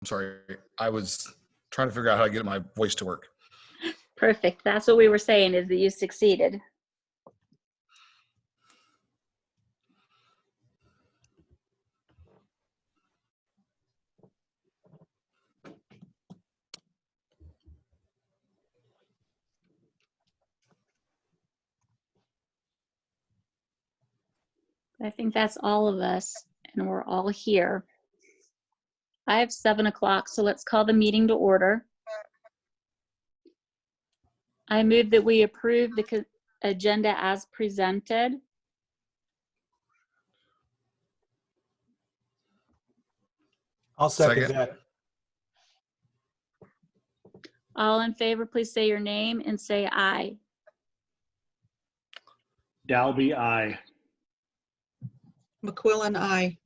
I'm sorry. I was trying to figure out how to get my voice to work. Perfect. That's what we were saying, is that you succeeded. I think that's all of us, and we're all here. I have 7 o'clock, so let's call the meeting to order. I move that we approve the agenda as presented. I'll second that. All in favor, please say your name and say aye. Dalby, aye. McQuillan, aye.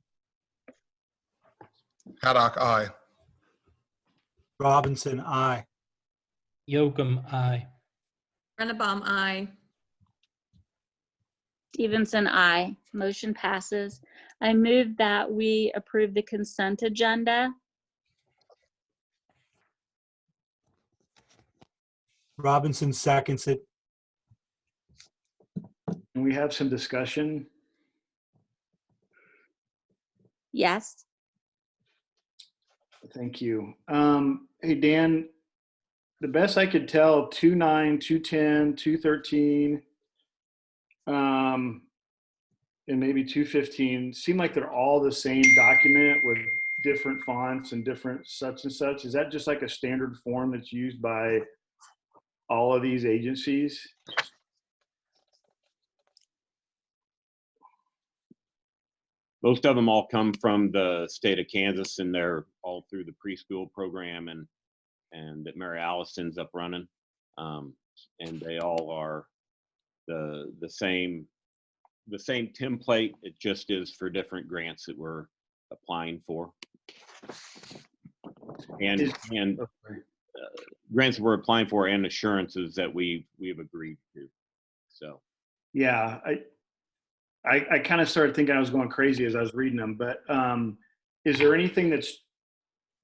Haddock, aye. Robinson, aye. Yocum, aye. Rennebaum, aye. Stevenson, aye. Motion passes. I move that we approve the consent agenda. Robinson seconds it. Can we have some discussion? Yes. Thank you. Hey, Dan, the best I could tell, 2.9, 2.10, 2.13, and maybe 2.15 seem like they're all the same document with different fonts and different such and such. Is that just like a standard form that's used by all of these agencies? Most of them all come from the state of Kansas, and they're all through the preschool program and that Mary Allison's up running. And they all are the same template. It just is for different grants that we're applying for. And grants we're applying for and assurances that we've agreed to. So yeah, I kind of started thinking I was going crazy as I was reading them, but is there anything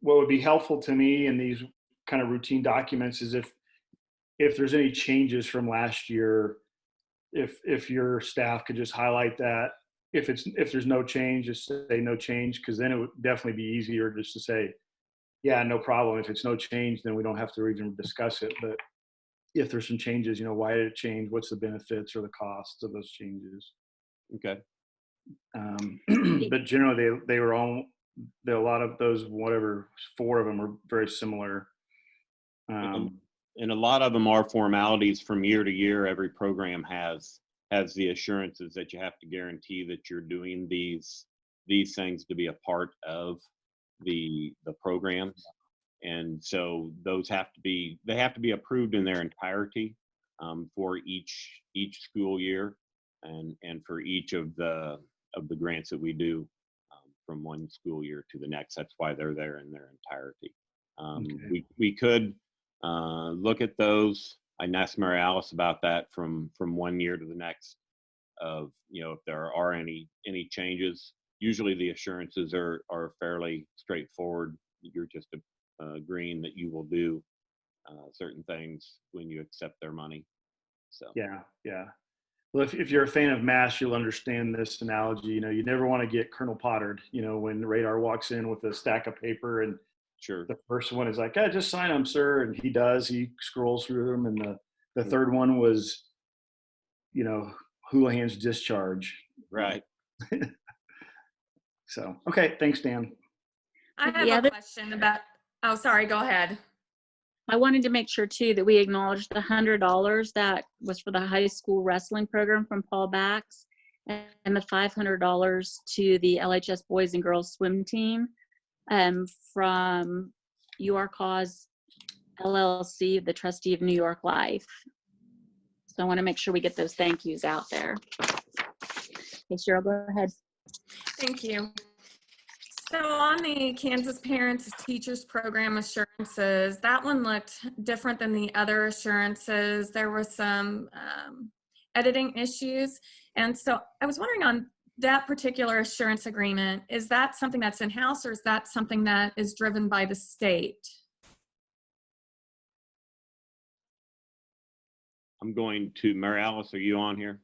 what would be helpful to me in these kind of routine documents is if there's any changes from last year, if your staff could just highlight that. If there's no change, just say no change, because then it would definitely be easier just to say, yeah, no problem. If it's no change, then we don't have to even discuss it. But if there's some changes, why did it change? What's the benefits or the costs of those changes? okay. But generally, they were all, a lot of those, whatever, 4 of them were very similar. And a lot of them are formalities from year to year. Every program has the assurances that you have to guarantee that you're doing these things to be a part of the programs. And so those have to be approved in their entirety for each school year and for each of the grants that we do from one school year to the next. That's why they're there in their entirety. Okay. We could look at those. I asked Mary Alice about that from one year to the next of, if there are any changes. Usually the assurances are fairly straightforward. You're just agreeing that you will do certain things when you accept their money. So Yeah. Well, if you're a fan of MASH, you'll understand this analogy. You never want to get Colonel Pottered, when Radar walks in with a stack of paper and sure, the first one is like, just sign them, sir. And he does, he scrolls through them. And the third one was, Houlihan's discharge. right. So, okay. Thanks, Dan. I have a question about, oh, sorry, go ahead. I wanted to make sure too that we acknowledge the $100 that was for the high school wrestling program from Paul Bax, and the $500 to the LHS boys and girls swim team from Your Cause LLC, the trustee of New York Life. So I want to make sure we get those thank yous out there. Okay, Cheryl, go ahead. Thank you. So on the Kansas Parents Teachers Program assurances, that one looked different than the other assurances. There were some editing issues. And so I was wondering on that particular assurance agreement, is that something that's in-house or is that something that is driven by the state? I'm going to, Mary Alice, are you on here?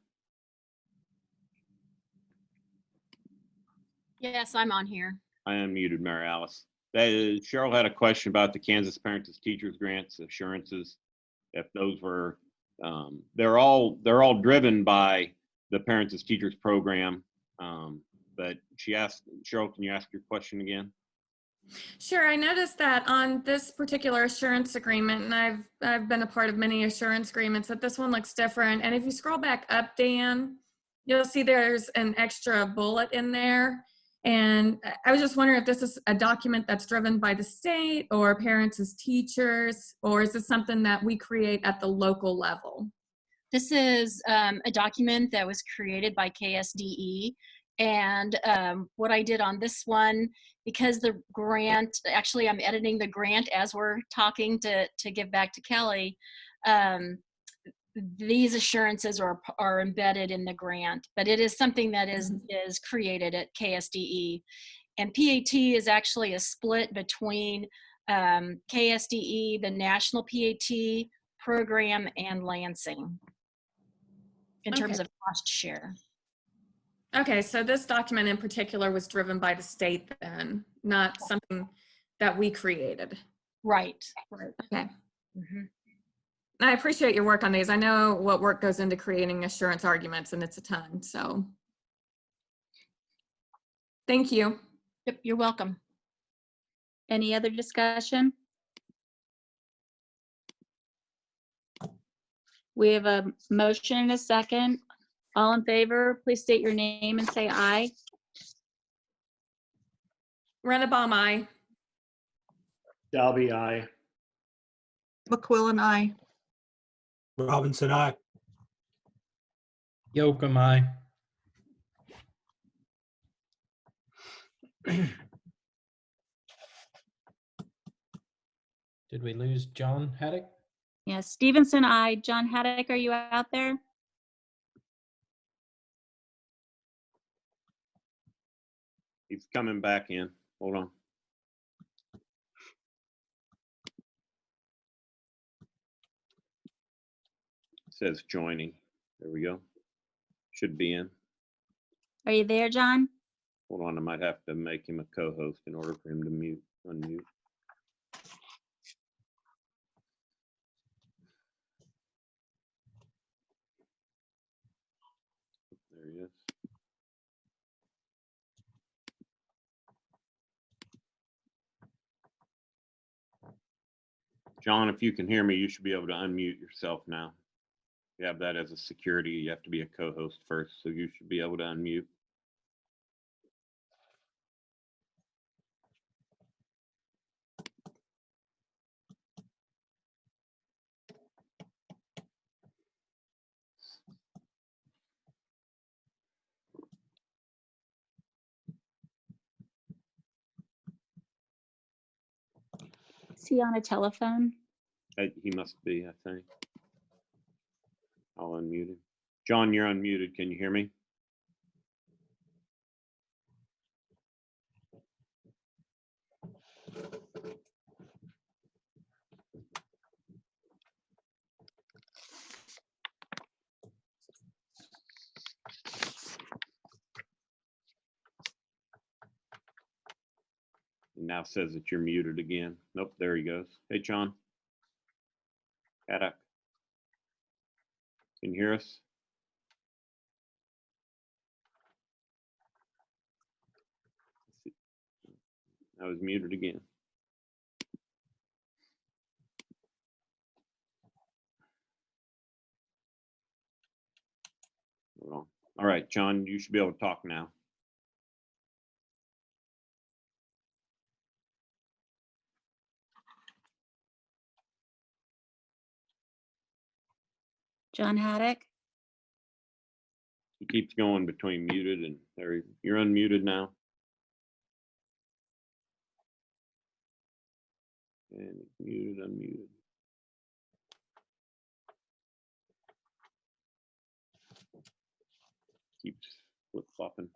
Yes, I'm on here. I unmuted Mary Alice. That is, Cheryl had a question about the Kansas Parents as Teachers grants, assurances. If those were, they're all driven by the Parents as Teachers program. But she asked, Cheryl, can you ask your question again? Sure. I noticed that on this particular assurance agreement, and I've been a part of many assurance agreements, that this one looks different. And if you scroll back up, Dan, you'll see there's an extra bullet in there. And I was just wondering if this is a document that's driven by the state or parents as teachers, or is this something that we create at the local level? This is a document that was created by KSDE. And what I did on this one, because the grant, actually I'm editing the grant as we're talking to give back to Kelly. These assurances are embedded in the grant, but it is something that is created at KSDE. And PAT is actually a split between KSDE, the national PAT program, and Lansing in terms of cost share. Okay, so this document in particular was driven by the state then, not something that we created. Right. Okay. Mm-hmm. I appreciate your work on these. I know what work goes into creating assurance arguments, and it's a ton, so. Thank you. Yep, you're welcome. Any other discussion? We have a motion and a second. All in favor, please state your name and say aye. Rennebaum, aye. Dalby, aye. McQuillan, aye. Robinson, aye. Yocum, aye. Did we lose John Haddock? Yes, Stevenson, aye. John Haddock, are you out there? He's coming back in. Hold on. It says joining. There we go. Should be in. Are you there, John? Hold on, I might have to make him a co-host in order for him to unmute. There he is. John, if you can hear me, you should be able to unmute yourself now. You have that as a security. You have to be a co-host first, so you should be able to unmute. Is he on a telephone? He must be, I think. I'll unmute him. John, you're unmuted. Can you hear me? It now says that you're muted again. Nope, there he goes. Hey, John. Haddock. Can you hear us? I was muted again. Hold on. All right, John, you should be able to talk now. John Haddock? He keeps going between muted and there. You're unmuted now. And muted, unmuted. Keeps flip-flopping.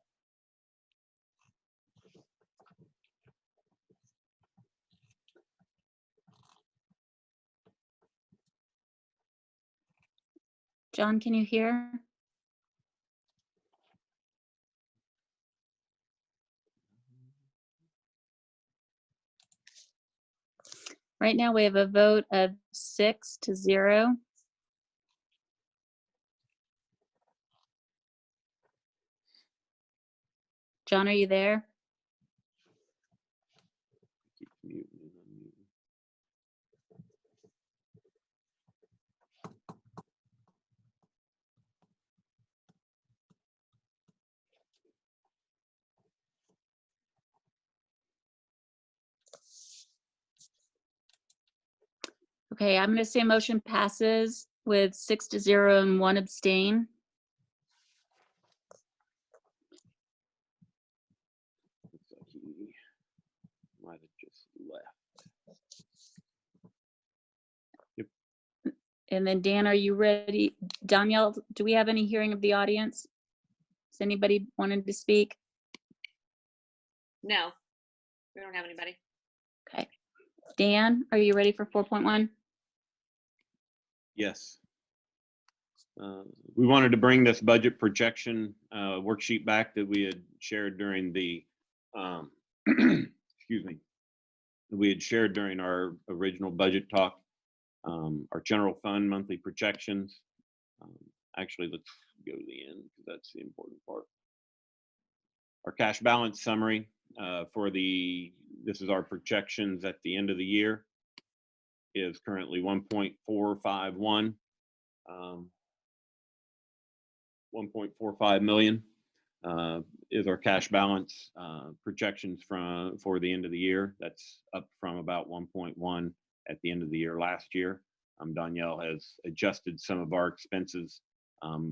John, can you hear? Right now, we have a vote of 6-0. John, are you there? Keep muting and unmuting. Okay, I'm going to say motion passes with 6-0 and 1 abstain. Looks like he might have just left. And then Dan, are you ready? Danielle, do we have any hearing of the audience? Does anybody wanted to speak? No, we don't have anybody. Okay. Dan, are you ready for 4.1? Yes. We wanted to bring this budget projection worksheet back that we had shared during the, excuse me, we had shared during our original budget talk. Our general fund monthly projections. Actually, let's go to the end because that's the important part. Our cash balance summary this is our projections at the end of the year, is currently 1.451. 1.45 million is our cash balance projections for the end of the year. That's up from about 1.1 at the end of the year last year. Danielle has adjusted some of our expenses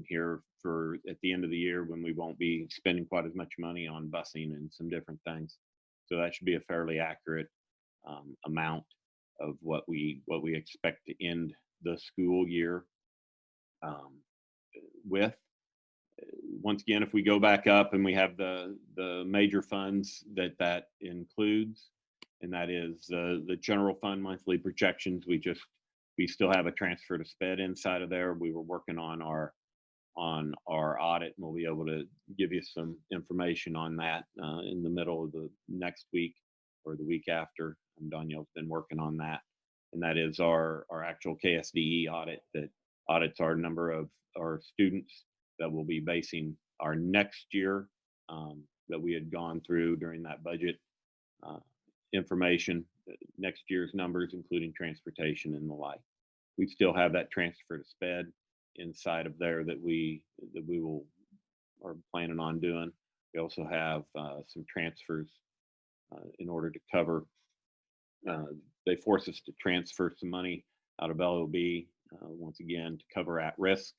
here for at the end of the year when we won't be spending quite as much money on busing and some different things. So that should be a fairly accurate amount of what we expect to end the school year with. Once again, if we go back up and we have the major funds that includes, and that is the general fund monthly projections. We still have a transfer to SPED inside of there. We were working on our audit, and we'll be able to give you some information on that in the middle of the next week or the week after. And Danielle's been working on that, and that is our actual KSDE audit that audits our number of our students that will be basing our next year that we had gone through during that budget information, next year's numbers, including transportation and the like. We still have that transfer to SPED inside of there that we are planning on doing. We also have some transfers in order to cover. They force us to transfer some money out of LOB once again to cover at risk.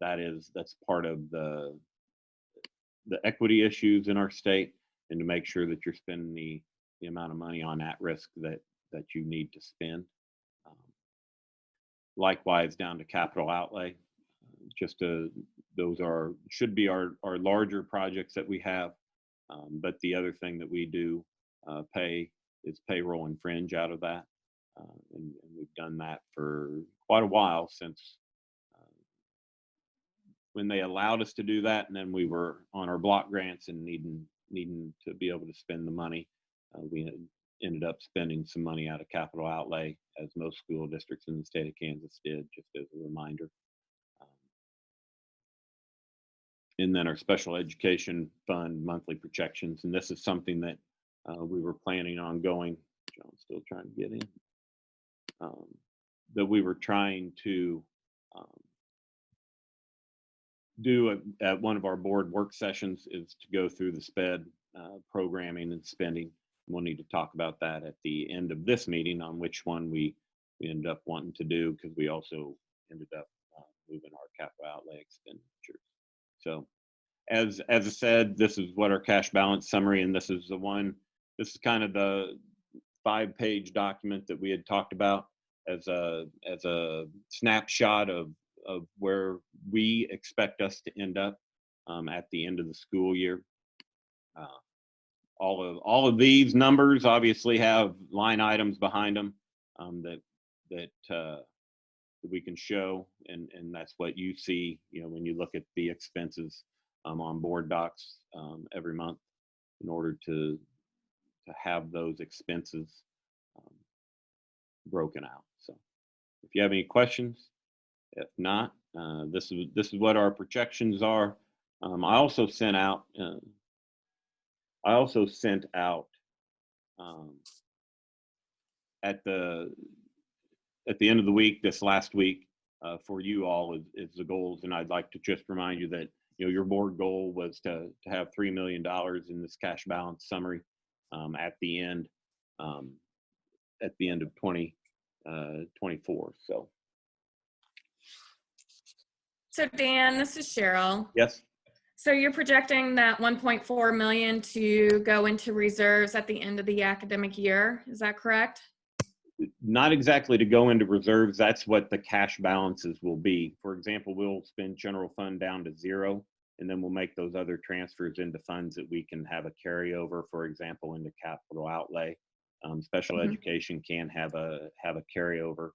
That's part of the equity issues in our state, and to make sure that you're spending the amount of money on at risk that you need to spend. Likewise, down to capital outlay. Those should be our larger projects that we have, but the other thing that we do pay is payroll and fringe out of that, and we've done that for quite a while since when they allowed us to do that, and then we were on our block grants and needing to be able to spend the money. We ended up spending some money out of capital outlay, as most school districts in the state of Kansas did, just as a reminder. And then our special education fund monthly projections, and this is something that we were planning on going. John's still trying to get in. That we were trying to do at one of our board work sessions is to go through the SPED programming and spending. We'll need to talk about that at the end of this meeting on which one we ended up wanting to do, because we also ended up moving our capital outlay expenditures. So as I said, this is what our cash balance summary, and this is kind of the 5-page document that we had talked about as a snapshot of where we expect us to end up at the end of the school year. All of these numbers obviously have line items behind them that that we can show, and that's what you see, when you look at the expenses on board docs every month, in order to have those expenses broken out. So if you have any questions, if not, this is what our projections are. I also sent out at the end of the week, this last week, for you all is the goals, and I'd like to just remind you that your board goal was to have $3 million in this cash balance summary at the end of 2024. So Dan, this is Cheryl. Yes. So you're projecting that 1.4 million to go into reserves at the end of the academic year. Is that correct? Not exactly to go into reserves. That's what the cash balances will be. For example, we'll spend general fund down to 0, and then we'll make those other transfers into funds that we can have a carryover, for example, into capital outlay. Special education can have a carryover.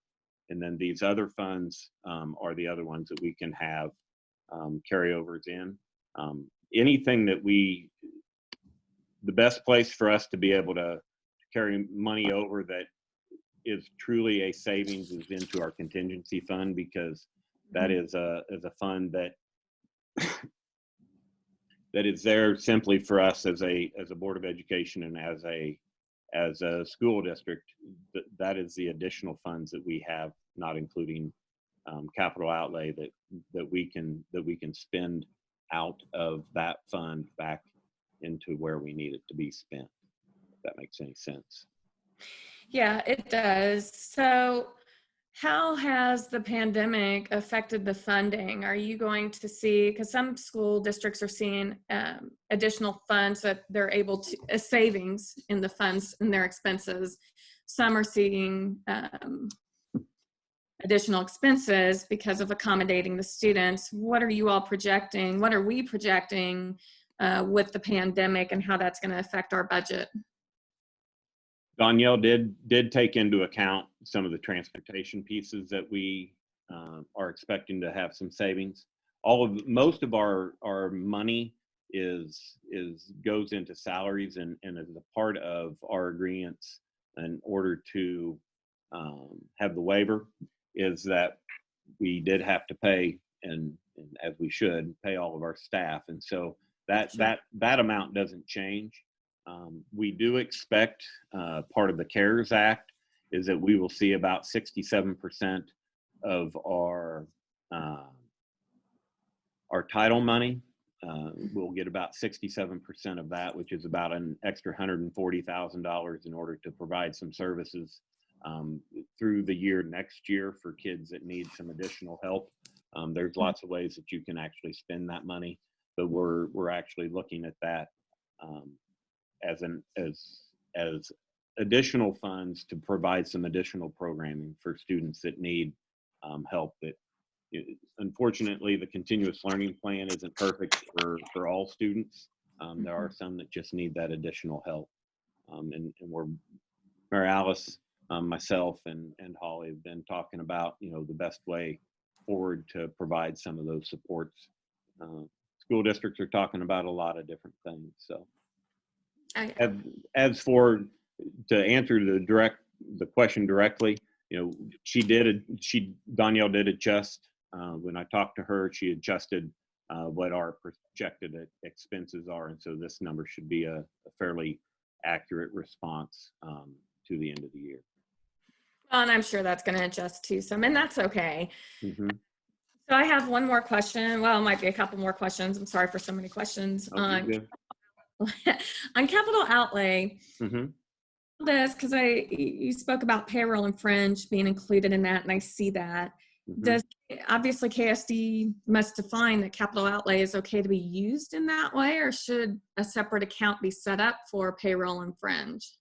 And then these other funds are the other ones that we can have carryovers in. Anything that the best place for us to be able to carry money over that is truly a savings is into our contingency fund, because that is a fund that that is there simply for us as a board of education and as a school district. That is the additional funds that we have, not including capital outlay that we can spend out of that fund back into where we need it to be spent, if that makes any sense. Yeah, it does. So how has the pandemic affected the funding? Are you going to see, because some school districts are seeing additional funds that they're able to, savings in the funds in their expenses. Some are seeing additional expenses because of accommodating the students. What are you all projecting? What are we projecting with the pandemic, and how that's going to affect our budget? Danielle did take into account some of the transportation pieces that we are expecting to have some savings. Most of our money goes into salaries, and as a part of our agreements in order to have the waiver is that we did have to pay, and as we should, pay all of our staff, and so that amount doesn't change. We do expect part of the CARES Act is that we will see about 67% of our title money. We'll get about 67% of that, which is about an extra $140,000 in order to provide some services through the year next year for kids that need some additional help. There's lots of ways that you can actually spend that money, but we're actually looking at that as additional funds to provide some additional programming for students that need help. That unfortunately, the continuous learning plan isn't perfect for all students. There are some that just need that additional help, and we're Mary Alice, myself, and Holly have been talking about the best way forward to provide some of those supports. School districts are talking about a lot of different things. So. As for to answer the question directly, Danielle did adjust when I talked to her. She adjusted what our projected expenses are, and so this number should be a fairly accurate response to the end of the year. Well, and I'm sure that's going to adjust to some, and that's okay. Mm-hmm. So I have one more question. Well, it might be a couple more questions. I'm sorry for so many questions on capital outlay. Mm-hmm. This, because you spoke about payroll and fringe being included in that, and I see that. Mm-hmm. Obviously KSD must define that capital outlay is okay to be used in that way, or should a separate account be set up for payroll and fringe?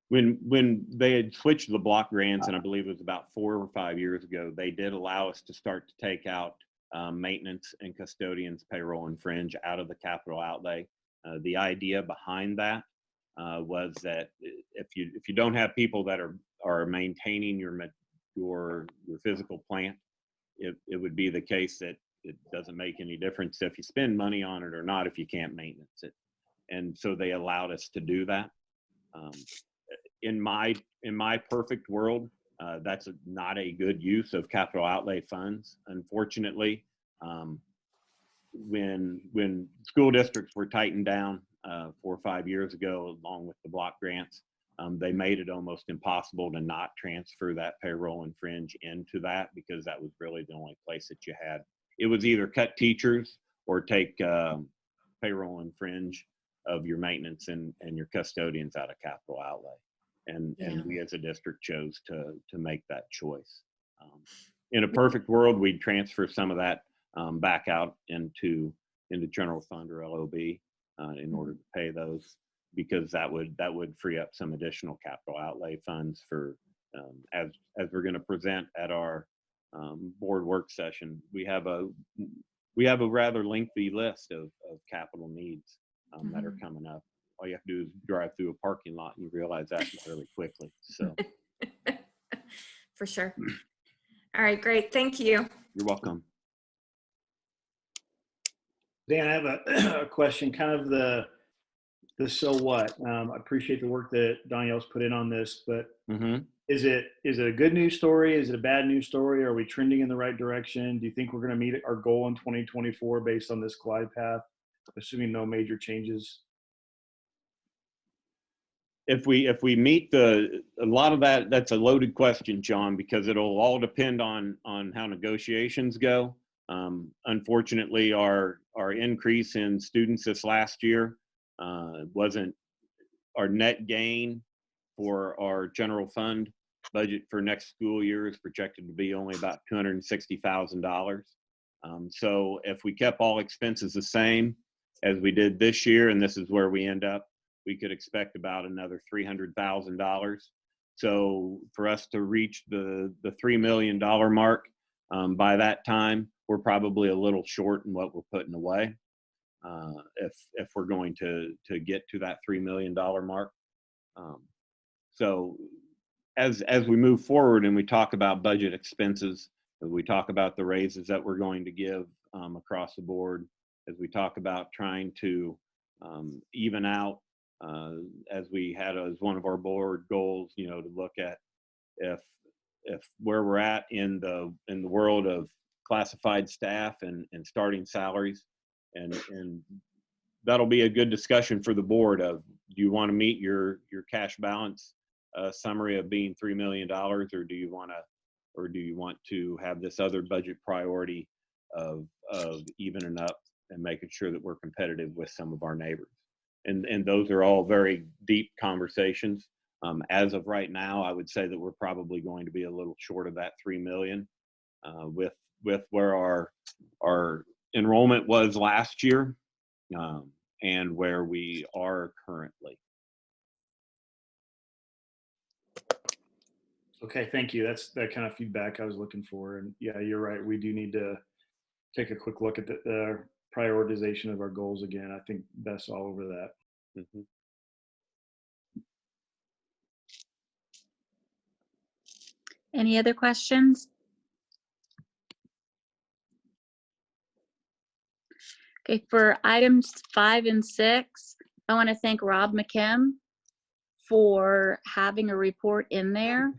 When they had switched the block grants, and I believe it was about 4 or 5 years ago, they did allow us to start to take out maintenance and custodians, payroll and fringe out of the capital outlay. The idea behind that was that if you don't have people that are maintaining your your physical plant, it would be the case that it doesn't make any difference if you spend money on it or not if you can't maintenance it. And so they allowed us to do that. In my perfect world, that's not a good use of capital outlay funds. Unfortunately, when school districts were tightened down 4 or 5 years ago, along with the block grants, they made it almost impossible to not transfer that payroll and fringe into that, because that was really the only place that you had. It was either cut teachers or take payroll and fringe of your maintenance and your custodians out of capital outlay. And we as a district chose to make that choice. In a perfect world, we'd transfer some of that back out into general fund or LOB in order to pay those, because that would free up some additional capital outlay funds for as we're going to present at our board work session. We have a rather lengthy list of capital needs that are coming up. All you have to do is drive through a parking lot and you realize that really quickly. So For sure. All right, great. Thank you. you're welcome. Dan, I have a question, kind of the so what. I appreciate the work that Danielle's put in on this, but is it a good news story? Is it a bad news story? Are we trending in the right direction? Do you think we're going to meet our goal in 2024 based on this glide path, assuming no major changes? If we meet a lot of that's a loaded question, John, because it'll all depend on how negotiations go. Unfortunately, our increase in students this last year wasn't our net gain for our general fund budget for next school year is projected to be only about $260,000. So if we kept all expenses the same as we did this year, and this is where we end up, we could expect about another $300,000. So for us to reach the $3 million mark by that time, we're probably a little short in what we're putting away. If we're going to get to that $3 million mark. So as we move forward and we talk about budget expenses, as we talk about the raises that we're going to give across the board, as we talk about trying to even out, as we had as one of our board goals, to look at if where we're at in the world of classified staff and starting salaries, and that'll be a good discussion for the board of, do you want to meet your cash balance summary of being $3 million, or do you want to have this other budget priority of evening up and making sure that we're competitive with some of our neighbors? And those are all very deep conversations. As of right now, I would say that we're probably going to be a little short of that $3 million with where our enrollment was last year and where we are currently. Okay, thank you. That's that kind of feedback I was looking for. And yeah, you're right. We do need to take a quick look at the prioritization of our goals again. I think that's all over that. Any other questions? Okay, for items 5 and 6, I want to thank Rob McKim for having a report in there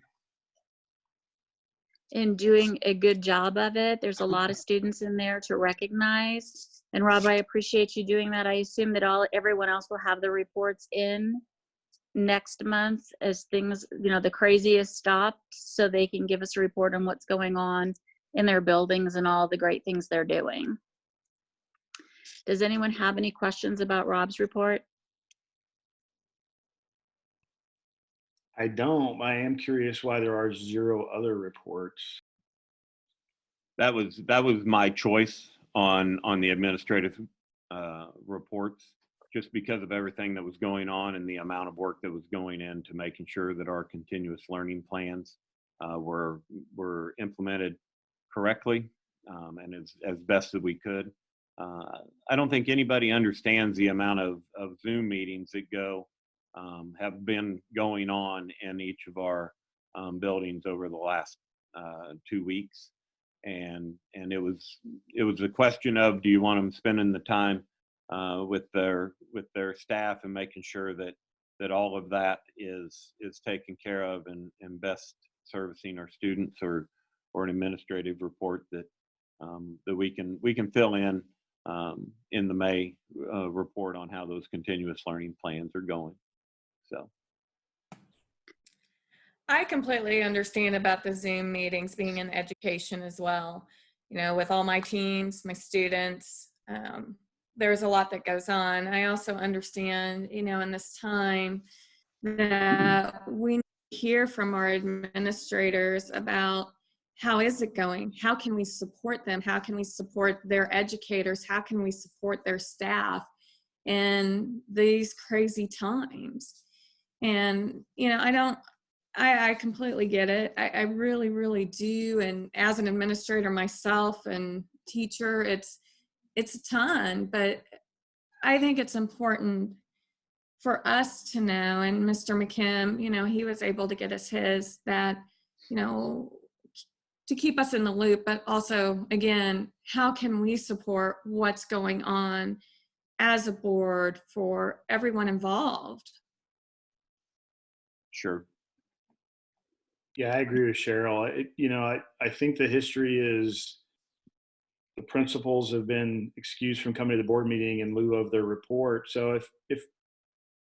and doing a good job of it. There's a lot of students in there to recognize. And Rob, I appreciate you doing that. I assume that everyone else will have the reports in next month as things, the craziest stopped, so they can give us a report on what's going on in their buildings and all the great things they're doing. Does anyone have any questions about Rob's report? I don't. I am curious why there are 0 other reports. That was my choice on the administrative reports, just because of everything that was going on and the amount of work that was going into making sure that our continuous learning plans were implemented correctly and as best as we could. I don't think anybody understands the amount of Zoom meetings that have been going on in each of our buildings over the last 2 weeks. And it was a question of, do you want them spending the time with their staff and making sure that all of that is taken care of and best servicing our students, or an administrative report that we can fill in the May report on how those continuous learning plans are going. So I completely understand about the Zoom meetings being in education as well. You know, with all my teams, my students, there's a lot that goes on. I also understand, you know, in this time that we need to hear from our administrators about how is it going? How can we support them? How can we support their educators? How can we support their staff in these crazy times? And, you know, I completely get it. I really, really do. And as an administrator myself and teacher, it's a ton, but I think it's important for us to know, and Mr. McKim, you know, he was able to get us his, that, you know, to keep us in the loop, but also, again, how can we support what's going on as a board for everyone involved? sure. Yeah, I agree with Cheryl. I think the history is the principals have been excused from coming to the board meeting in lieu of their report. So if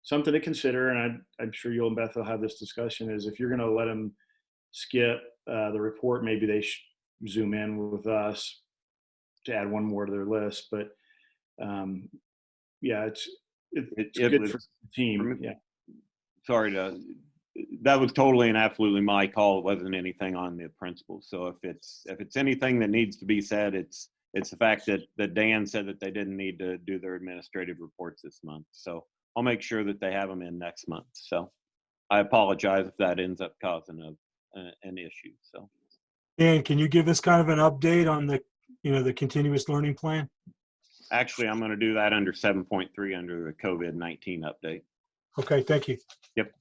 something to consider, and I'm sure you and Beth will have this discussion, is if you're going to let them skip the report, maybe they should zoom in with us to add one more to their list. But yeah, it's good for the team. Yeah. Sorry that was totally and absolutely my call. It wasn't anything on the principals. So if it's anything that needs to be said, it's the fact that Dan said that they didn't need to do their administrative reports this month. So I'll make sure that they have them in next month. So I apologize if that ends up causing an issue. So Dan, can you give us kind of an update on the continuous learning plan? actually, I'm going to do that under 7.3 under the COVID-19 update. Okay, thank you. Yep.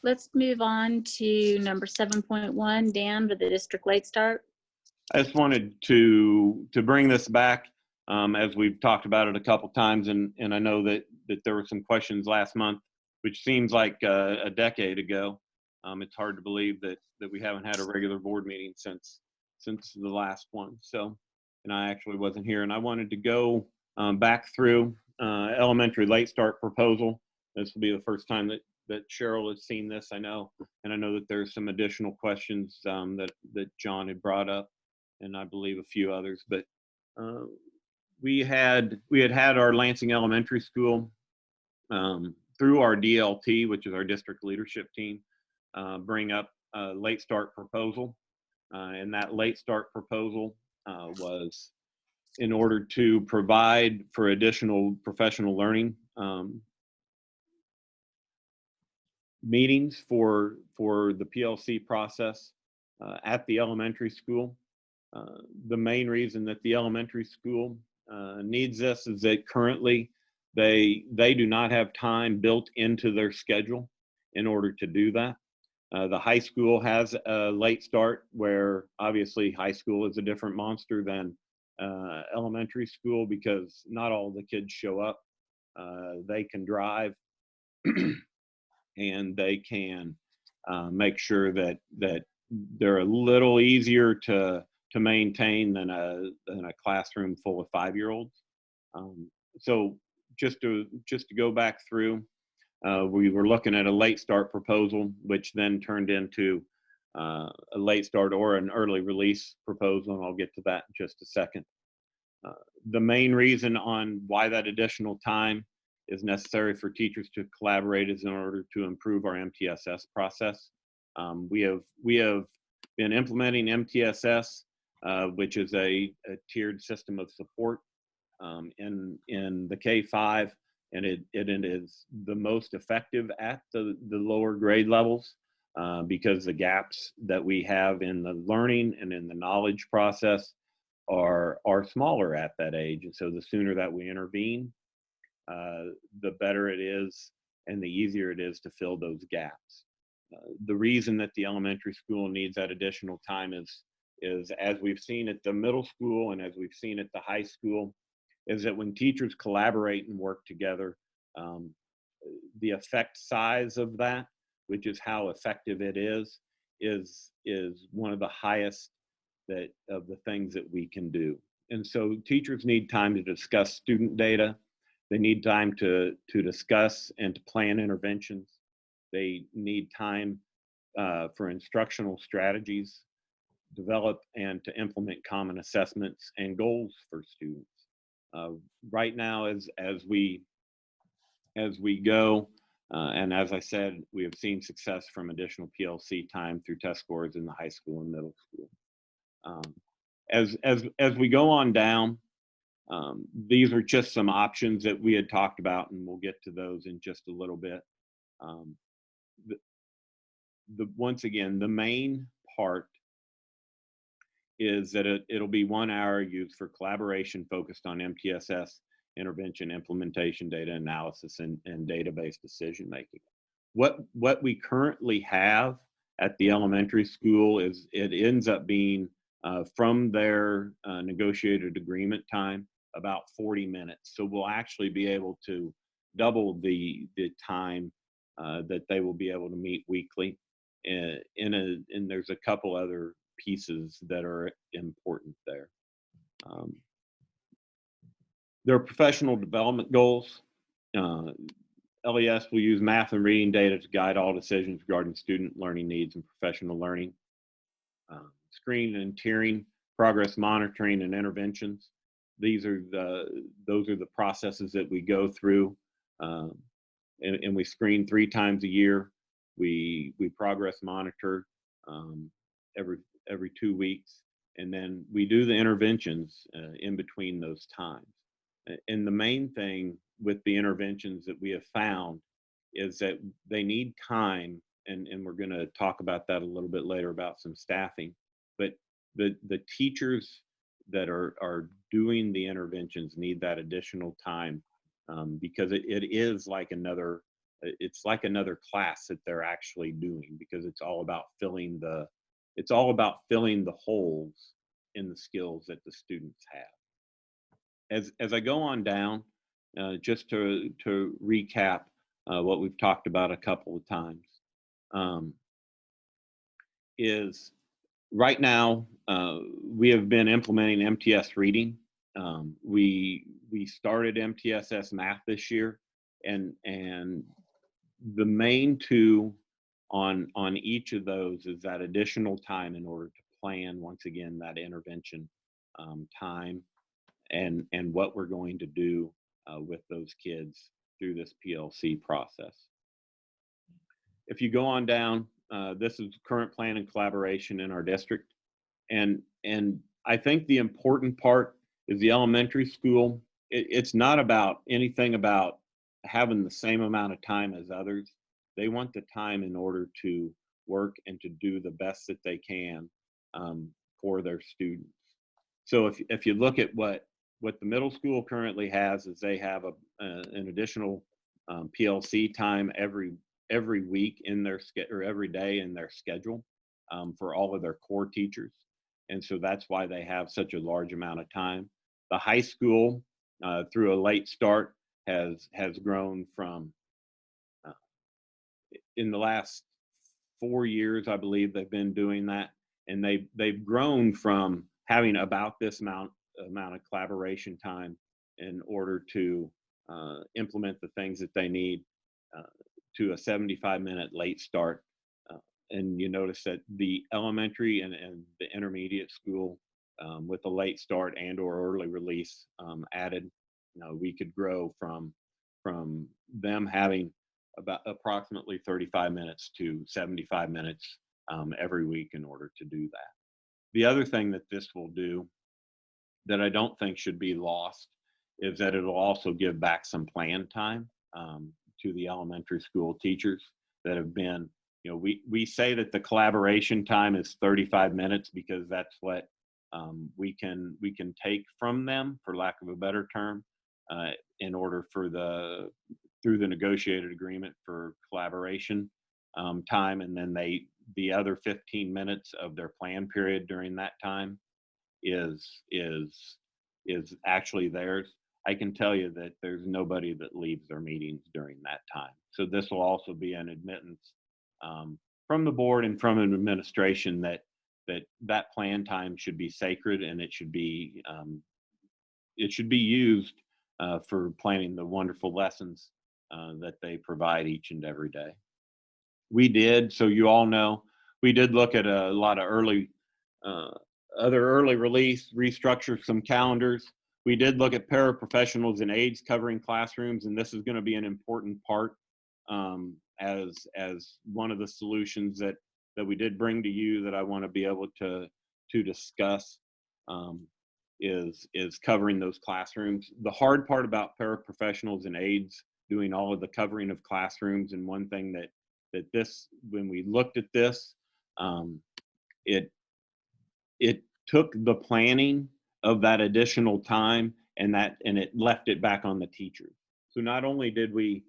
Let's move on to number 7.1, Dan, with the district late start. I just wanted to bring this back as we've talked about it a couple times, and I know that there were some questions last month, which seems like a decade ago. It's hard to believe that we haven't had a regular board meeting since the last one. So, and I actually wasn't here, and I wanted to go back through elementary late start proposal. This will be the first time that Cheryl has seen this, I know, and I know that there's some additional questions that John had brought up, and I believe a few others. But we had our Lansing Elementary School through our DLT, which is our district leadership team, bring up a late start proposal, and that late start proposal was in order to provide for additional professional learning meetings for the PLC process at the elementary school. The main reason that the elementary school needs this is that currently they do not have time built into their schedule in order to do that. The high school has a late start, where obviously high school is a different monster than elementary school because not all the kids show up. They can drive and they can make sure that they're a little easier to maintain than a classroom full of 5-year-olds. So just to go back through, we were looking at a late start proposal, which then turned into a late start or an early release proposal, and I'll get to that in just a second. The main reason on why that additional time is necessary for teachers to collaborate is in order to improve our MTSS process. We have been implementing MTSS, which is a tiered system of support in the K-5, and it is the most effective at the lower grade levels because the gaps that we have in the learning and in the knowledge process are smaller at that age. And so the sooner that we intervene, the better it is and the easier it is to fill those gaps. The reason that the elementary school needs that additional time is as we've seen at the middle school and as we've seen at the high school, is that when teachers collaborate and work together, the effect size of that, which is how effective it is one of the highest of the things that we can do. And so teachers need time to discuss student data. They need time to discuss and to plan interventions. They need time for instructional strategies, develop and to implement common assessments and goals for students. Right now, as we go, and as I said, we have seen success from additional PLC time through test scores in the high school and middle school. As we go on down, these are just some options that we had talked about, and we'll get to those in just a little bit. Once again, the main part is that it'll be 1 hour used for collaboration focused on MTSS intervention, implementation, data analysis, and database decision making. What we currently have at the elementary school is it ends up being from their negotiated agreement time about 40 minutes. So we'll actually be able to double the time that they will be able to meet weekly. And there's a couple other pieces that are important there. There are professional development goals. LES will use math and reading data to guide all decisions regarding student learning needs and professional learning. Screening and tiering, progress monitoring, and interventions. Those are the processes that we go through, and we screen 3 times a year. We progress monitor every 2 weeks, and then we do the interventions in between those times. And the main thing with the interventions that we have found is that they need time, and we're going to talk about that a little bit later about some staffing, but the teachers that are doing the interventions need that additional time, because it is like another class that they're actually doing, because it's all about filling the holes in the skills that the students have. As I go on down, just to recap what we've talked about a couple of times, is right now we have been implementing MTS reading. We started MTSS math this year, and the main two on each of those is that additional time in order to plan, once again, that intervention time and what we're going to do with those kids through this PLC process. If you go on down, this is current plan and collaboration in our district. And I think the important part is the elementary school. It's not about anything about having the same amount of time as others. They want the time in order to work and to do the best that they can for their students. So if you look at what the middle school currently has, is they have an additional PLC time every week in their or every day in their schedule for all of their core teachers. And so that's why they have such a large amount of time. The high school, through a late start, has grown from, in the last 4 years, I believe they've been doing that. And they've grown from having about this amount of collaboration time in order to implement the things that they need to a 75-minute late start. And you notice that the elementary and the intermediate school, with the late start and or early release added, we could grow from them having about approximately 35 minutes to 75 minutes every week in order to do that. The other thing that this will do that I don't think should be lost is that it'll also give back some plan time to the elementary school teachers that have been, we say that the collaboration time is 35 minutes because that's what we can take from them, for lack of a better term, in order for through the negotiated agreement for collaboration. time, and then the other 15 minutes of their plan period during that time is actually theirs. I can tell you that there's nobody that leaves their meetings during that time. So this will also be an admittance from the board and from an administration that plan time should be sacred, and it should be used for planning the wonderful lessons that they provide each and every day. We did, so you all know, we did look at a lot of other early release, restructure some calendars. We did look at paraprofessionals and aides covering classrooms, and this is going to be an important part as one of the solutions that we did bring to you that I want to be able to discuss is covering those classrooms. The hard part about paraprofessionals and aides doing all of the covering of classrooms, and one thing that this, when we looked at this, it took the planning of that additional time and it left it back on the teachers. So not only did we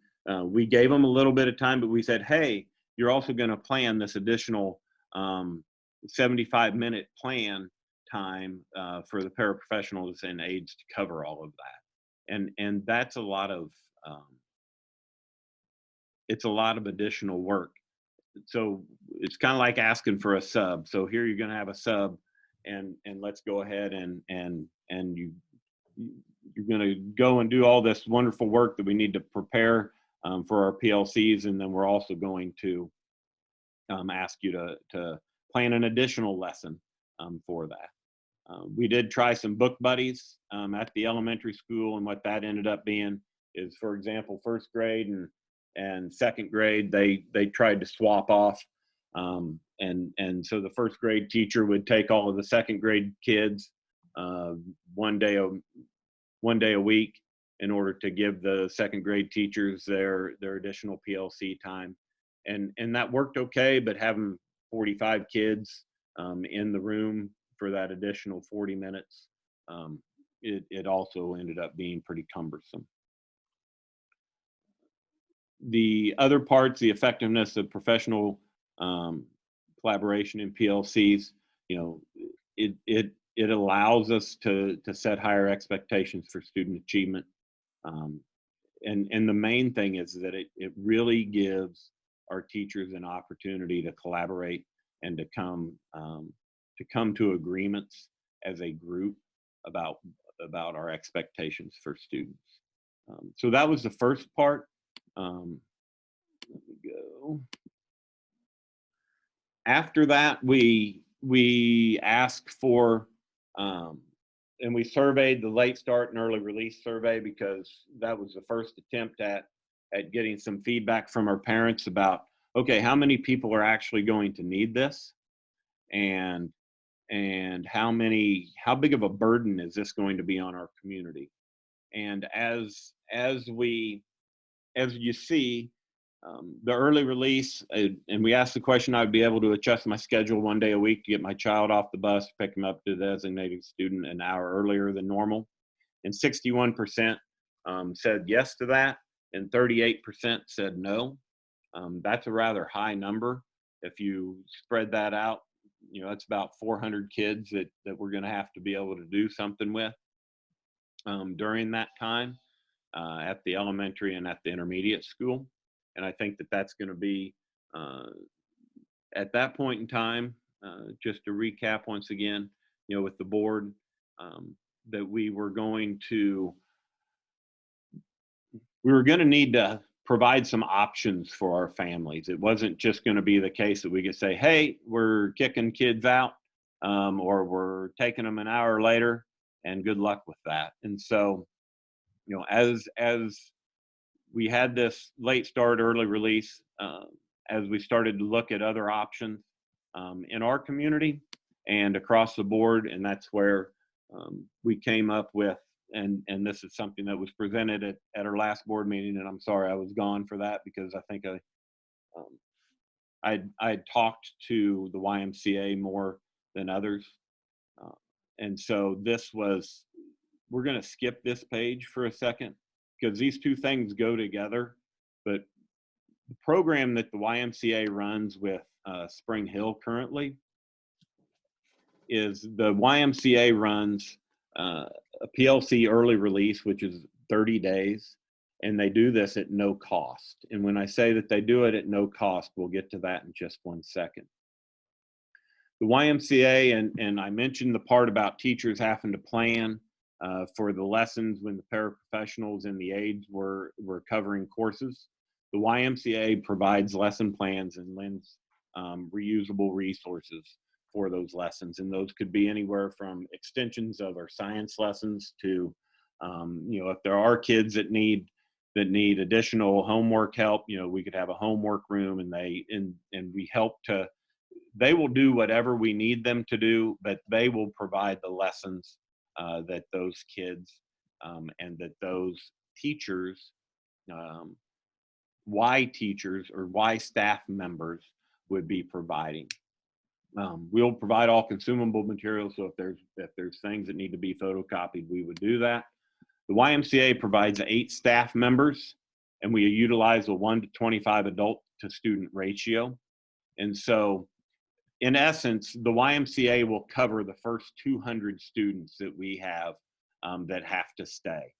gave them a little bit of time, but we said, hey, you're also going to plan this additional 75-minute plan time for the paraprofessionals and aides to cover all of that. And that's a lot of it's a lot of additional work. So it's kind of like asking for a sub. So here you're going to have a sub, and let's go ahead and you're going to go and do all this wonderful work that we need to prepare for our PLCs, and then we're also going to ask you to plan an additional lesson for that. We did try some book buddies at the elementary school, and what that ended up being is, for example, first grade and second grade, they tried to swap off. And so the first grade teacher would take all of the second grade kids one day a week in order to give the second grade teachers their additional PLC time. And that worked okay, but having 45 kids in the room for that additional 40 minutes, it also ended up being pretty cumbersome. The other parts, the effectiveness of professional collaboration in PLCs, it allows us to set higher expectations for student achievement. And the main thing is that it really gives our teachers an opportunity to collaborate and to come to agreements as a group about our expectations for students. So that was the first part. Let me go. After that, we asked for and we surveyed the late start and early release survey, because that was the first attempt at getting some feedback from our parents about, okay, how many people are actually going to need this, and how big of a burden is this going to be on our community. And as you see, the early release, and we asked the question, I'd be able to adjust my schedule one day a week to get my child off the bus, pick him up to the designated student an hour earlier than normal. And 61% said yes to that, and 38% said no. That's a rather high number. If you spread that out, it's about 400 kids that we're going to have to be able to do something with during that time at the elementary and at the intermediate school. And I think that that's going to be, at that point in time, just to recap once again, with the board, that we were going to need to provide some options for our families. It wasn't just going to be the case that we could say, hey, we're kicking kids out, or we're taking them an hour later, and good luck with that. And so, as we had this late start, early release, as we started to look at other options in our community and across the board, and that's where we came up with, and this is something that was presented at our last board meeting, and I'm sorry I was gone for that, because I think I talked to the YMCA more than others. And so we're going to skip this page for a second, because these two things go together, but The program that the YMCA runs with Spring Hill currently is the YMCA runs a PLC early release, which is 30 days, and they do this at no cost. And when I say that they do it at no cost, we'll get to that in just one second. The YMCA, and I mentioned the part about teachers having to plan for the lessons when the paraprofessionals and the aides were covering courses. The YMCA provides lesson plans and lends reusable resources for those lessons, and those could be anywhere from extensions of our science lessons to, you know, if there are kids that need additional homework help, you know, we could have a homework room, and we help to. They will do whatever we need them to do, but they will provide the lessons that those kids and that those teachers, Y teachers or Y staff members would be providing. We'll provide all consumable materials, so if there's things that need to be photocopied, we would do that. The YMCA provides 8 staff members, and we utilize a 1 to 25 adult to student ratio. And so, in essence, the YMCA will cover the first 200 students that we have that have to stay.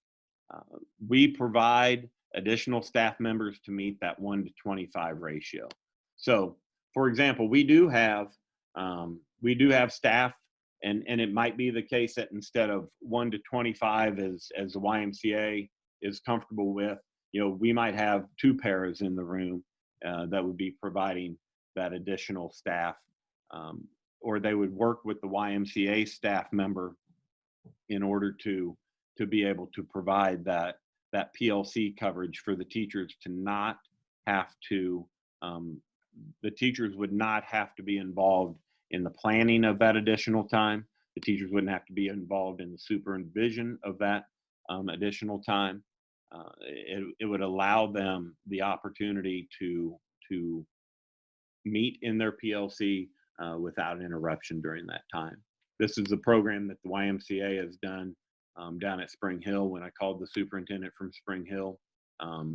We provide additional staff members to meet that 1 to 25 ratio. So, for example, we do have staff, and it might be the case that instead of 1 to 25 as the YMCA is comfortable with, you know, we might have 2 paras in the room that would be providing that additional staff, or they would work with the YMCA staff member in order to be able to provide that PLC coverage for the teachers to not have to, the teachers would not have to be involved in the planning of that additional time. The teachers wouldn't have to be involved in the supervision of that additional time. It would allow them the opportunity to meet in their PLC without interruption during that time. This is a program that the YMCA has done down at Spring Hill. When I called the superintendent from Spring Hill,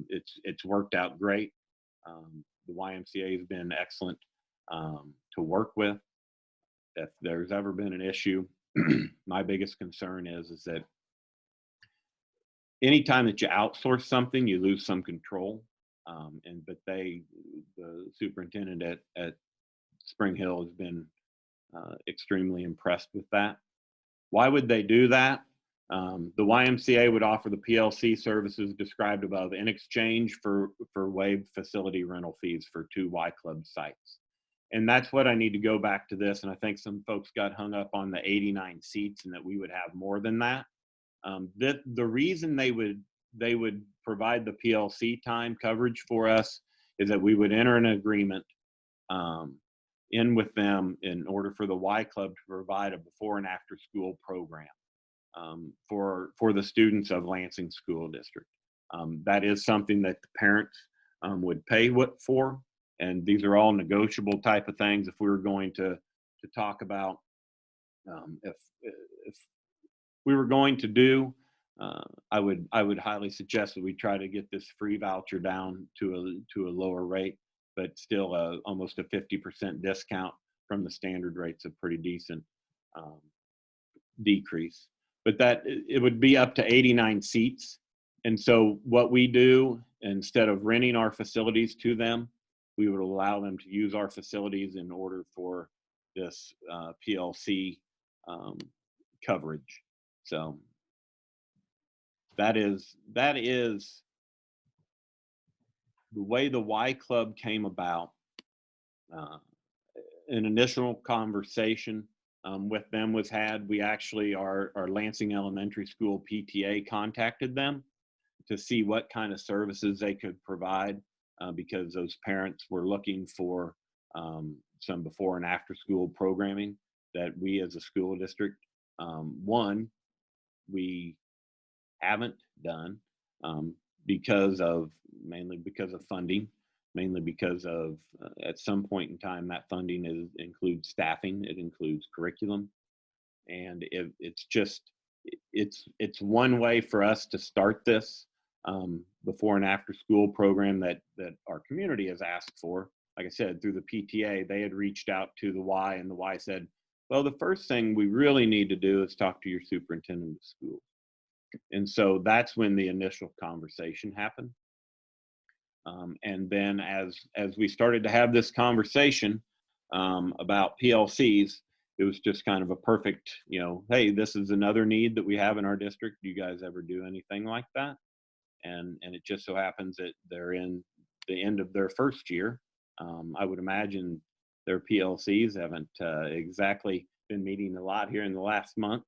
it's worked out great. The YMCA has been excellent to work with. If there's ever been an issue, my biggest concern is that anytime that you outsource something, you lose some control. But the superintendent at Spring Hill has been extremely impressed with that. Why would they do that? The YMCA would offer the PLC services described above in exchange for waived facility rental fees for 2 Y Club sites. And that's what I need to go back to this. And I think some folks got hung up on the 89 seats and that we would have more than that. The reason they would provide the PLC time coverage for us is that we would enter an agreement in with them in order for the Y Club to provide a before and after school program for the students of Lansing School District. That is something that the parents would pay for, and these are all negotiable type of things. If we were going to talk about if we were going to do, I would highly suggest that we try to get this free voucher down to a lower rate, but still almost a 50% discount from the standard rate's a pretty decent decrease. But that it would be up to 89 seats. And so what we do, instead of renting our facilities to them, we would allow them to use our facilities in order for this PLC coverage. So that is the way the Y Club came about. An initial conversation with them was had. We actually, our Lansing Elementary School PTA contacted them to see what kind of services they could provide because those parents were looking for some before and after school programming that we as a school district, we haven't done mainly because of funding, mainly because of at some point in time that funding includes staffing, it includes curriculum, and it's one way for us to start this. before and after school program that our community has asked for. Like I said, through the PTA, they had reached out to the Y, and the Y said, well, the first thing we really need to do is talk to your superintendent of schools. And so that's when the initial conversation happened. And then as we started to have this conversation about PLCs, it was just kind of a perfect, hey, this is another need that we have in our district. Do you guys ever do anything like that? And it just so happens that they're in the end of their first year. I would imagine their PLCs haven't exactly been meeting a lot here in the last month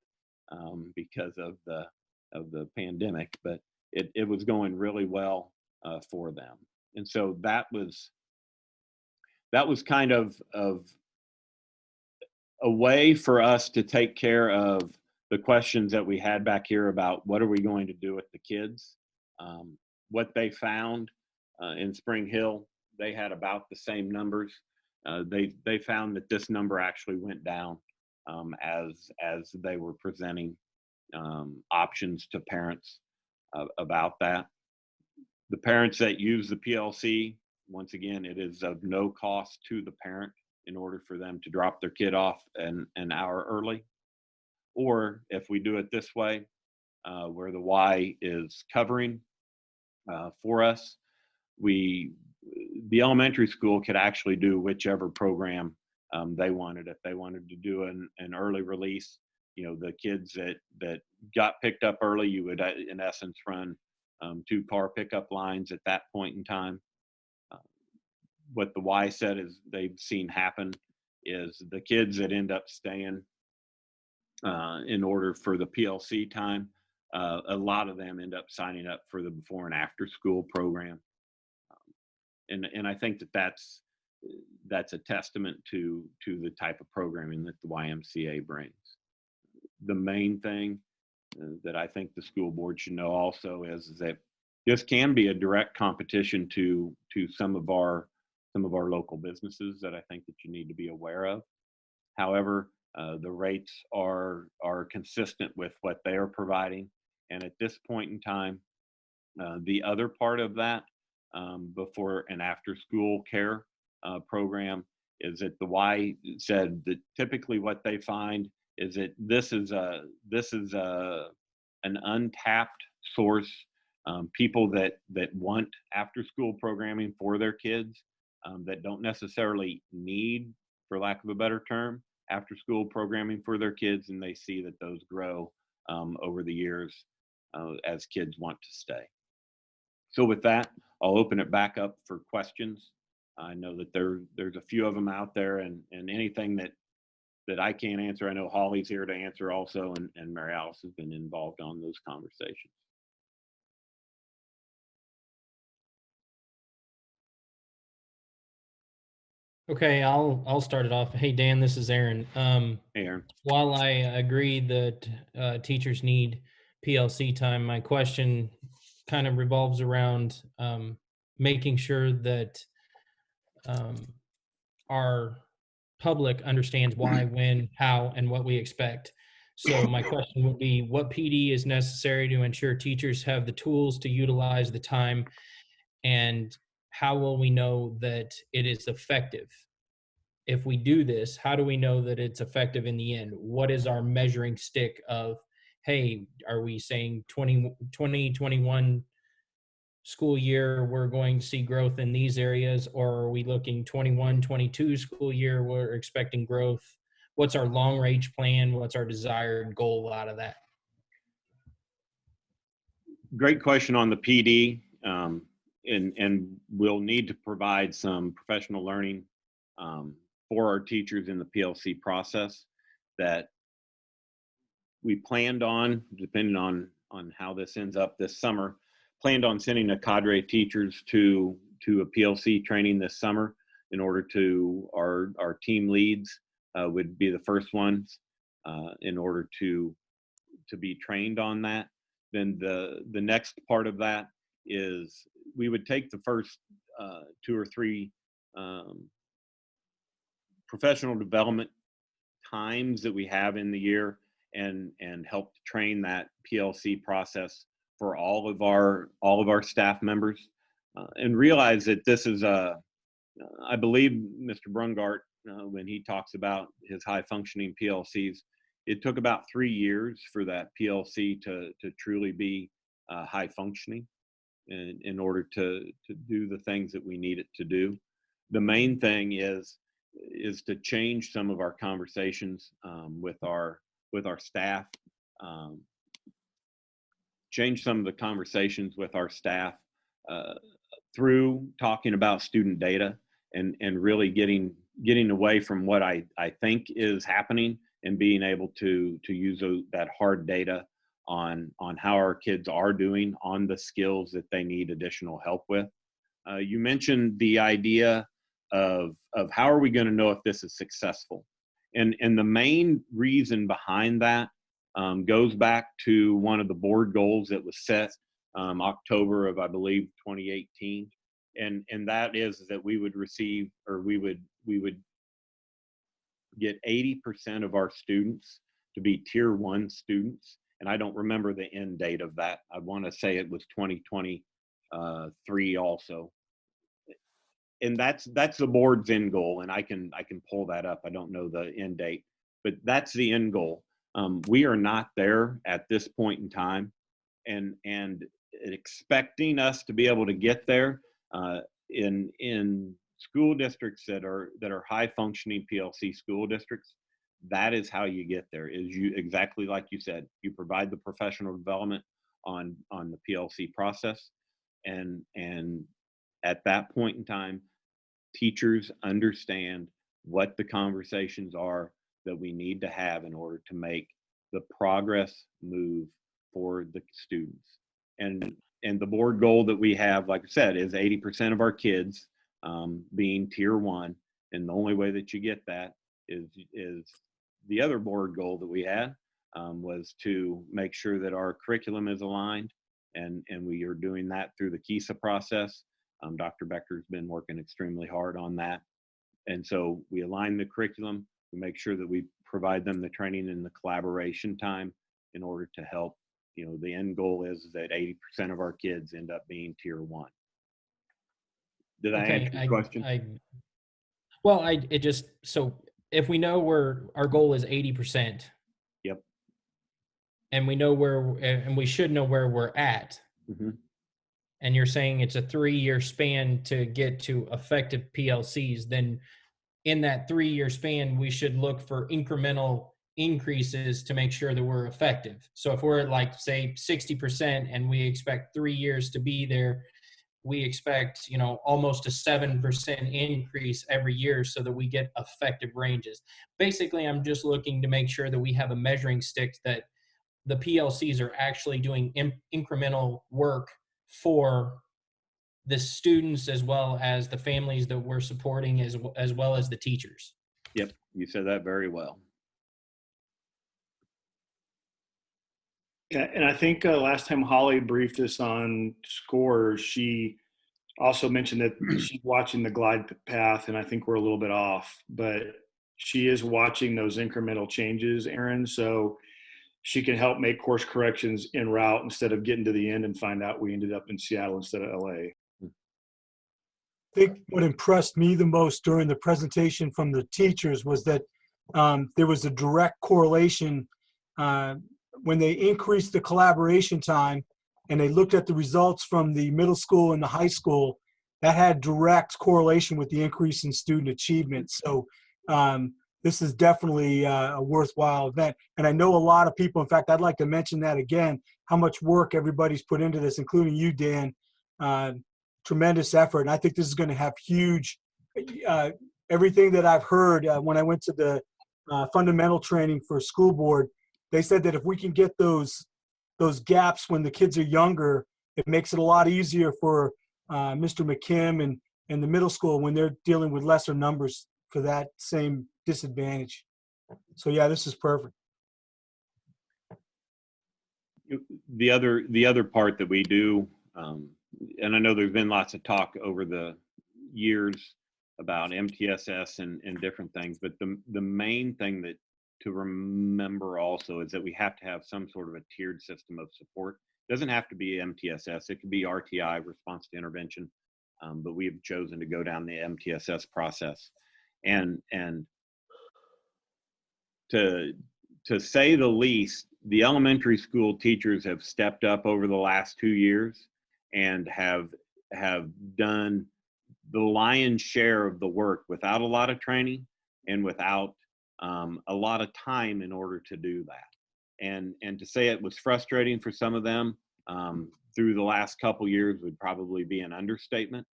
because of the pandemic, but it was going really well for them. And so that was kind of a way for us to take care of the questions that we had back here about what are we going to do with the kids. What they found in Spring Hill, they had about the same numbers. They found that this number actually went down as they were presenting options to parents about that. The parents that use the PLC, once again, it is of no cost to the parent in order for them to drop their kid off an hour early. Or if we do it this way, where the Y is covering for us, the elementary school could actually do whichever program they wanted. If they wanted to do an early release, the kids that got picked up early, you would in essence run 2 car pickup lines at that point in time. What the Y said is they've seen happen is the kids that end up staying in order for the PLC time, a lot of them end up signing up for the before and after school program. And I think that's a testament to the type of programming that the YMCA brings. The main thing that I think the school board should know also is that this can be a direct competition to some of our local businesses that I think that you need to be aware of. However, the rates are consistent with what they are providing. And at this point in time, the other part of that before and after school care program is that the Y said that typically what they find is that this is an untapped source. People that want after school programming for their kids that don't necessarily need, for lack of a better term, after school programming for their kids, and they see that those grow over the years as kids want to stay. So with that, I'll open it back up for questions. I know that there's a few of them out there, and anything that I can't answer, I know Holly's here to answer also, and Mary Alice has been involved on those conversations. Okay, I'll start it off. Hey Dan, this is Aaron. Hey, Aaron. While I agree that teachers need PLC time, my question kind of revolves around making sure that our public understands why, when, how, and what we expect. So my question would be, what PD is necessary to ensure teachers have the tools to utilize the time, and how will we know that it is effective? If we do this, how do we know that it's effective in the end? What is our measuring stick of, hey, are we saying 2021 school year, we're going to see growth in these areas, or are we looking 21-22 school year, we're expecting growth? What's our long range plan? What's our desired goal out of that? Great question on the PD. And we'll need to provide some professional learning for our teachers in the PLC process that we planned on, depending on how this ends up this summer, planned on sending a cadre of teachers to a PLC training this summer in order to our team leads would be the first ones in order to be trained on that. Then the next part of that is we would take the first 2 or 3 professional development times that we have in the year and help train that PLC process for all of our staff members, and realize that this is I believe Mr. Brungart, when he talks about his high functioning PLCs, it took about 3 years for that PLC to truly be high functioning in order to do the things that we need it to do. The main thing is to change some of our conversations with our staff, change some of the conversations with our staff through talking about student data and really getting away from what I think is happening and being able to use that hard data on how our kids are doing on the skills that they need additional help with. You mentioned the idea of how are we going to know if this is successful, and the main reason behind that goes back to one of the board goals that was set October of, I believe, 2018, and that is that we would receive, or we would get 80% of our students to be tier 1 students. And I don't remember the end date of that. I want to say it was 2023 also. And that's the board's end goal, and I can pull that up. I don't know the end date, but that's the end goal. We are not there at this point in time, and expecting us to be able to get there in school districts that are high functioning PLC school districts. That is how you get there, is you, exactly like you said, you provide the professional development on the PLC process, and at that point in time, teachers understand what the conversations are that we need to have in order to make the progress move for the students. And the board goal that we have, like I said, is 80% of our kids being tier 1. And the only way that you get that is the other board goal that we had was to make sure that our curriculum is aligned, and we are doing that through the KISA process. Dr. Becker's been working extremely hard on that. And so we align the curriculum, we make sure that we provide them the training and the collaboration time in order to help. You know, the end goal is that 80% of our kids end up being tier 1. Did I answer your question? It just, so if we know our goal is 80%. Yep. And we know and we should know where we're at. Mm-hmm. And you're saying it's a 3-year span to get to effective PLCs, then in that 3-year span, we should look for incremental increases to make sure that we're effective. So if we're at, like, say 60% and we expect 3 years to be there, we expect, almost a 7% increase every year so that we get effective ranges. Basically, I'm just looking to make sure that we have a measuring stick that the PLCs are actually doing incremental work for the students as well as the families that we're supporting, as well as the teachers. Yep, you said that very well. Yeah, and I think last time Holly briefed us on scores, she also mentioned that she's watching the glide path, and I think we're a little bit off, but she is watching those incremental changes, Aaron, so she can help make course corrections en route instead of getting to the end and find out we ended up in Seattle instead of LA. I think what impressed me the most during the presentation from the teachers was that there was a direct correlation when they increased the collaboration time and they looked at the results from the middle school and the high school, that had direct correlation with the increase in student achievement. So this is definitely a worthwhile event. And I know a lot of people, in fact, I'd like to mention that again, how much work everybody's put into this, including you, Dan. Tremendous effort. And I think this is going to have huge, everything that I've heard when I went to the fundamental training for school board, they said that if we can get those gaps when the kids are younger, it makes it a lot easier for Mr. McKim and the middle school when they're dealing with lesser numbers for that same disadvantage. So yeah, this is perfect. The other part that we do, and I know there's been lots of talk over the years about MTSS and different things, but the main thing that to remember also is that we have to have some sort of a tiered system of support Doesn't have to be MTSS. It could be RTI, response to intervention, but we have chosen to go down the MTSS process. And to say the least, the elementary school teachers have stepped up over the last 2 years and have done the lion's share of the work without a lot of training and without a lot of time in order to do that. And to say it was frustrating for some of them through the last couple years would probably be an understatement.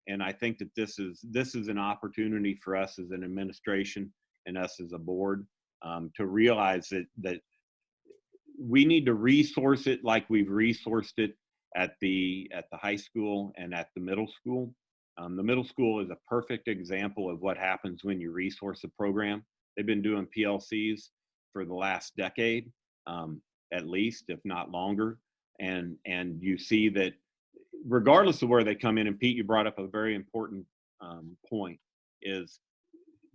And I think that this is an opportunity for us as an administration and us as a board to realize that we need to resource it like we've resourced it at the high school and at the middle school. The middle school is a perfect example of what happens when you resource a program. They've been doing PLCs for the last decade, at least, if not longer. And you see that regardless of where they come in, and Pete, you brought up a very important point, is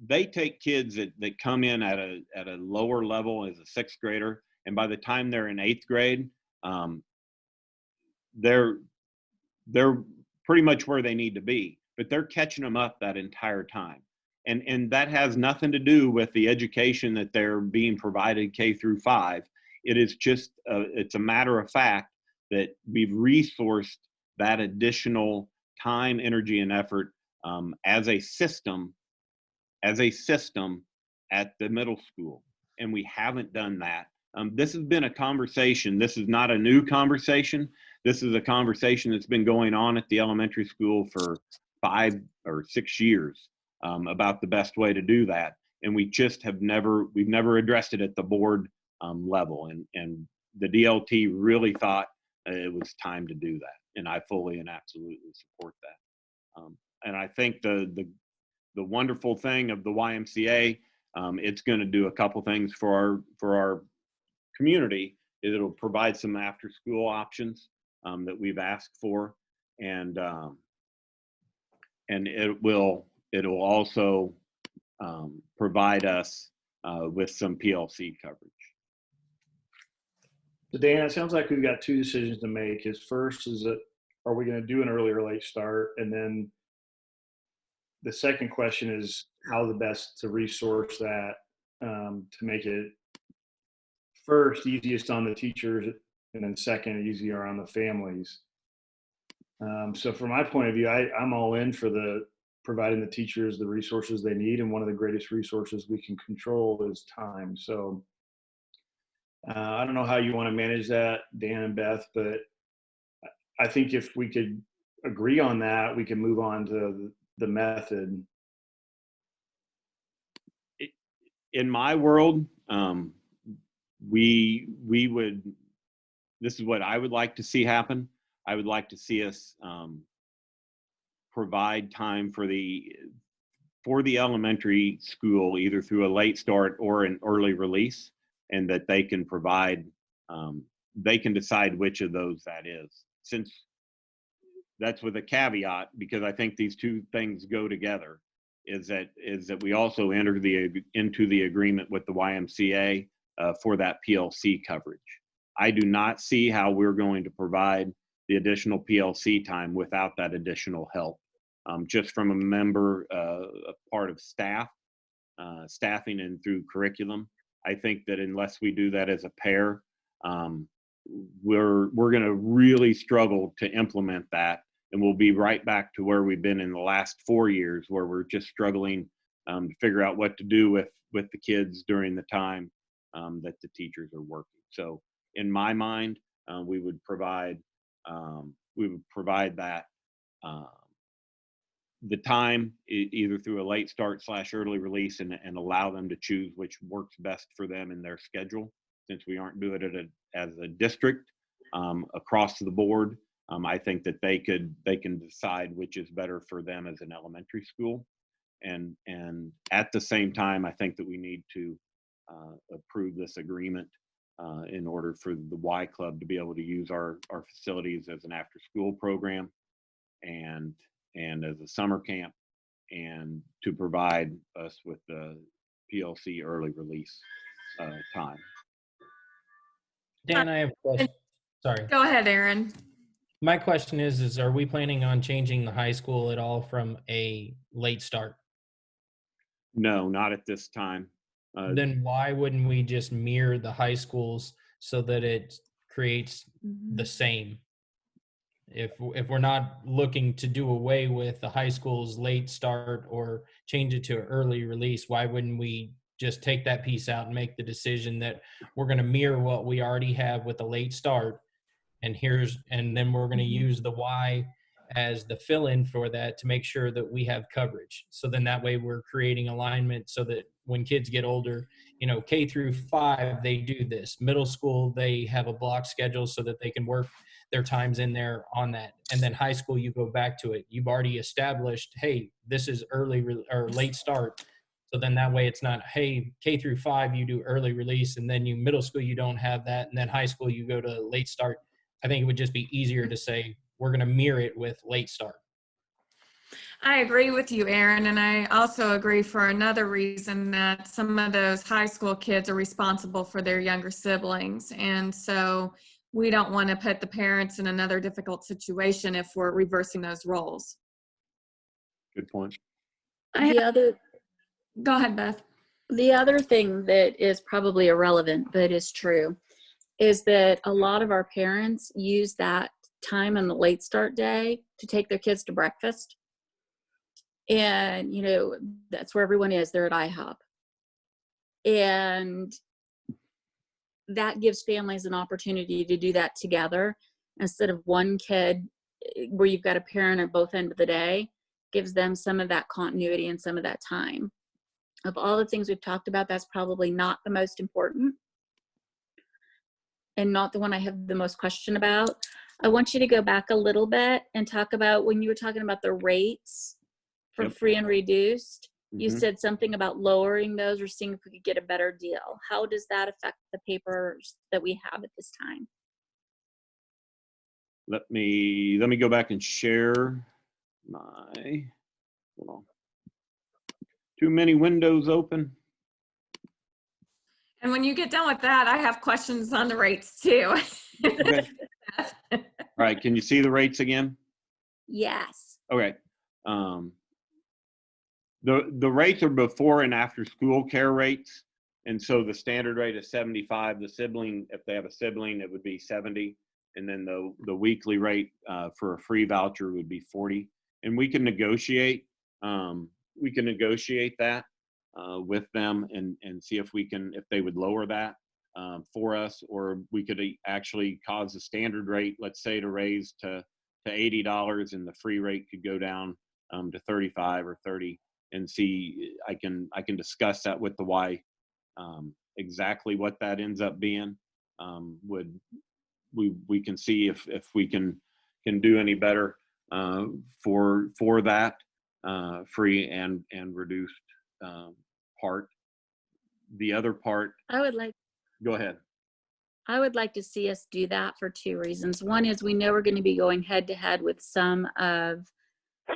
they take kids that come in at a lower level as a sixth grader, and by the time they're in eighth grade, they're pretty much where they need to be, but they're catching them up that entire time. And that has nothing to do with the education that they're being provided K through 5. It is just, it's a matter of fact that we've resourced that additional time, energy, and effort as a system at the middle school. And we haven't done that. This has been a conversation. This is not a new conversation. This is a conversation that's been going on at the elementary school for 5 or 6 years about the best way to do that. And we just we've never addressed it at the board level. And the DLT really thought it was time to do that. And I fully and absolutely support that. And I think the wonderful thing of the YMCA, it's going to do a couple things for our community. It'll provide some after school options that we've asked for, and it'll also provide us with some PLC coverage. So Dan, it sounds like we've got two decisions to make. First is that, are we going to do an early or late start? And then the second question is how the best to resource that to make it first easiest on the teachers, and then second easier on the families. So from my point of view, I'm all in for providing the teachers the resources they need, and one of the greatest resources we can control is time. So I don't know how you want to manage that, Dan and Beth, but I think if we could agree on that, we can move on to the method. In my world, we would, this is what I would like to see happen. I would like to see us provide time for the elementary school, either through a late start or an early release, and that they can provide, they can decide which of those that is. Since that's with a caveat, because I think these two things go together, is that we also enter into the agreement with the YMCA for that PLC coverage. I do not see how we're going to provide the additional PLC time without that additional help. Just from a member, a part of staff, staffing and through curriculum. I think that unless we do that as a pair, we're going to really struggle to implement that, and we'll be right back to where we've been in the last 4 years, where we're just struggling to figure out what to do with the kids during the time that the teachers are working. So in my mind, we would provide that the time either through a late start / early release, and allow them to choose which works best for them in their schedule. Since we aren't doing it as a district across the board, I think that they can decide which is better for them as an elementary school. And at the same time, I think that we need to approve this agreement in order for the Y Club to be able to use our facilities as an after school program and as a summer camp, and to provide us with the PLC early release time. Dan, I have a question. Sorry. Go ahead, Aaron. My question is are we planning on changing the high school at all from a late start? No, not at this time. Then why wouldn't we just mirror the high schools so that it creates the same? If we're not looking to do away with the high school's late start or change it to early release, why wouldn't we just take that piece out and make the decision that we're going to mirror what we already have with the late start, and then we're going to use the Y as the fill-in for that to make sure that we have coverage. So then that way we're creating alignment so that when kids get older, K through 5, they do this. Middle school, they have a block schedule so that they can work their times in there on that. And then high school, you go back to it. You've already established, hey, this is or late start. So then that way it's not, hey, K through 5, you do early release, and then middle school, you don't have that. And then high school, you go to late start. I think it would just be easier to say, we're going to mirror it with late start. I agree with you, Aaron, and I also agree for another reason that some of those high school kids are responsible for their younger siblings, and so we don't want to put the parents in another difficult situation if we're reversing those roles. Good point. Go ahead, Beth. The other thing that is probably irrelevant, but is true, is that a lot of our parents use that time on the late start day to take their kids to breakfast. And, that's where everyone is. They're at IHOP. And that gives families an opportunity to do that together instead of one kid where you've got a parent at both ends of the day. Gives them some of that continuity and some of that time. Of all the things we've talked about, that's probably not the most important and not the one I have the most question about. I want you to go back a little bit and talk about when you were talking about the rates for free and reduced. You said something about lowering those or seeing if we could get a better deal. How does that affect the papers that we have at this time? Let me go back and share my, hold on. Too many windows open. And when you get done with that, I have questions on the rates too. Okay. All right, can you see the rates again? Yes. Okay. The rates are before and after school care rates. And so the standard rate is 75. The sibling, if they have a sibling, it would be 70. And then the weekly rate for a free voucher would be 40. And we can negotiate that with them and see if they would lower that for us, or we could actually cause the standard rate, let's say, to raise to $80, and the free rate could go down to 35 or 30. And see, I can discuss that with the Y, exactly what that ends up being. We can see if we can do any better for that free and reduced part. The other part, go ahead. I would like to see us do that for two reasons. One is we know we're going to be going head to head with some of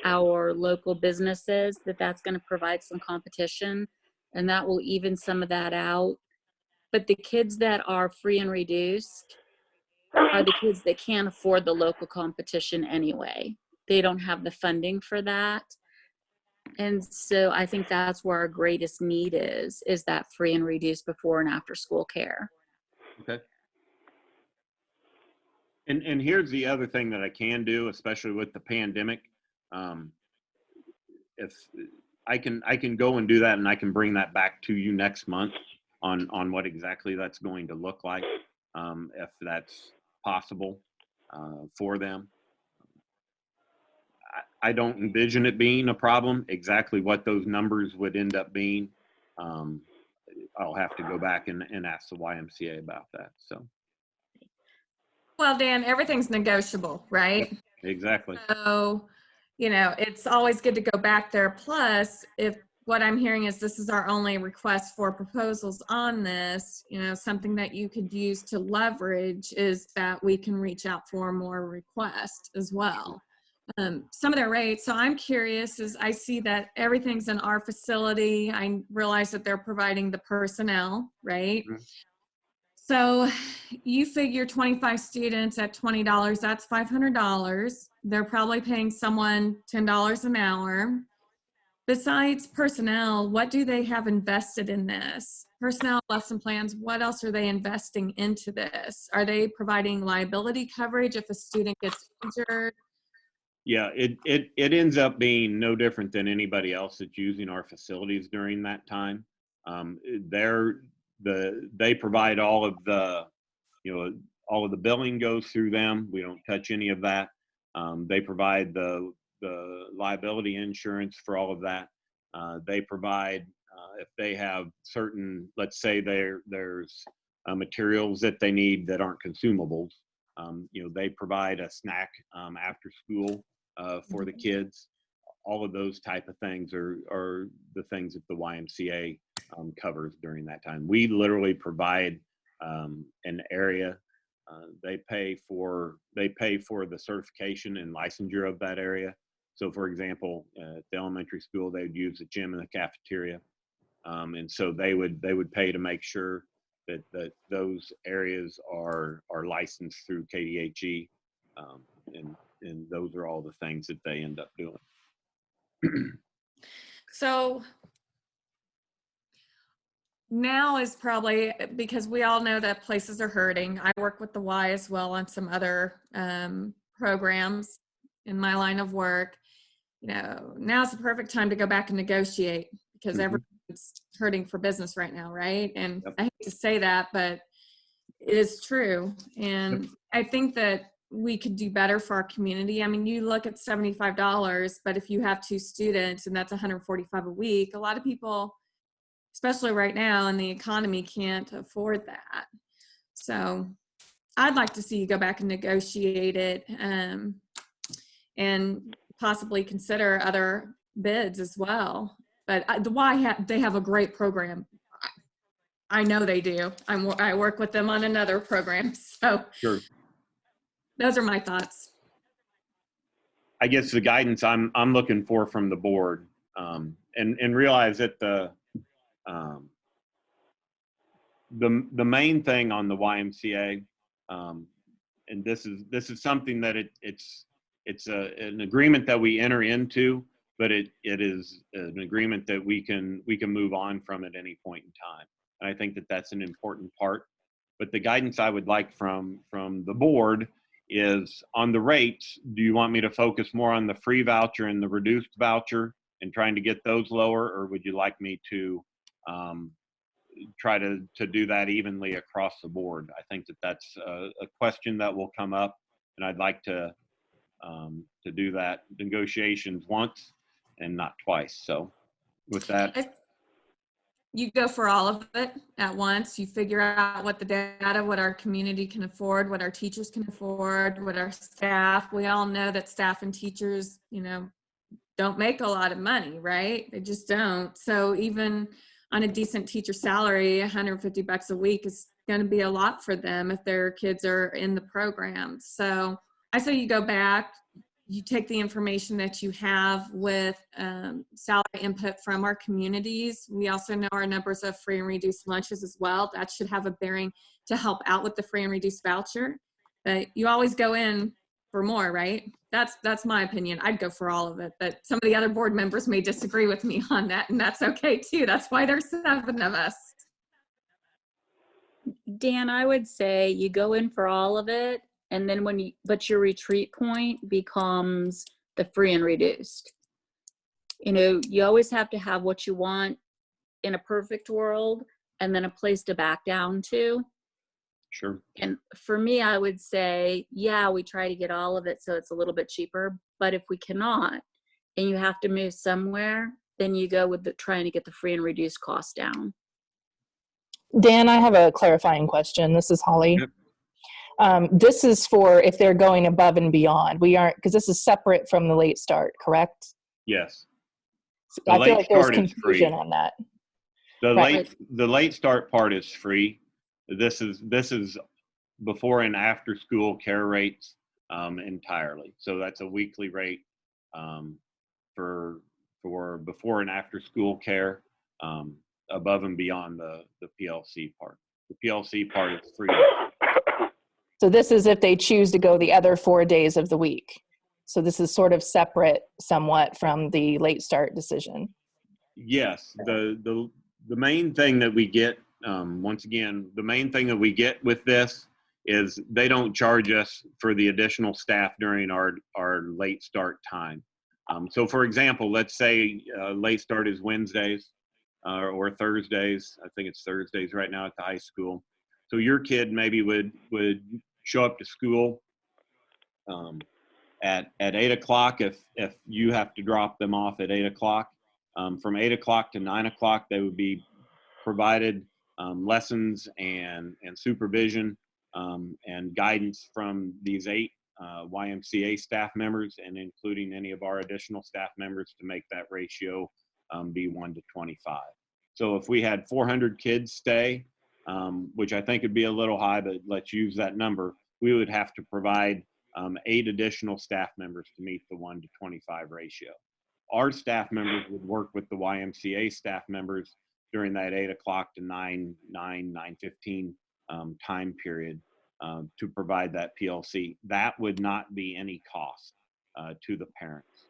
our local businesses, that's going to provide some competition, and that will even some of that out. But the kids that are free and reduced are the kids that can't afford the local competition anyway. They don't have the funding for that. And so I think that's where our greatest need is that free and reduced before and after school care. Okay. And here's the other thing that I can do, especially with the pandemic. If I can go and do that, and I can bring that back to you next month on what exactly that's going to look like, if that's possible for them. I don't envision it being a problem. Exactly what those numbers would end up being, I'll have to go back and ask the YMCA about that. So. Well, Dan, everything's negotiable, right? Exactly. So, it's always good to go back there. Plus, if what I'm hearing is this is our only request for proposals on this, something that you could use to leverage is that we can reach out for more requests as well. Some of their rates. So I'm curious, as I see that everything's in our facility. I realize that they're providing the personnel, right? So you figure 25 students at $20, that's $500. They're probably paying someone $10 an hour. Besides personnel, what do they have invested in this? Personnel, lesson plans, what else are they investing into this? Are they providing liability coverage if a student gets injured? Yeah, it ends up being no different than anybody else that's using our facilities during that time. They provide all of the, all of the billing goes through them. We don't touch any of that. They provide the liability insurance for all of that. They provide if they have certain, let's say there's materials that they need that aren't consumables. They provide a snack after school for the kids. All of those type of things are the things that the YMCA covers during that time. We literally provide an area. They pay for the certification and licensure of that area. So, for example, at the elementary school, they would use the gym and the cafeteria, and so they would pay to make sure that those areas are licensed through KDHE, and those are all the things that they end up doing. So now is probably, because we all know that places are hurting. I work with the Y as well on some other programs in my line of work. Now's the perfect time to go back and negotiate because everyone's hurting for business right now, right? And I hate to say that, but it is true. And I think that we could do better for our community. I mean, you look at $75, but if you have 2 students and that's $145 a week, a lot of people, especially right now in the economy, can't afford that. So I'd like to see you go back and negotiate it and possibly consider other bids as well. But the Y, they have a great program. I know they do. I work with them on another program. So Sure. Those are my thoughts. I guess the guidance I'm looking for from the board, and realize that the main thing on the YMCA, and this is something that it's an agreement that we enter into, but it is an agreement that we can move on from at any point in time. And I think that that's an important part. But the guidance I would like from the board is on the rates. Do you want me to focus more on the free voucher and the reduced voucher and trying to get those lower, or would you like me to try to do that evenly across the board? I think that that's a question that will come up, and I'd like to do that negotiations once and not twice. So with that, you go for all of it at once. You figure out what the data, what our community can afford, what our teachers can afford, what our staff. We all know that staff and teachers, don't make a lot of money, right? They just don't. So even on a decent teacher salary, $150 a week is going to be a lot for them if their kids are in the program. So I say you go back, you take the information that you have with salary input from our communities. We also know our numbers of free and reduced lunches as well. That should have a bearing to help out with the free and reduced voucher. But you always go in for more, right? That's my opinion. I'd go for all of it, but some of the other board members may disagree with me on that, and that's okay too. That's why there's 7 of us. Dan, I would say you go in for all of it, and then but your retreat point becomes the free and reduced. You always have to have what you want in a perfect world and then a place to back down to. sure. And for me, I would say, yeah, we try to get all of it so it's a little bit cheaper, but if we cannot and you have to move somewhere, then you go with trying to get the free and reduced cost down. Dan, I have a clarifying question. This is Holly. Yep. This is for if they're going above and beyond. We aren't, because this is separate from the late start, correct? Yes. I feel like there's confusion on that. The late start part is free. This is before and after school care rates entirely. So that's a weekly rate for before and after school care above and beyond the PLC part. The PLC part is free. So this is if they choose to go the other 4 days of the week. So this is sort of separate somewhat from the late start decision. Yes, the main thing that we get, once again, the main thing that we get with this is they don't charge us for the additional staff during our late start time. So for example, let's say late start is Wednesdays or Thursdays. I think it's Thursdays right now at the high school. So your kid maybe would show up to school at 8 o'clock if you have to drop them off at 8 o'clock. From 8 o'clock to 9 o'clock, they would be provided lessons and supervision and guidance from these 8 YMCA staff members, and including any of our additional staff members to make that ratio be 1 to 25. So if we had 400 kids stay, which I think would be a little high, but let's use that number, we would have to provide 8 additional staff members to meet the 1 to 25 ratio. Our staff members would work with the YMCA staff members during that 8 o'clock to 9:15 time period to provide that PLC. That would not be any cost to the parents.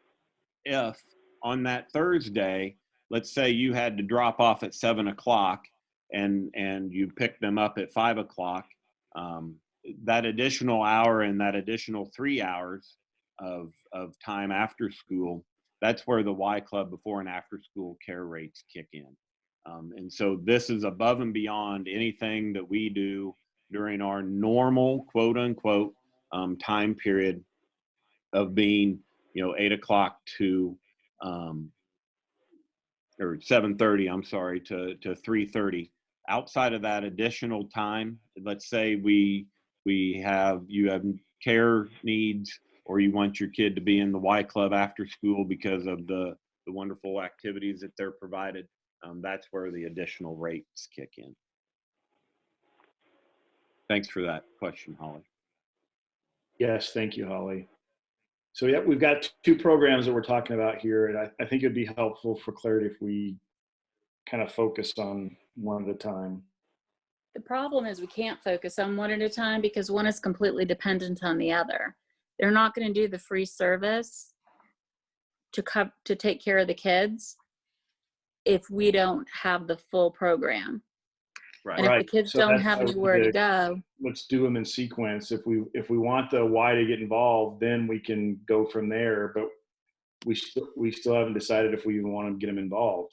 If on that Thursday, let's say you had to drop off at 7 o'clock and you picked them up at 5 o'clock, that additional hour and that additional 3 hours of time after school, that's where the Y Club before and after school care rates kick in. And so this is above and beyond anything that we do during our normal, quote unquote, time period of being, 8 o'clock to, or 7:30, I'm sorry, to 3:30. Outside of that additional time, let's say you have care needs, or you want your kid to be in the Y Club after school because of the wonderful activities that they're provided, that's where the additional rates kick in. Thanks for that question, Holly. Yes, thank you, Holly. So yeah, we've got 2 programs that we're talking about here, and I think it'd be helpful for clarity if we kind of focus on one at a time. The problem is we can't focus on one at a time because one is completely dependent on the other. They're not going to do the free service to take care of the kids if we don't have the full program. Right. And if the kids So don't that's have how anywhere to go, Let's do them in sequence. If we want the Y to get involved, then we can go from there. But we still haven't decided if we even want to get them involved.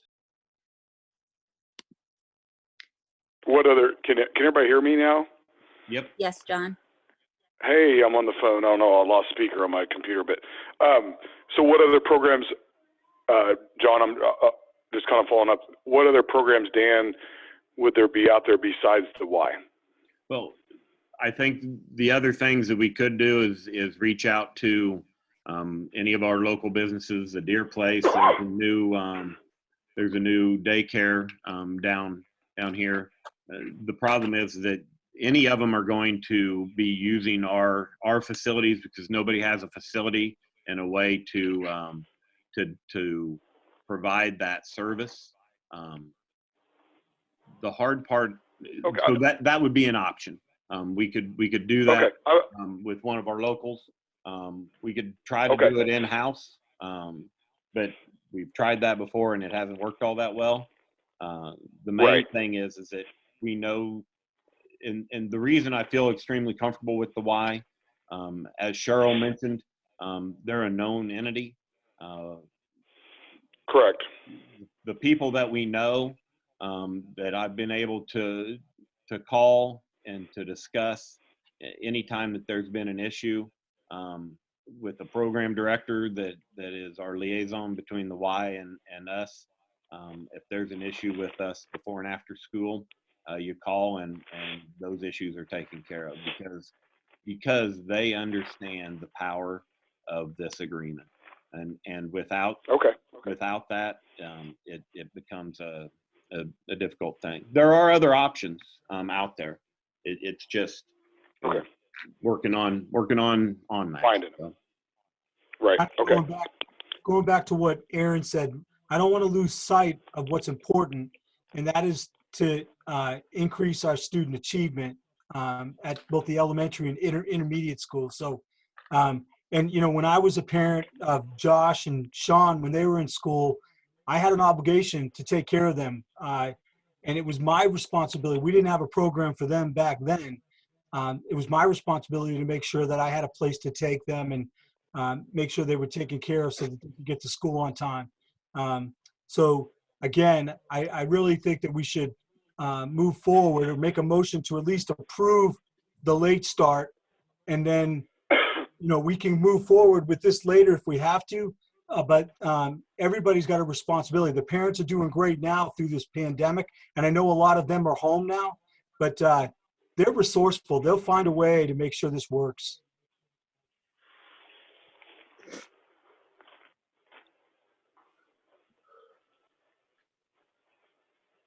What other, can everybody hear me now? Yep. yes, John. Hey, I'm on the phone. I don't know, I lost speaker on my computer, but so what other programs, John, I'm just kind of following up. What other programs, Dan, would there be out there besides the Y? Well, I think the other things that we could do is reach out to any of our local businesses. The Deer Place, there's a new daycare down here. The problem is that any of them are going to be using our facilities because nobody has a facility and a way to provide that service. The hard part, Okay. so that would be an option. We could do that Okay. with one of our locals. We could try to do it in-house, but we've tried that before and it hasn't worked all that well. The main thing is that we know, and the reason I feel extremely comfortable with the Y, as Cheryl mentioned, they're a known entity. Correct. The people that we know, that I've been able to call and to discuss anytime that there's been an issue, with the program director that is our liaison between the Y and us. If there's an issue with us before and after school, you call and those issues are taken care of because they understand the power of this agreement. And without that, it becomes a difficult thing. There are other options out there. It's just working on that. Finding them. Right. Okay. Going back to what Aaron said, I don't want to lose sight of what's important, and that is to increase our student achievement at both the elementary and intermediate schools. So, and you know, when I was a parent of Josh and Sean, when they were in school, I had an obligation to take care of them. And it was my responsibility. We didn't have a program for them back then. It was my responsibility to make sure that I had a place to take them and make sure they were taken care of so that they could get to school on time. So again, I really think that we should move forward or make a motion to at least approve the late start. And then, you know, we can move forward with this later if we have to. But everybody's got a responsibility. The parents are doing great now through this pandemic. And I know a lot of them are home now, but they're resourceful. They'll find a way to make sure this works.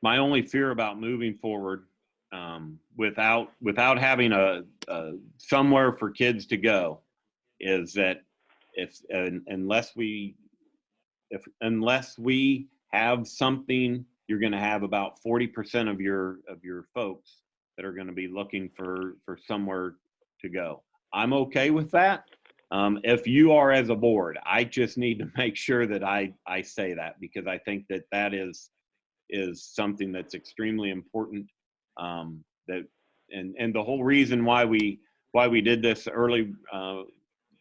My only fear about moving forward without having a somewhere for kids to go is that unless we have something, you're going to have about 40% of your folks that are going to be looking for somewhere to go. I'm okay with that. If you are as a board, I just need to make sure that I say that, because I think that is something that's extremely important. That and the whole reason why we did this early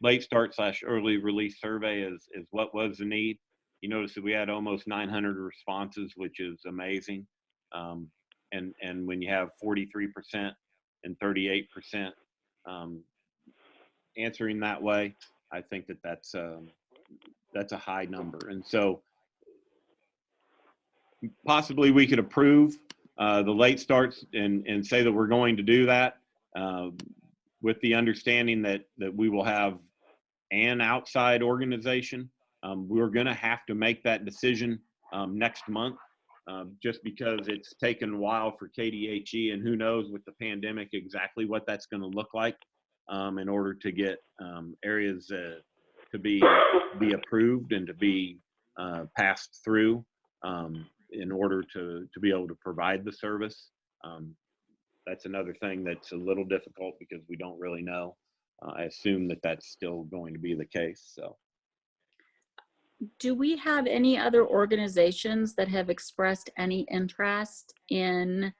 late start / early release survey is what was the need. You notice that we had almost 900 responses, which is amazing. And when you have 43% and 38% answering that way, I think that's a high number. And so possibly we could approve the late starts and say that we're going to do that with the understanding that we will have an outside organization. We're going to have to make that decision next month, just because it's taken a while for KDHE, and who knows with the pandemic exactly what that's going to look like in order to get areas to be approved and to be passed through in order to be able to provide the service. That's another thing that's a little difficult because we don't really know. I assume that that's still going to be the case. So, do we have any other organizations that have expressed any interest in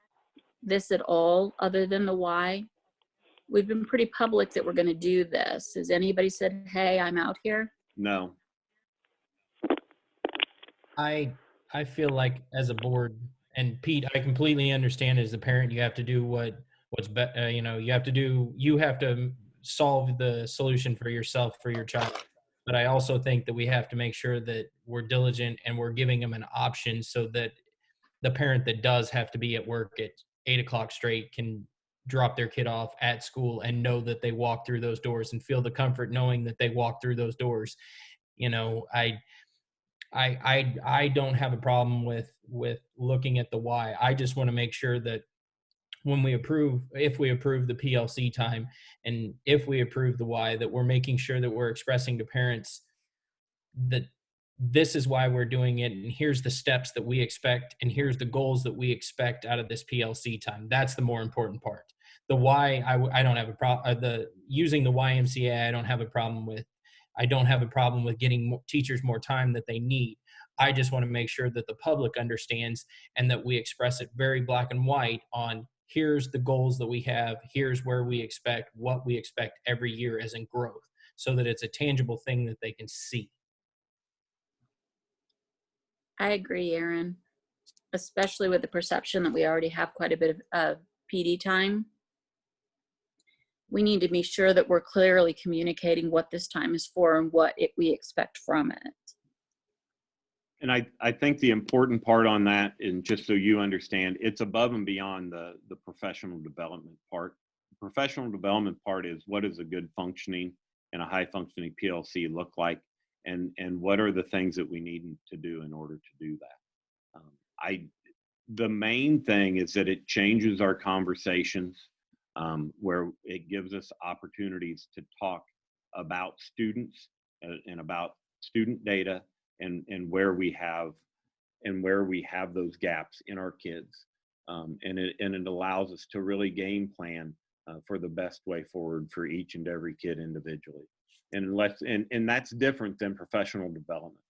this at all, other than the Y? We've been pretty public that we're going to do this. Has anybody said, hey, I'm out here? no. I feel like as a board, and Pete, I completely understand as a parent, you have to do you have to solve the solution for yourself, for your child. But I also think that we have to make sure that we're diligent and we're giving them an option so that the parent that does have to be at work at 8 o'clock straight can drop their kid off at school and know that they walk through those doors and feel the comfort knowing that they walk through those doors. You know, I don't have a problem with looking at the why. I just want to make sure that when if we approve the PLC time and if we approve the why, that we're making sure that we're expressing to parents that this is why we're doing it, and here's the steps that we expect, and here's the goals that we expect out of this PLC time. That's the more important part. The why, I don't have a problem. Using the YMCA, I don't have a problem with. I don't have a problem with getting teachers more time that they need. I just want to make sure that the public understands and that we express it very black and white on here's the goals that we have, here's where we expect, what we expect every year as in growth, so that it's a tangible thing that they can see. I agree, Aaron, especially with the perception that we already have quite a bit of PD time. We need to be sure that we're clearly communicating what this time is for and what we expect from it. And I think the important part on that, and just so you understand, it's above and beyond the professional development part. The professional development part is what does a good functioning and a high functioning PLC look like, and what are the things that we need to do in order to do that. The main thing is that it changes our conversations, where it gives us opportunities to talk about students and about student data and where we have those gaps in our kids. and it allows us to really game plan for the best way forward for each and every kid individually. And that's different than professional development.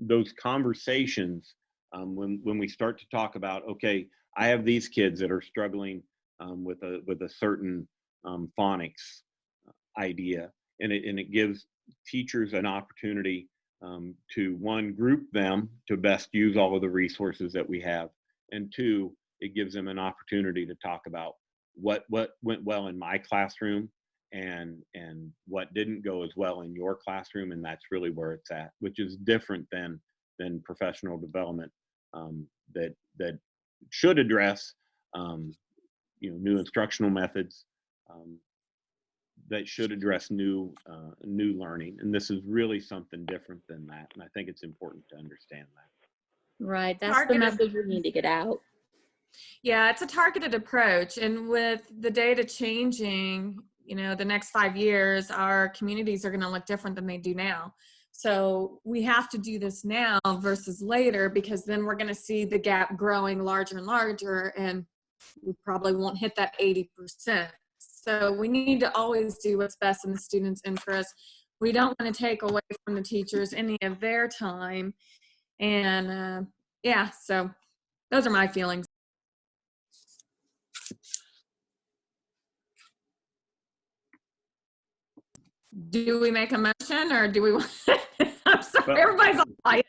Those conversations, when we start to talk about, okay, I have these kids that are struggling with a certain phonics idea, and it gives teachers an opportunity to, one, group them to best use all of the resources that we have, and two, it gives them an opportunity to talk about what went well in my classroom and what didn't go as well in your classroom, and that's really where it's at, which is different than professional development that should address new instructional methods, that should address new learning, and this is really something different than that, and I think it's important to understand that. Right, that's the Targeted. message we need to get out. Yeah, it's a targeted approach. And with the data changing, the next 5 years, our communities are going to look different than they do now. So we have to do this now versus later, because then we're going to see the gap growing larger and larger, and we probably won't hit that 80%. So we need to always do what's best in the students' interest. We don't want to take away from the teachers any of their time. And yeah, so those are my feelings. Do we make a motion, or do we want I'm sorry, Well, everybody's all quiet.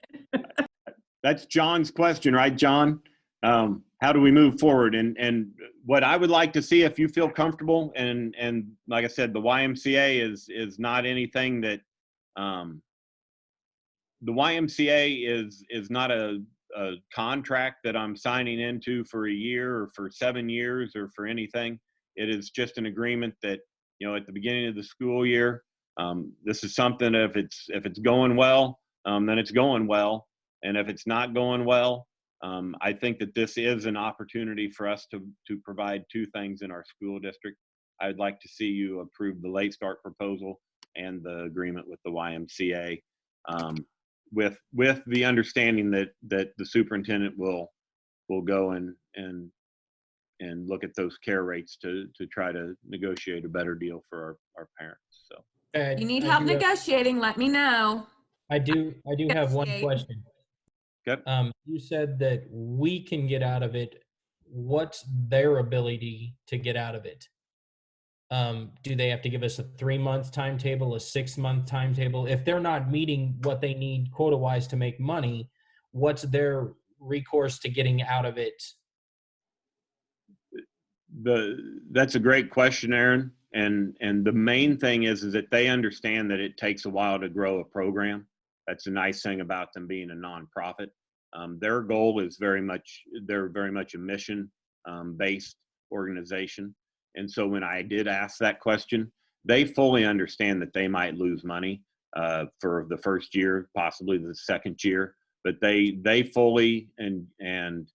That's John's question, right, John? How do we move forward? And what I would like to see, if you feel comfortable, and like I said, the YMCA is not anything that the YMCA is not a contract that I'm signing into for a year or for 7 years or for anything. It is just an agreement that, at the beginning of the school year, this is something, if it's going well, then it's going well. And if it's not going well, I think that this is an opportunity for us to provide two things in our school district. I'd like to see you approve the late start proposal and the agreement with the YMCA, with the understanding that the superintendent will go and look at those care rates to try to negotiate a better deal for our parents. So You need help negotiating, let me know. I do have one Negotiate. question. Yep. You said that we can get out of it. What's their ability to get out of it? Do they have to give us a 3-month timetable, a 6-month timetable? If they're not meeting what they need quota-wise to make money, what's their recourse to getting out of it? That's a great question, Aaron. And the main thing is that they understand that it takes a while to grow a program. That's a nice thing about them being a nonprofit. Their goal is they're very much a mission based organization. And so when I did ask that question, they fully understand that they might lose money for the first year, possibly the second year, but they fully and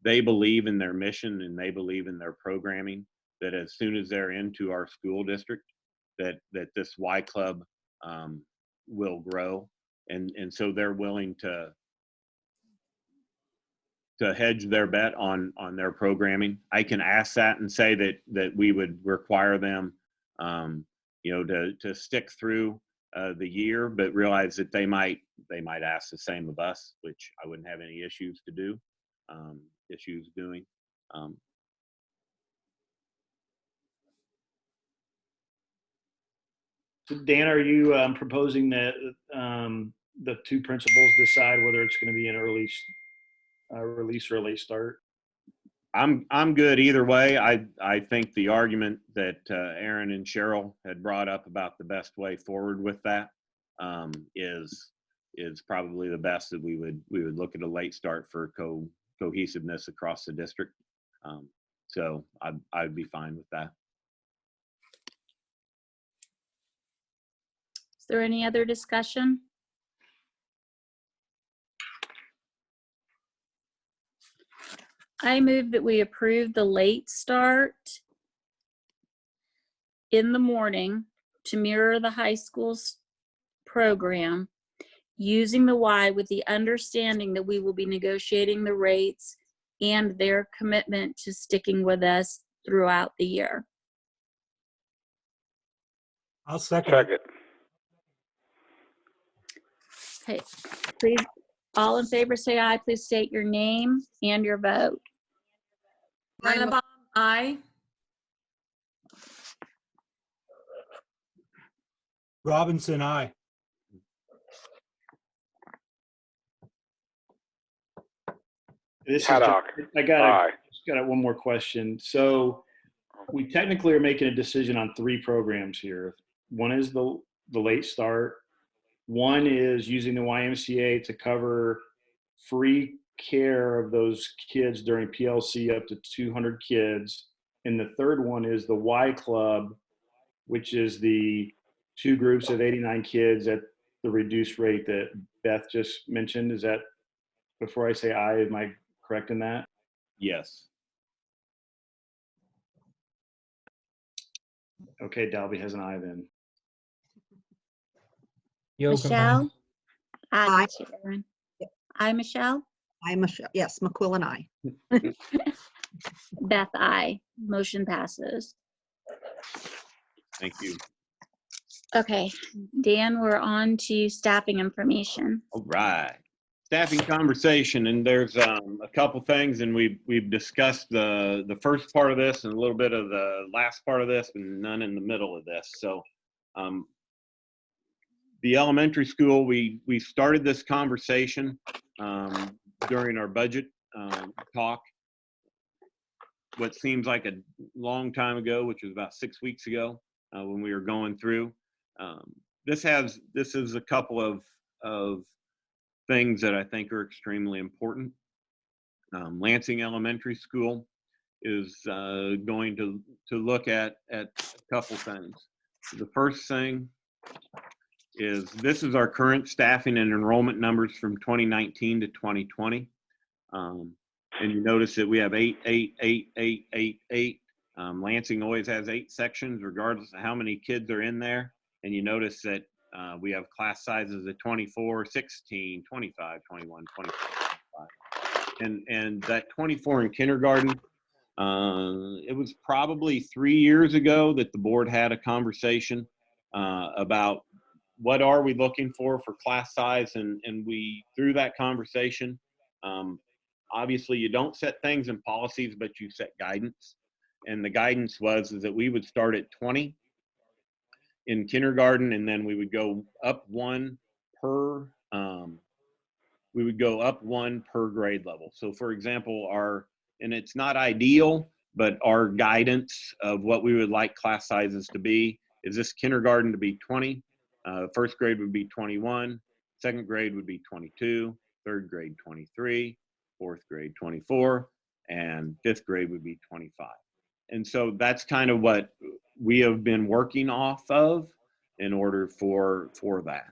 they believe in their mission, and they believe in their programming, that as soon as they're into our school district, that this Y Club will grow. And so they're willing to hedge their bet on their programming. I can ask that and say that we would require them, to stick through the year, but realize that they might ask the same of us, which I wouldn't have any issues doing. So Dan, are you proposing that the two principals decide whether it's going to be an early release or a late start? I'm good either way. I think the argument that Aaron and Cheryl had brought up about the best way forward with that is probably the best, that we would look at a late start for cohesiveness across the district. So I'd be fine with that. Is there any other discussion? I move that we approve the late start in the morning to mirror the high school's program, using the Y with the understanding that we will be negotiating the rates and their commitment to sticking with us throughout the year. I'll second it. Second. Okay, please, all in favor say aye. Please state your name and your vote. Brennabaum, aye. Robinson, aye. This is Haddock. I got Aye. one more question. So we technically are making a decision on 3 programs here. One is the late start. One is using the YMCA to cover free care of those kids during PLC up to 200 kids. And the third one is the Y Club, which is the 2 groups of 89 kids at the reduced rate that Beth just mentioned. Is that, before I say aye, am I correct in that? Yes. Okay, Dalby has an aye then. Yocum, aye. Michelle? Aye. Aye. That's you, Erin. Aye, Michelle? I'm Michelle. Yes, McQuillan, I. Beth, aye. Motion passes. Thank you. Okay, Dan, we're on to staffing information. All right. Staffing conversation, and there's a couple things, and we've discussed the first part of this and a little bit of the last part of this, and none in the middle of this. So, the elementary school, we started this conversation during our budget talk. What seems like a long time ago, which was about 6 weeks ago, when we were going through. This is a couple of things that I think are extremely important. Lansing Elementary School is going to look at a couple things. The first thing is, this is our current staffing and enrollment numbers from 2019 to 2020. And you notice that we have 8, 8, 8, 8, 8, 8. Lansing always has 8 sections, regardless of how many kids are in there. And you notice that we have class sizes of 24, 16, 25, 21, 25. And that 24 in kindergarten, it was probably 3 years ago that the board had a conversation about what are we looking for class size, and we, through that conversation, obviously you don't set things in policies, but you set guidance. And the guidance was that we would start at 20 in kindergarten, and then we would go up one per grade level. So for example, and it's not ideal, but our guidance of what we would like class sizes to be is this kindergarten to be 20, first grade would be 21, second grade would be 22, third grade 23, fourth grade 24, and fifth grade would be 25. And so that's kind of what we have been working off of in order for that.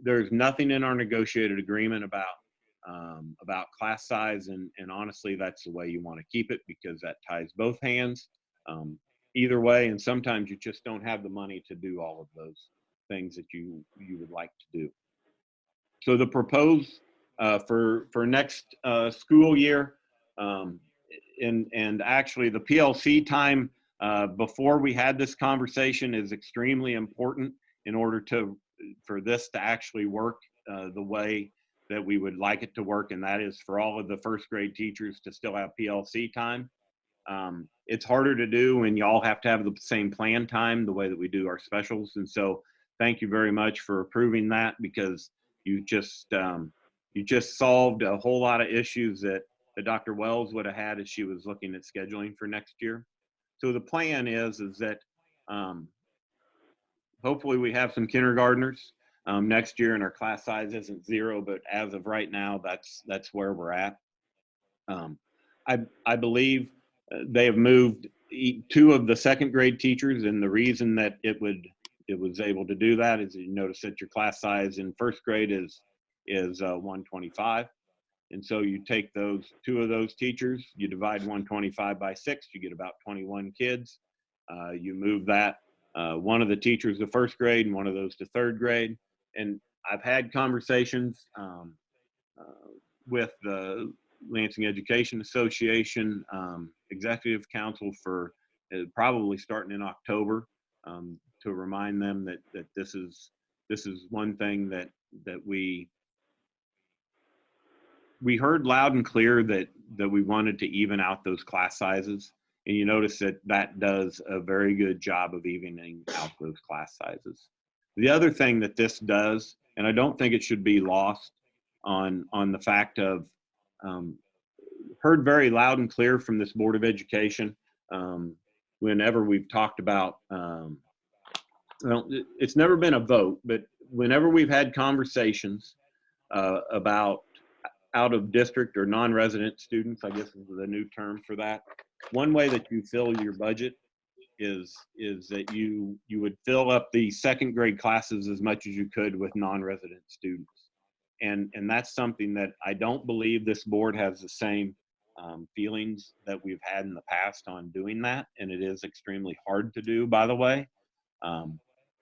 There's nothing in our negotiated agreement about class size, and honestly, that's the way you want to keep it, because that ties both hands either way. And sometimes you just don't have the money to do all of those things that you would like to do. So the proposed for next school year, and actually the PLC time before we had this conversation is extremely important in order for this to actually work the way that we would like it to work, and that is for all of the first grade teachers to still have PLC time. It's harder to do when you all have to have the same plan time, the way that we do our specials. And so thank you very much for approving that, because you just solved a whole lot of issues that Dr. Wells would have had as she was looking at scheduling for next year. So the plan is that hopefully we have some kindergartners next year, and our class size isn't 0, but as of right now, that's where we're at. I believe they have moved 2 of the second grade teachers, and the reason that it was able to do that is, you notice that your class size in first grade is 125. And so you take those 2 of those teachers, you divide 125 by 6, you get about 21 kids. You move that one of the teachers to first grade and one of those to third grade. And I've had conversations with the Lansing Education Association Executive Council for probably starting in October, to remind them that this is one thing that we heard loud and clear, that we wanted to even out those class sizes. And you notice that does a very good job of evening out those class sizes. The other thing that this does, and I don't think it should be lost on the fact of, heard very loud and clear from this Board of Education, whenever we've talked about, well, it's never been a vote, but whenever we've had conversations about out of district or non-resident students, I guess is the new term for that. One way that you fill your budget is that you would fill up the second grade classes as much as you could with non-resident students. And that's something that I don't believe this board has the same feelings that we've had in the past on doing that. And it is extremely hard to do, by the way,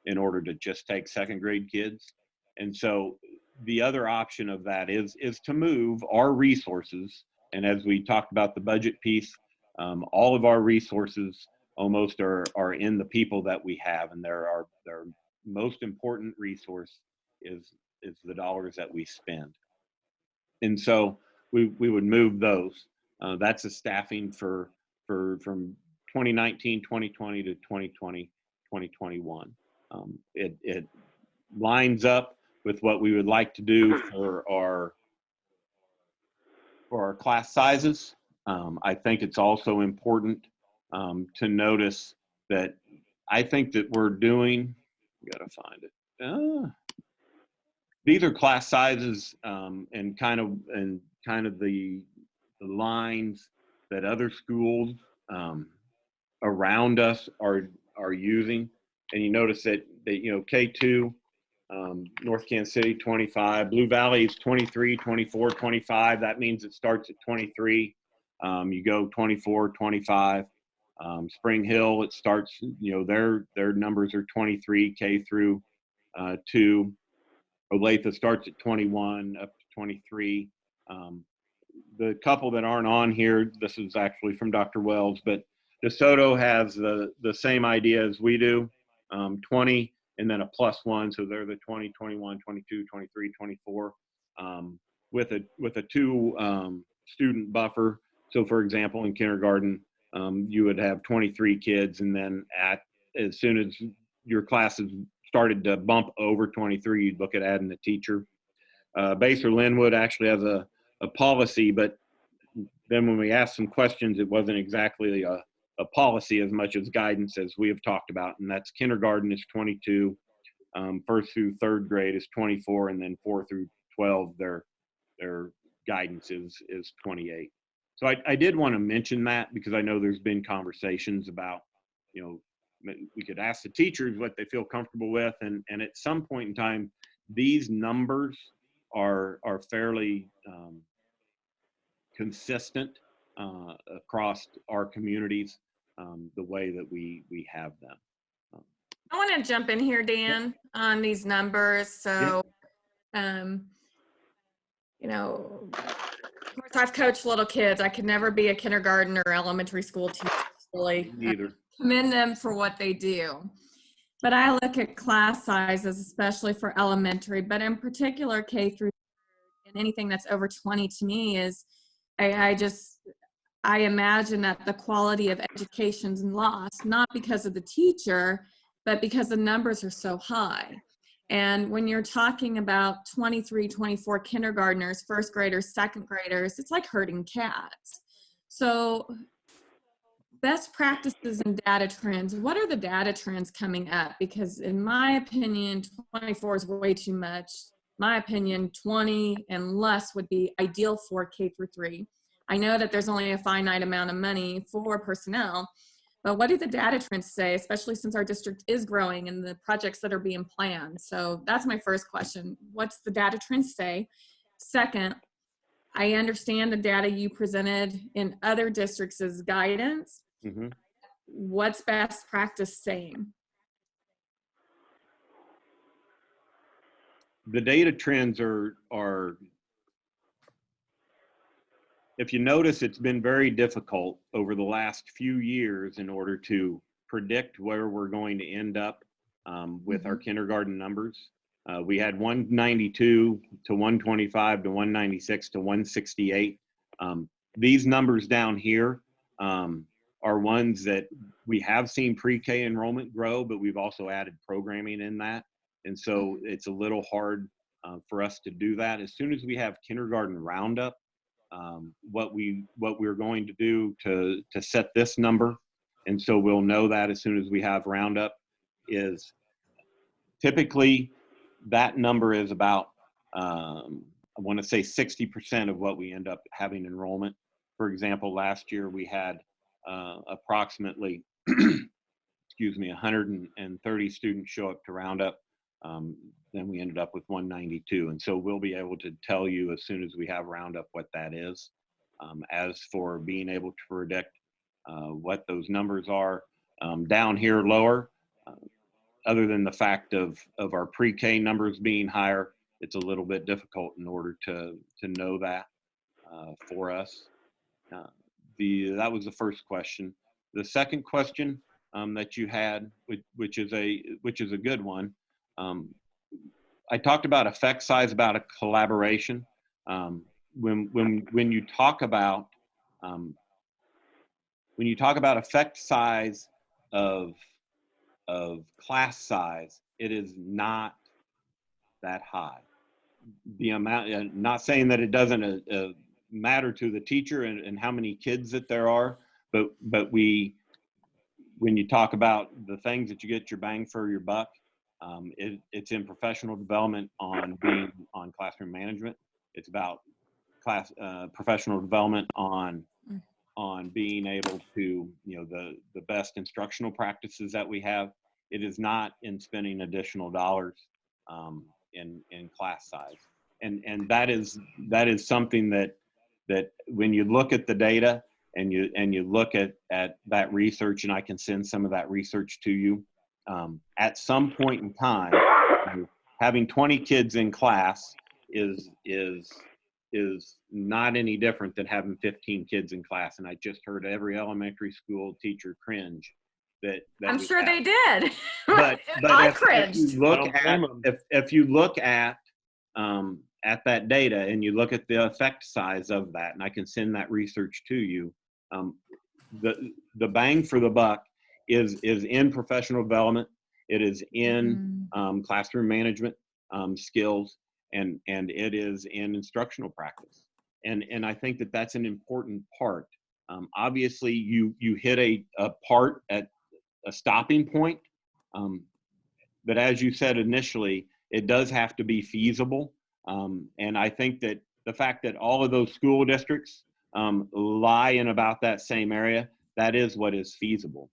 in order to just take second grade kids. And so the other option of that is to move our resources. And as we talked about the budget piece, all of our resources almost are in the people that we have, and their most important resource is the dollars that we spend. And so we would move those. That's a staffing for from 2019, 2020 to 2020, 2021. It lines up with what we would like to do for our class sizes. I think it's also important to notice that I think that we're doing, gotta find it. These are class sizes and kind of the lines that other schools around us are using. And you notice that K2, North Kansas City 25, Blue Valley is 23, 24, 25. That means it starts at 23. You go 24, 25. Spring Hill, it starts, their numbers are 23, K through 2. Olathe starts at 21 up to 23. The couple that aren't on here, this is actually from Dr. Wells, but DeSoto has the same idea as we do, 20 and then a +1. So they're the 20, 21, 22, 23, 24 with a 2 student buffer. So for example, in kindergarten, you would have 23 kids, and then as soon as your classes started to bump over 23, you'd look at adding a teacher. Baser Linwood actually has a policy, but then when we asked some questions, it wasn't exactly a policy as much as guidance, as we have talked about, and that's kindergarten is 22, 1st through 3rd grade is 24, and then 4 through 12, their guidance is 28. So I did want to mention that because I know there's been conversations about, we could ask the teachers what they feel comfortable with, and at some point in time, these numbers are fairly consistent across our communities, the way that we have them. I want to jump in here, Dan, on these numbers. So, of course, I've coached little kids. I could never be a kindergarten or elementary school teacher. Really, Neither. Commend them for what they do. But I look at class sizes, especially for elementary, but in particular K through, and anything that's over 20 to me is, I imagine that the quality of education's lost, not because of the teacher, but because the numbers are so high. And when you're talking about 23, 24 kindergartners, 1st graders, 2nd graders, it's like herding cats. So best practices and data trends, what are the data trends coming up? Because in my opinion, 24 is way too much. My opinion, 20 and less would be ideal for K through 3. I know that there's only a finite amount of money for personnel, but what do the data trends say, especially since our district is growing and the projects that are being planned? So that's my first question. What's the data trends say? Second, I understand the data you presented in other districts as guidance. Mm-hmm. What's best practice saying? the data trends are, if you notice, it's been very difficult over the last few years in order to predict where we're going to end up with our kindergarten numbers. We had 192 to 125 to 196 to 168. These numbers down here are ones that we have seen pre-K enrollment grow, but we've also added programming in that. And so it's a little hard for us to do that. As soon as we have kindergarten roundup, what we're going to do to set this number, and so we'll know that as soon as we have roundup, is typically that number is about I want to say 60% of what we end up having enrollment. For example, last year we had approximately excuse me 130 students show up to roundup. Then we ended up with 192. And so we'll be able to tell you as soon as we have roundup what that is. As for being able to predict what those numbers are down here lower, other than the fact of our pre-K numbers being higher, it's a little bit difficult in order to know that for us. That was the first question. The second question that you had, which is a good one. I talked about effect size, about a collaboration. When you talk about effect size of class size, it is not that high. The amount, not saying that it doesn't matter to the teacher and how many kids that there are, but when you talk about the things that you get your bang for your buck, it's in professional development on classroom management. It's about professional development on being able to, the best instructional practices that we have. It is not in spending additional dollars in class size. And that is something that when you look at the data and you look at that research, and I can send some of that research to you, at some point in time, having 20 kids in class is not any different than having 15 kids in class. And I just heard every elementary school teacher cringe that I'm sure they did. But I if cringed. you look at that data and you look at the effect size of that, and I can send that research to you, the bang for the buck is in professional development. It is in classroom management skills, and it is in instructional practice. And I think that that's an important part. Obviously, you hit a part at a stopping point, but as you said initially, it does have to be feasible. And I think that the fact that all of those school districts lie in about that same area, that is what is feasible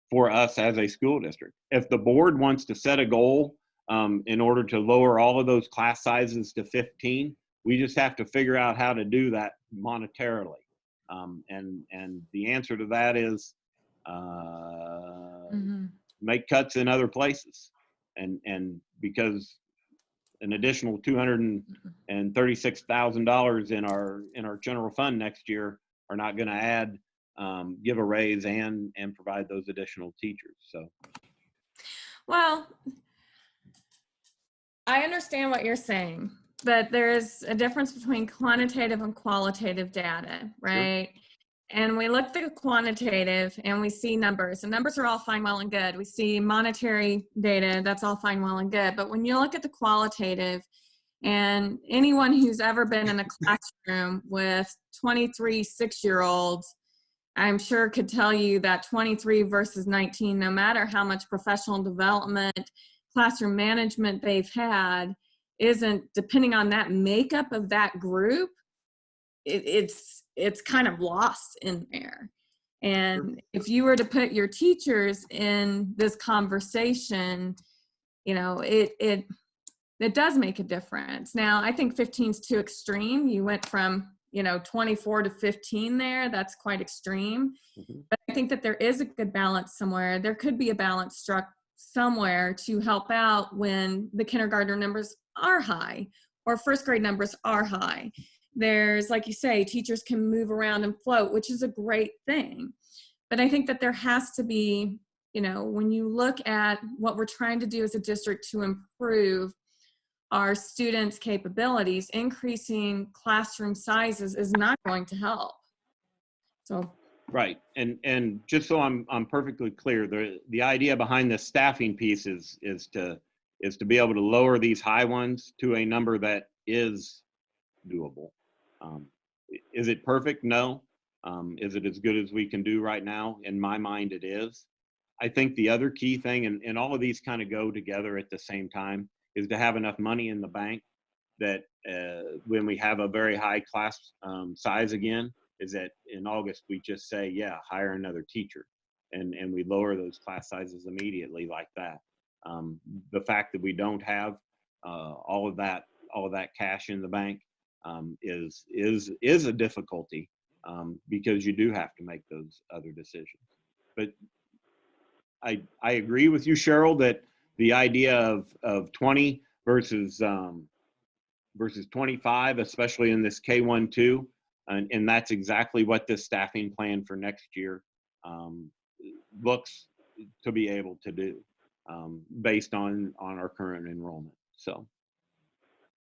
for us as a school district. If the board wants to set a goal in order to lower all of those class sizes to 15, we just have to figure out how to do that monetarily. And the answer to that is make cuts in other places. And because an additional $236,000 in our general fund next year are not going to give a raise and provide those additional teachers. So, Well, I understand what you're saying, but there is a difference between quantitative and qualitative data, right? Sure. And we look at the quantitative and we see numbers, and numbers are all fine, well, and good. We see monetary data, that's all fine, well, and good. But when you look at the qualitative, and anyone who's ever been in a classroom with 23 6-year-olds, I'm sure could tell you that 23 versus 19, no matter how much professional development, classroom management they've had, isn't, depending on that makeup of that group, it's kind of lost in there. And if you were to put your teachers in this conversation, it does make a difference. Now, I think 15 is too extreme. You went from 24 to 15 there. That's quite extreme. But I think that there is a good balance somewhere. There could be a balance struck somewhere to help out when the kindergartner numbers are high or first grade numbers are high. There's, like you say, teachers can move around and float, which is a great thing. But I think that there has to be, you know, when you look at what we're trying to do as a district to improve our students' capabilities, increasing classroom sizes is not going to help. So. Right, and just so I'm perfectly clear, the idea behind the staffing piece is to be able to lower these high ones to a number that is doable. Is it perfect? No. Is it as good as we can do right now? In my mind, it is. I think the other key thing, and all of these kind of go together at the same time, is to have enough money in the bank that when we have a very high class size again, is that in August we just say, yeah, hire another teacher, and we lower those class sizes immediately like that. The fact that we don't have all of that cash in the bank is a difficulty because you do have to make those other decisions. But I agree with you, Cheryl, that the idea of 20 versus 25, especially in this K-1-2, and that's exactly what this staffing plan for next year looks to be able to do based on our current enrollment. So,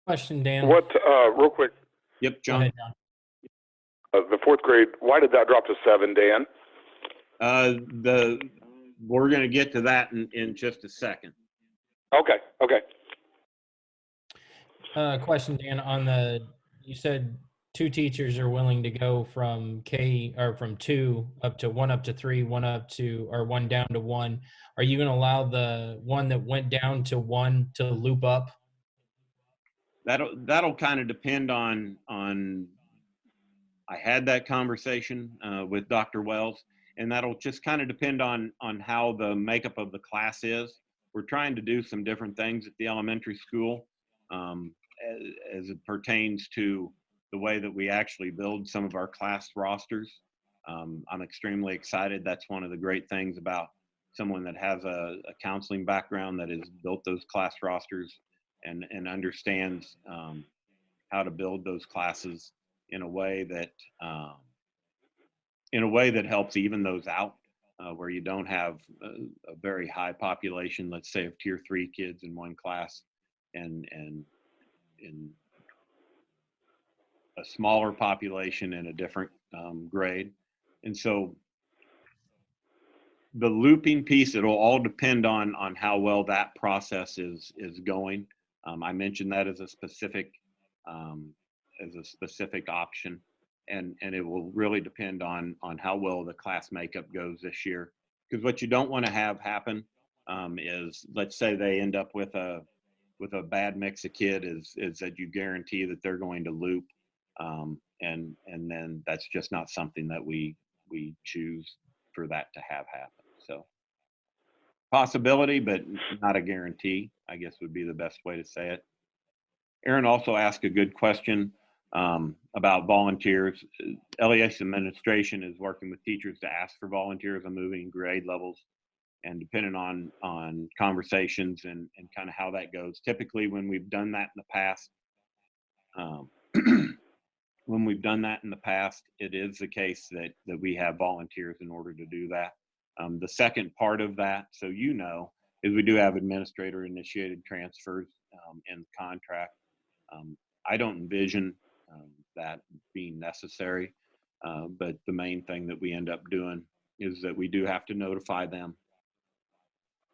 Question, Dan. What, real quick, yep, Go John. ahead, John. the fourth grade, why did that drop to 7, Dan? We're going to get to that in just a second. Okay. Question, Dan, you said 2 teachers are willing to go from from 2 up to 1 up to 3, 1 up to, or 1 down to 1. Are you going to allow the one that went down to 1 to loop up? That'll kind of depend on I had that conversation with Dr. Wells, and that'll just kind of depend on how the makeup of the class is. We're trying to do some different things at the elementary school as it pertains to the way that we actually build some of our class rosters. I'm extremely excited. That's one of the great things about someone that has a counseling background that has built those class rosters and understands how to build those classes in a way that helps even those out, where you don't have a very high population, let's say of tier 3 kids in one class, and in a smaller population in a different grade. And so the looping piece, it'll all depend on how well that process is going. I mentioned that as a specific option, and it will really depend on how well the class makeup goes this year. Because what you don't want to have happen is, let's say they end up with a bad mix of kid, is that you guarantee that they're going to loop, and then that's just not something that we choose for that to have happen. So possibility, but not a guarantee, I guess would be the best way to say it. Aaron also asked a good question about volunteers. LES administration is working with teachers to ask for volunteers on moving grade levels, and depending on conversations and kind of how that goes. Typically, when we've done that in the past, it is the case that we have volunteers in order to do that. The second part of that, so is we do have administrator initiated transfers in the contract. I don't envision that being necessary, but the main thing that we end up doing is that we do have to notify them.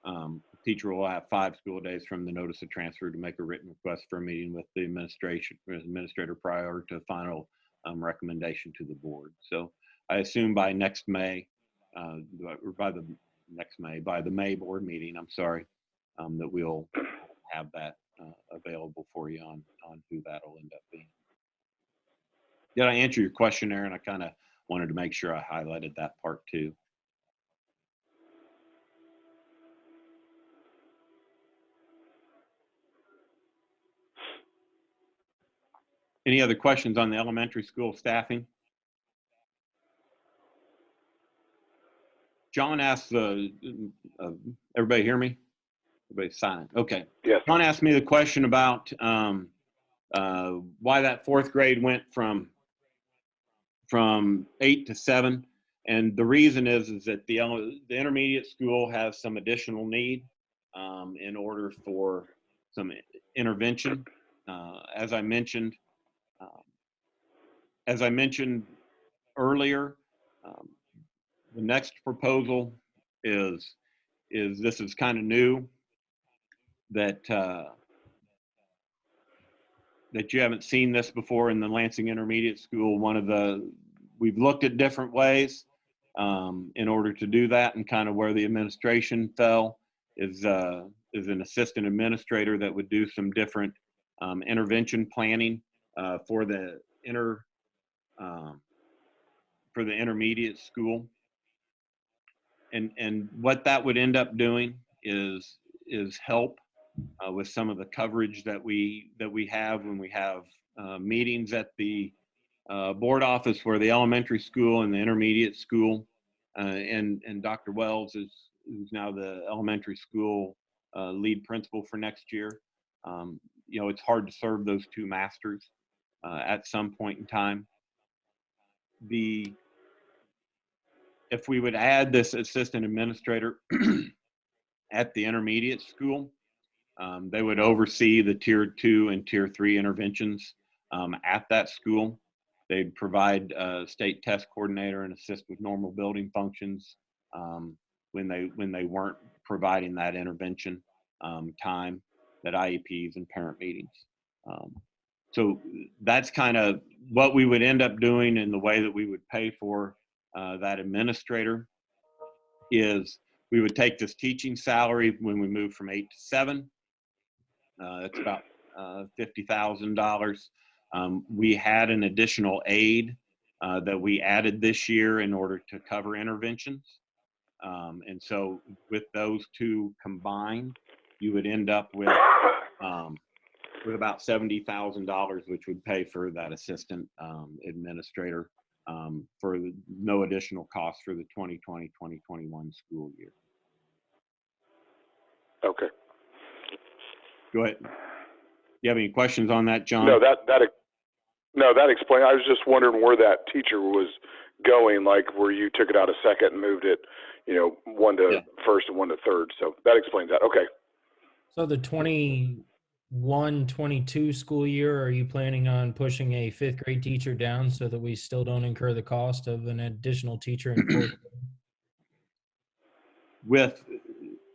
The teacher will have 5 school days from the notice of transfer to make a written request for a meeting with the administrator prior to final recommendation to the board. So I assume by next May, or by the May board meeting, that we'll have that available for you on who that'll end up being. Did I answer your question, Aaron? I kind of wanted to make sure I highlighted that part too. Any other questions on the elementary school staffing? John asked everybody hear me? Everybody's silent. Okay. Yes. John asked me the question about why that fourth grade went from 8 to 7. And the reason is that the intermediate school has some additional need in order for some intervention. As I mentioned earlier, the next proposal is this is kind of new, that you haven't seen this before in the Lansing Intermediate School. We've looked at different ways in order to do that, and kind of where the administration fell is an assistant administrator that would do some different intervention planning for the intermediate school. And what that would end up doing is help with some of the coverage that we have when we have meetings at the board office for the elementary school and the intermediate school. And Dr. Wells who's now the elementary school lead principal for next year. It's hard to serve those two masters at some point in time. If we would add this assistant administrator at the intermediate school, they would oversee the tier 2 and tier 3 interventions at that school. They'd provide a state test coordinator and assist with normal building functions when they weren't providing that intervention time at IEPs and parent meetings. So that's kind of what we would end up doing, in the way that we would pay for that administrator is we would take this teaching salary when we move from 8 to 7. It's about $50,000. We had an additional aid that we added this year in order to cover interventions. And so with those two combined, you would end up with about $70,000, which would pay for that assistant administrator for no additional cost for the 2020-2021 school year. Okay. Go ahead. You have any questions on that, John? No, that explains. I was just wondering where that teacher was going, like where you took it out a second and moved it, one to first and one to third. So that explains that. Okay. So the 21-22 school year, are you planning on pushing a 5th grade teacher down so that we still don't incur the cost of an additional teacher in 4th grade? With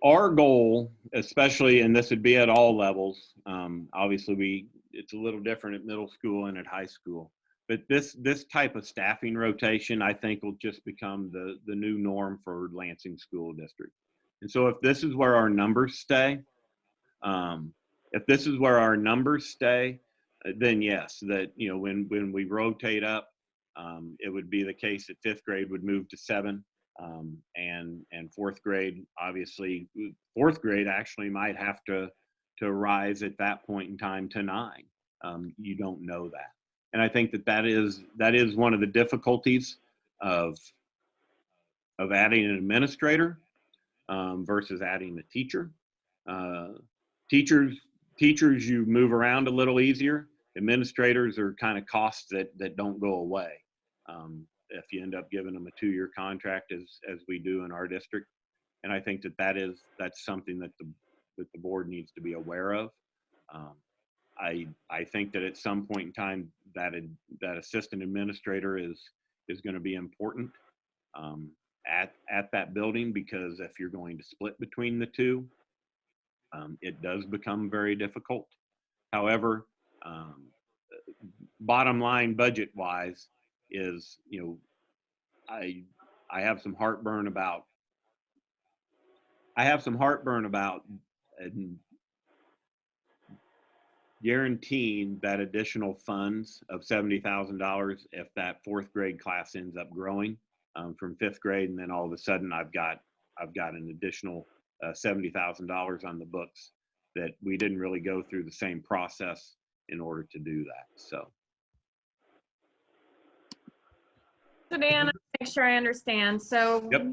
our goal, especially, and this would be at all levels, obviously it's a little different at middle school and at high school, but this type of staffing rotation, I think, will just become the new norm for Lansing School District. And so if this is where our numbers stay, then yes, that, when we rotate up, it would be the case that 5th grade would move to 7. And 4th grade, obviously, 4th grade actually might have to rise at that point in time to 9. You don't know that. And I think that is one of the difficulties of adding an administrator versus adding a teacher. Teachers, you move around a little easier. Administrators are kind of costs that don't go away. If you end up giving them a 2-year contract as we do in our district. And I think that's something that the board needs to be aware of. I think that at some point in time that assistant administrator is going to be important at that building, because if you're going to split between the two, it does become very difficult. However, bottom line budget wise is, I have some heartburn about guaranteeing that additional funds of $70,000 if that 4th grade class ends up growing from 5th grade, and then all of a sudden I've got an additional $70,000 on the books that we didn't really go through the same process in order to do that. So Dan, make sure I understand. So Yep.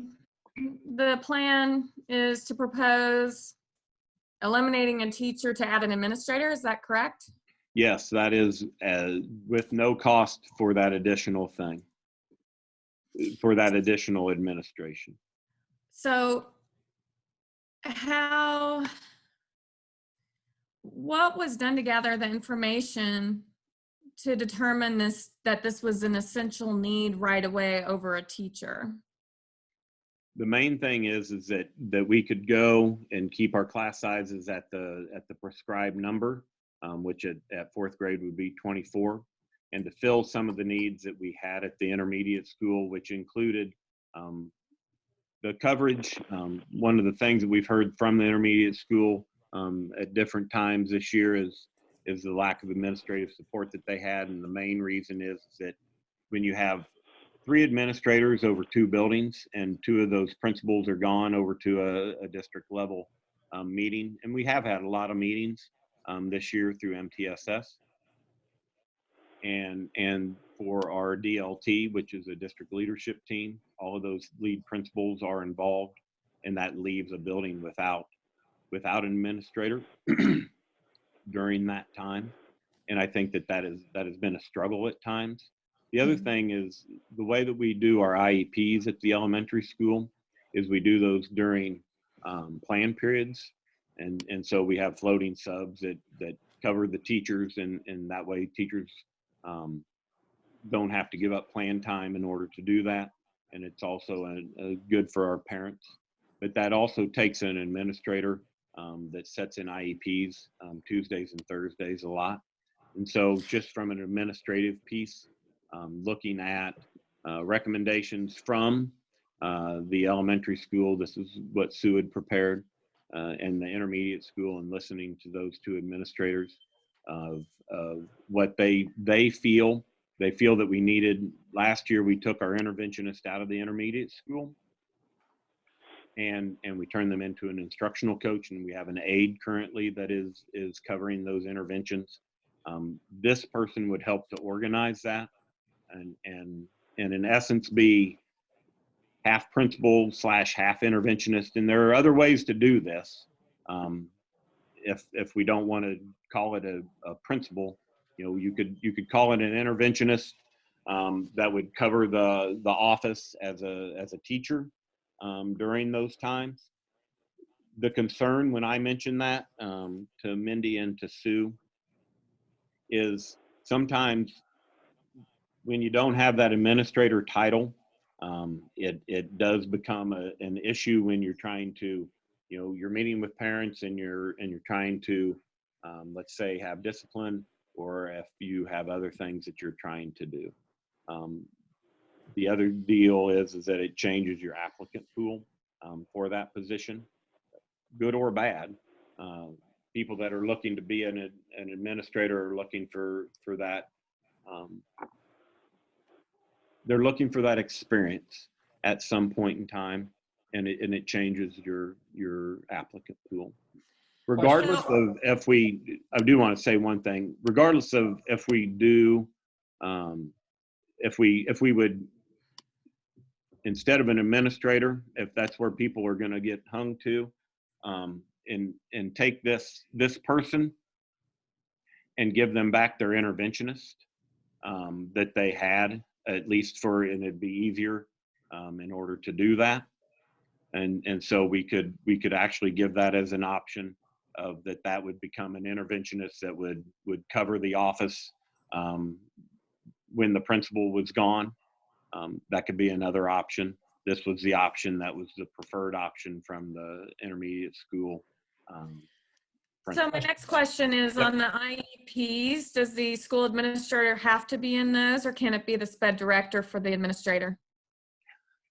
the plan is to propose eliminating a teacher to add an administrator. Is that correct? Yes, that is with no cost for that additional thing, for that additional administration. So what was done to gather the information to determine that this was an essential need right away over a teacher? The main thing is that we could go and keep our class sizes at the prescribed number, which at fourth grade would be 24, and to fill some of the needs that we had at the intermediate school, which included the coverage. One of the things that we've heard from the intermediate school at different times this year is the lack of administrative support that they had, and the main reason is that when you have 3 administrators over 2 buildings, and 2 of those principals are gone over to a district level meeting. And we have had a lot of meetings this year through MTSS. And for our DLT, which is a district leadership team, all of those lead principals are involved, and that leaves a building without an administrator during that time. And I think that has been a struggle at times. The other thing is the way that we do our IEPs at the elementary school is we do those during plan periods. And so we have floating subs that cover the teachers, and that way teachers don't have to give up plan time in order to do that. And it's also good for our parents. But that also takes an administrator that sets in IEPs Tuesdays and Thursdays a lot. And so just from an administrative piece, looking at recommendations from the elementary school, this is what Sue had prepared, and the intermediate school, and listening to those 2 administrators of what they feel. They feel that we needed. Last year, we took our interventionist out of the intermediate school, and we turned them into an instructional coach, and we have an aide currently that is covering those interventions. This person would help to organize that, and in essence be half principal / half interventionist. And there are other ways to do this. If we don't want to call it a principal, you could call it an interventionist that would cover the office as a teacher during those times. The concern when I mentioned that to Mindy and to Sue is sometimes when you don't have that administrator title, it does become an issue when you're trying to, you're meeting with parents and you're trying to, let's say, have discipline, or if you have other things that you're trying to do. The other deal is that it changes your applicant pool for that position, good or bad. People that are looking to be an administrator are looking for that. They're looking for that experience at some point in time, and it changes your applicant pool. Regardless of if I do want to say one thing. Regardless of if we do, if we would, instead of an administrator, if that's where people are going to get hung to, and take this person and give them back their interventionist that they had, at least and it'd be easier in order to do that. And so we could actually give that as an option of that would become an interventionist that would cover the office when the principal was gone. That could be another option. This was the option that was the preferred option from the intermediate school. So my next question is on the IEPs, does the school administrator have to be in those, or can it be the SPED director for the administrator?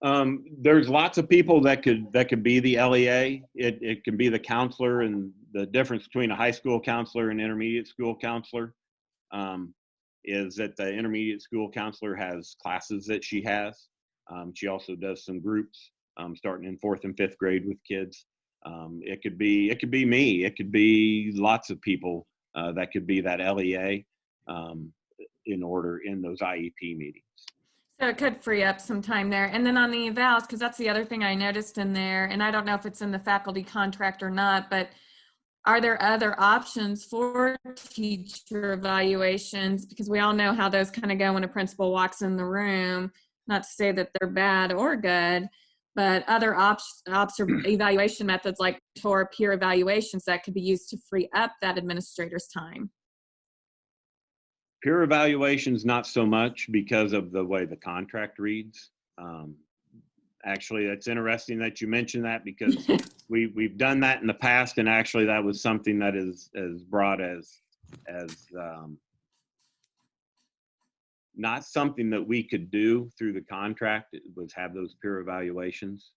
There's lots of people that could be the LEA. It can be the counselor, and the difference between a high school counselor and intermediate school counselor is that the intermediate school counselor has classes that she has. She also does some groups starting in 4th and 5th grade with kids. It could be me. It could be lots of people that could be that LEA in those IEP meetings. So it could free up some time there. And then on the evals, because that's the other thing I noticed in there, and I don't know if it's in the faculty contract or not, but are there other options for teacher evaluations? Because we all know how those kind of go when a principal walks in the room. Not to say that they're bad or good, but other evaluation methods like TOR peer evaluations that could be used to free up that administrator's time. Peer evaluations, not so much because of the way the contract reads. Actually, it's interesting that you mentioned that because we've done that in the past, and actually that was something that is brought as not something that we could do through the contract. It was have those peer evaluations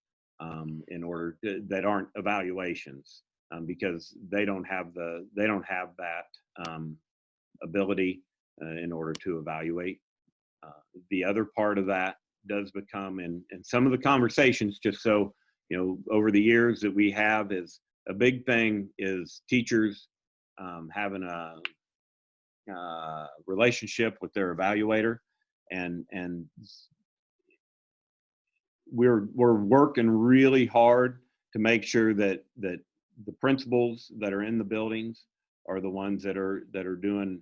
in order that aren't evaluations because they don't have that ability in order to evaluate. The other part of that does become in some of the conversations, just so you know, over the years that we have, is a big thing is teachers having a relationship with their evaluator, and we're working really hard to make sure that the principals that are in the buildings are the ones that are doing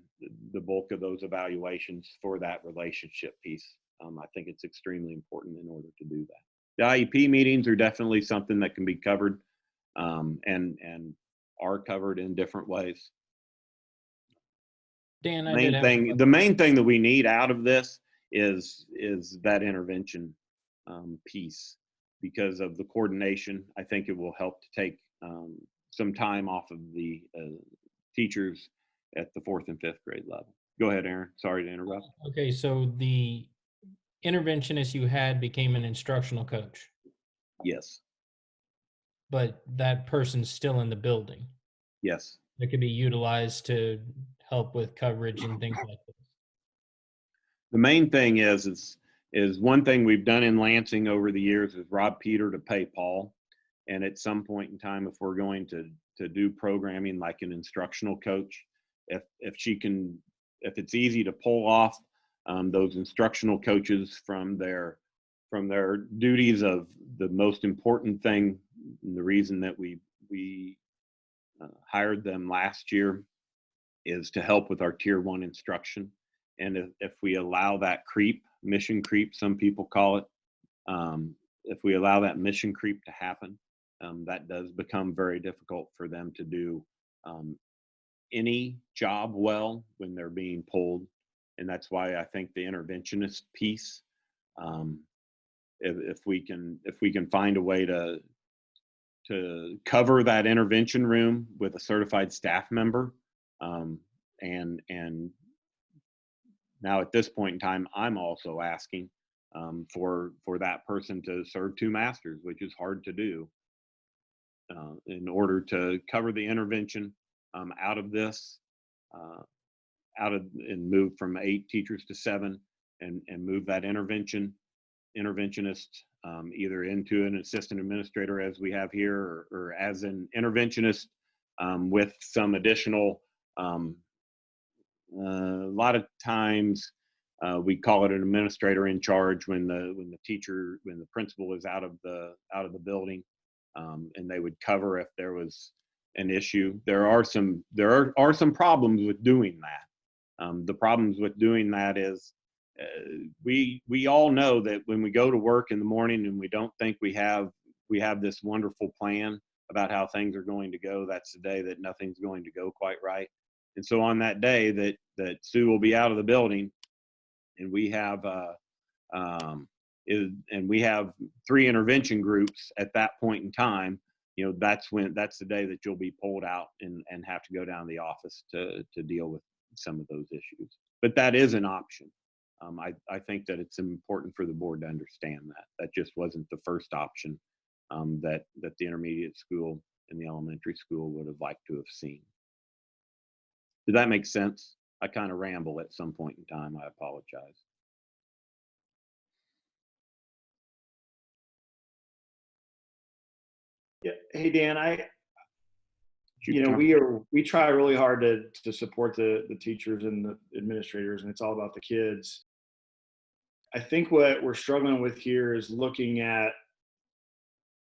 the bulk of those evaluations for that relationship piece. I think it's extremely important in order to do that. The IEP meetings are definitely something that can be covered and are covered in different ways. Dan, The main thing that we need out of this is that intervention piece. Because of the coordination, I think it will help to take some time off of the teachers at the 4th and 5th grade level. Go ahead, Aaron. Sorry to interrupt. Okay, so the interventionist you had became an instructional coach, Yes. but that person's still in the building. Yes. That could be utilized to help with coverage and things like this. The main thing is one thing we've done in Lansing over the years is rob Peter to pay Paul. And at some point in time, if we're going to do programming like an instructional coach, if it's easy to pull off those instructional coaches from their duties of the most important thing, and the reason that we hired them last year is to help with our tier 1 instruction. And if we allow that mission creep, some people call it, if we allow that mission creep to happen, that does become very difficult for them to do any job well when they're being pulled. And that's why I think the interventionist piece, if we can find a way to cover that intervention room with a certified staff member, and now at this point in time, I'm also asking for that person to serve 2 masters, which is hard to do, in order to cover the intervention out of this, and move from 8 teachers to 7, and move that interventionist either into an assistant administrator as we have here, or as an interventionist with some additional. A lot of times we call it an administrator in charge when the principal is out of the building, and they would cover if there was an issue. There are some problems with doing that. The problems with doing that is we all know that when we go to work in the morning and we don't think we have this wonderful plan about how things are going to go, that's the day that nothing's going to go quite right. And so on that day that Sue will be out of the building, and we have 3 intervention groups at that point in time, you know, that's the day that you'll be pulled out and have to go down to the office to deal with some of those issues. But that is an option. I think that it's important for the board to understand that just wasn't the first option that the intermediate school and the elementary school would have liked to have seen. Did that make sense? I kind of ramble at some point in time. I apologize. Yeah. Hey, Dan, we try really hard to support the teachers and the administrators, and it's all about the kids. I think what we're struggling with here is looking at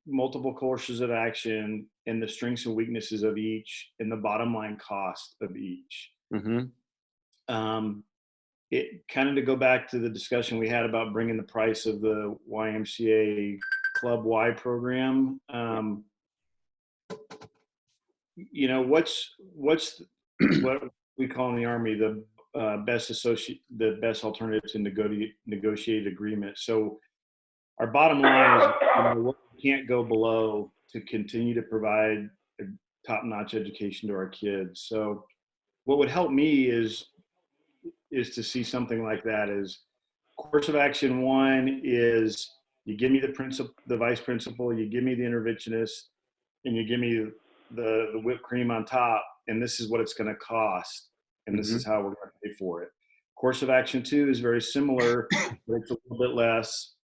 multiple courses of action and the strengths and weaknesses of each and the bottom line cost of each. It kind of, to go back to the discussion we had about bringing the price of the YMCA Club Y program, you know, what's what we call in the Army the best alternative to negotiated agreement. So our bottom line is, you know, what we can't go below to continue to provide a top-notch education to our kids. So what would help me is to see something like that. Is course of action 1 is you give me the vice principal, you give me the interventionist, and you give me the whipped cream on top, and this is what it's going to cost, and this is how we're going to pay for it. Course of action 2 is very similar, but it's a little bit less.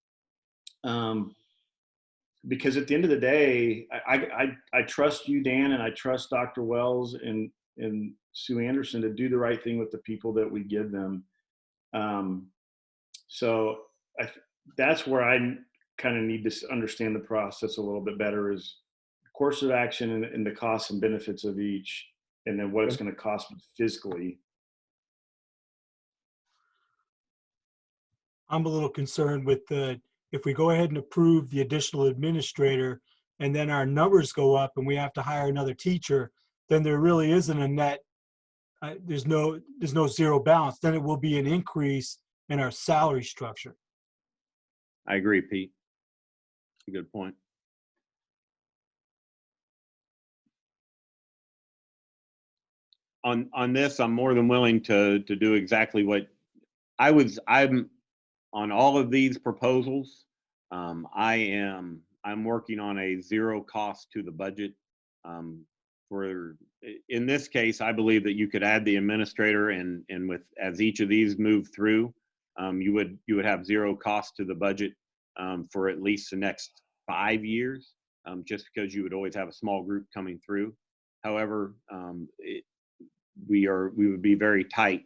Because at the end of the day, I trust you, Dan, and I trust Dr. Wells and Sue Anderson to do the right thing with the people that we give them. So that's where I kind of need to understand the process a little bit better, is course of action and the costs and benefits of each, and then what it's going to cost physically. I'm a little concerned with if we go ahead and approve the additional administrator and then our numbers go up and we have to hire another teacher, then there really isn't a net, there's no zero balance. Then it will be an increase in our salary structure. I agree, Pete. That's a good point. On this, I'm more than willing to do exactly what I'm on all of these proposals. I'm working on a zero cost to the budget. In this case, I believe that you could add the administrator, and as each of these move through, you would have zero cost to the budget for at least the next 5 years, just because you would always have a small group coming through. However, we would be very tight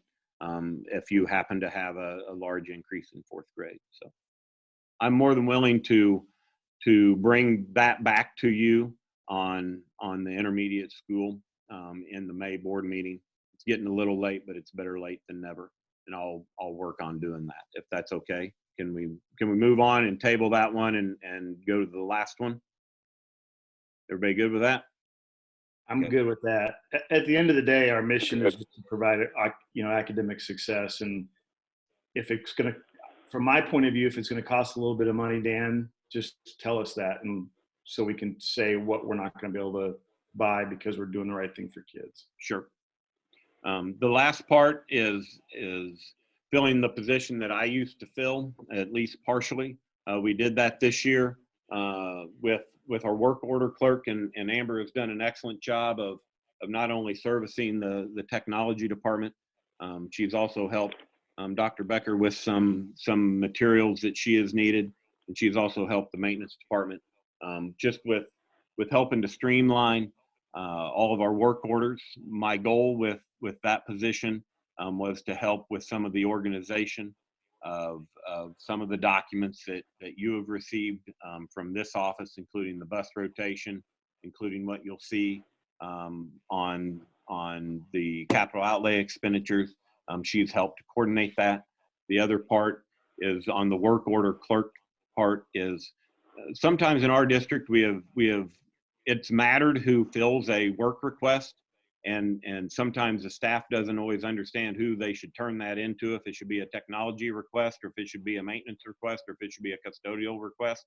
if you happen to have a large increase in 4th grade. So I'm more than willing to bring that back to you on the intermediate school in the May board meeting. It's getting a little late, but it's better late than never, and I'll work on doing that, if that's okay. Can we move on and table that one and go to the last one? Everybody good with that? I'm good with that. At the end of the day, our mission is to provide, academic success. And if it's going to, from my point of view, if it's going to cost a little bit of money, Dan, just tell us that, and so we can say what we're not going to be able to buy because we're doing the right thing for kids. Sure. The last part is filling the position that I used to fill, at least partially. We did that this year with our work order clerk, and Amber has done an excellent job of not only servicing the technology department, she's also helped Dr. Becker with some materials that she has needed, and she's also helped the maintenance department just with helping to streamline all of our work orders. My goal with that position was to help with some of the organization of some of the documents that you have received from this office, including the bus rotation, including what you'll see on the capital outlay expenditures. She's helped to coordinate that. The other part is on the work order clerk part is sometimes in our district we have it's mattered who fills a work request, and sometimes the staff doesn't always understand who they should turn that into, if it should be a technology request or if it should be a maintenance request or if it should be a custodial request.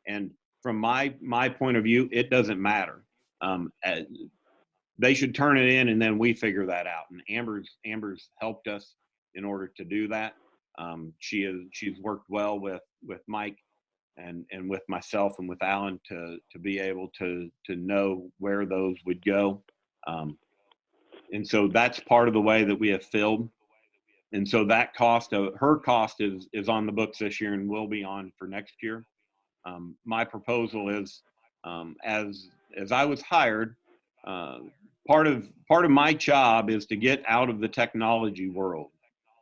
And from my point of view, it doesn't matter. They should turn it in and then we figure that out. And Amber's helped us in order to do that. She's worked well with Mike and with myself and with Alan to be able to know where those would go. And so that's part of the way that we have filled. And so that her cost is on the books this year and will be on for next year. My proposal is, as I was hired, part of my job is to get out of the technology world.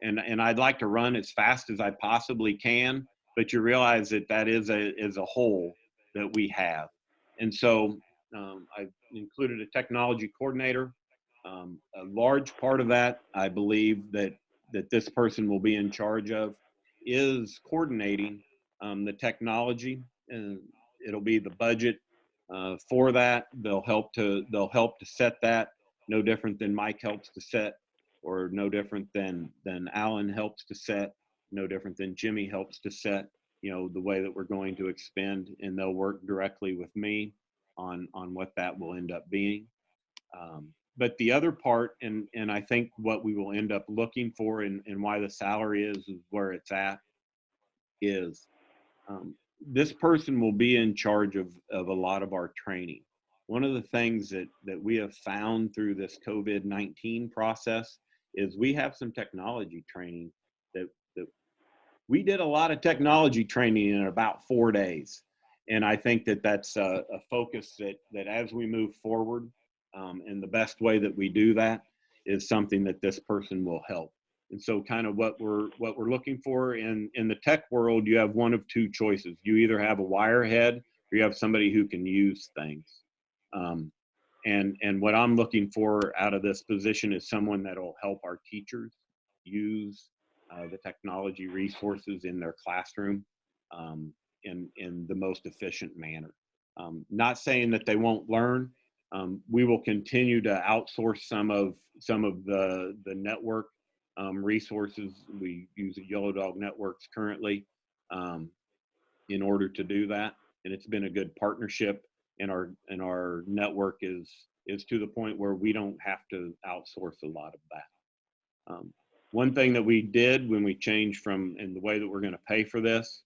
and I'd like to run as fast as I possibly can, but you realize that that is a hole that we have. And so I've included a technology coordinator. A large part of that, I believe, that this person will be in charge of is coordinating the technology, and it'll be the budget for that. They'll help to set that, no different than Mike helps to set, or no different than Alan helps to set, no different than Jimmy helps to set, you know, the way that we're going to expend, and they'll work directly with me on what that will end up being. But the other part, and I think what we will end up looking for, and why the salary is where it's at, is this person will be in charge of a lot of our training. One of the things that we have found through this COVID-19 process is we have some technology training that we did a lot of technology training in about 4 days. And I think that that's a focus that as we move forward, and the best way that we do that is something that this person will help. And so kind of what we're looking for in the tech world, you have one of two choices. You either have a wirehead or you have somebody who can use things. And what I'm looking for out of this position is someone that'll help our teachers use the technology resources in their classroom in the most efficient manner. Not saying that they won't learn. We will continue to outsource some of the network resources. We use Yellow Dog Networks currently in order to do that, and it's been a good partnership. And our network is to the point where we don't have to outsource a lot of that. One thing that we did when we changed from, and the way that we're going to pay for this,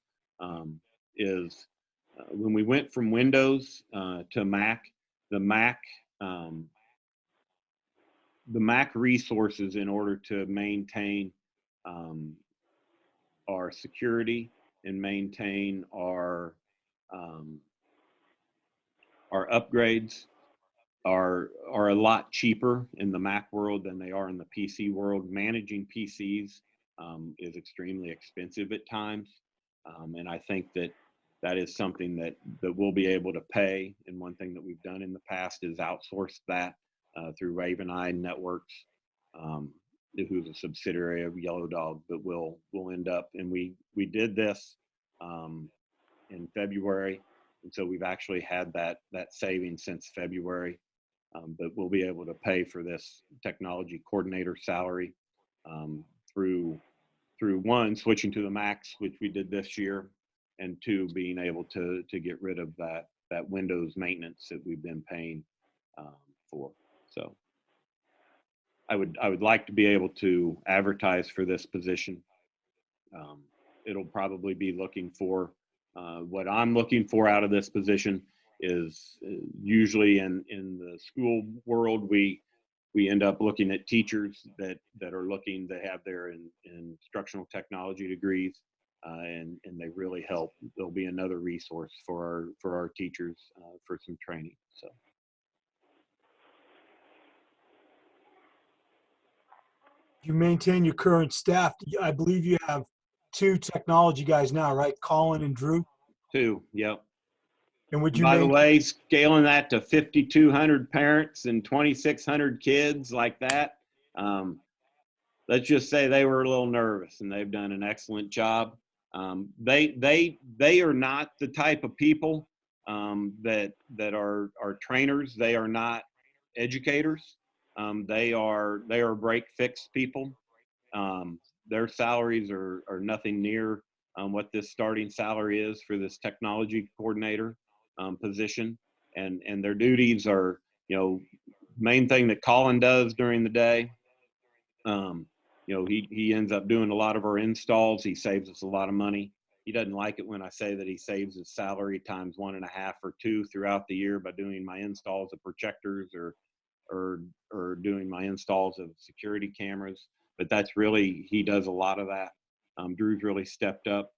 is when we went from Windows to Mac, the Mac resources in order to maintain our security and maintain our upgrades are a lot cheaper in the Mac world than they are in the PC world. Managing PCs is extremely expensive at times, and I think that is something that we'll be able to pay. And one thing that we've done in the past is outsource that through Raven Eye Networks, who's a subsidiary of Yellow Dog. But we'll end up, and we did this in February, and so we've actually had that saving since February. But we'll be able to pay for this technology coordinator salary through one, switching to the Macs, which we did this year, and two, being able to get rid of that Windows maintenance that we've been paying for. So I would like to be able to advertise for this position. It'll probably be looking for what I'm looking for out of this position is usually in the school world, we end up looking at teachers that are looking to have their instructional technology degrees, and they really help. There'll be another resource for our teachers for some training. So. You maintain your current staff. I believe you have 2 technology guys now, right? Colin and Drew. 2, yep. And would you By the way, scaling that to 5,200 parents and 2,600 kids like that, let's just say they were a little nervous, and they've done an excellent job. They are not the type of people that are trainers. They are not educators. They are break fix people. Their salaries are nothing near what this starting salary is for this technology coordinator position, and their duties are, you know, main thing that Colin does during the day. You know, he ends up doing a lot of our installs. He saves us a lot of money. He doesn't like it when I say that he saves his salary times 1.5 or 2 throughout the year by doing my installs of projectors or doing my installs of security cameras. But that's really, he does a lot of that. Drew's really stepped up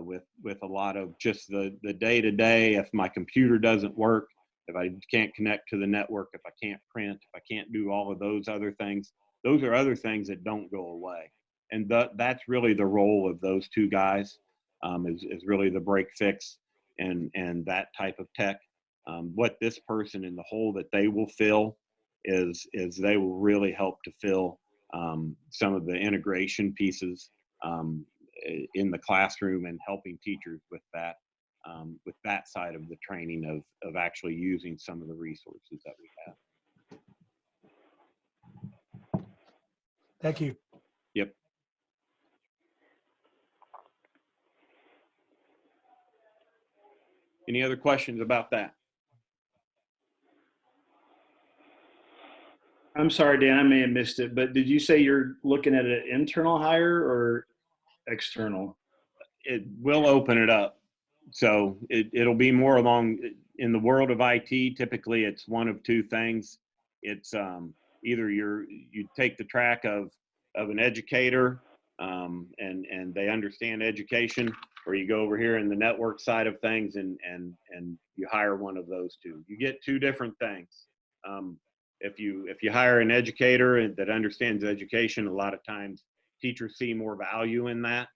with a lot of just the day-to-day. If my computer doesn't work, if I can't connect to the network, if I can't print, if I can't do all of those other things, those are other things that don't go away. and that's really the role of those two guys, is really the break fix and that type of tech. What this person in the hole that they will fill is they will really help to fill some of the integration pieces in the classroom and helping teachers with that side of the training of actually using some of the resources that we have. Thank you. Yep. Any other questions about that? I'm sorry, Dan, I may have missed it, but did you say you're looking at an internal hire or external? It will open it up. So it'll be more along in the world of IT. Typically it's one of two things. It's either you take the track of an educator and they understand education, or you go over here in the network side of things and you hire one of those two. You get two different things. If you hire an educator that understands education, a lot of times teachers see more value in that.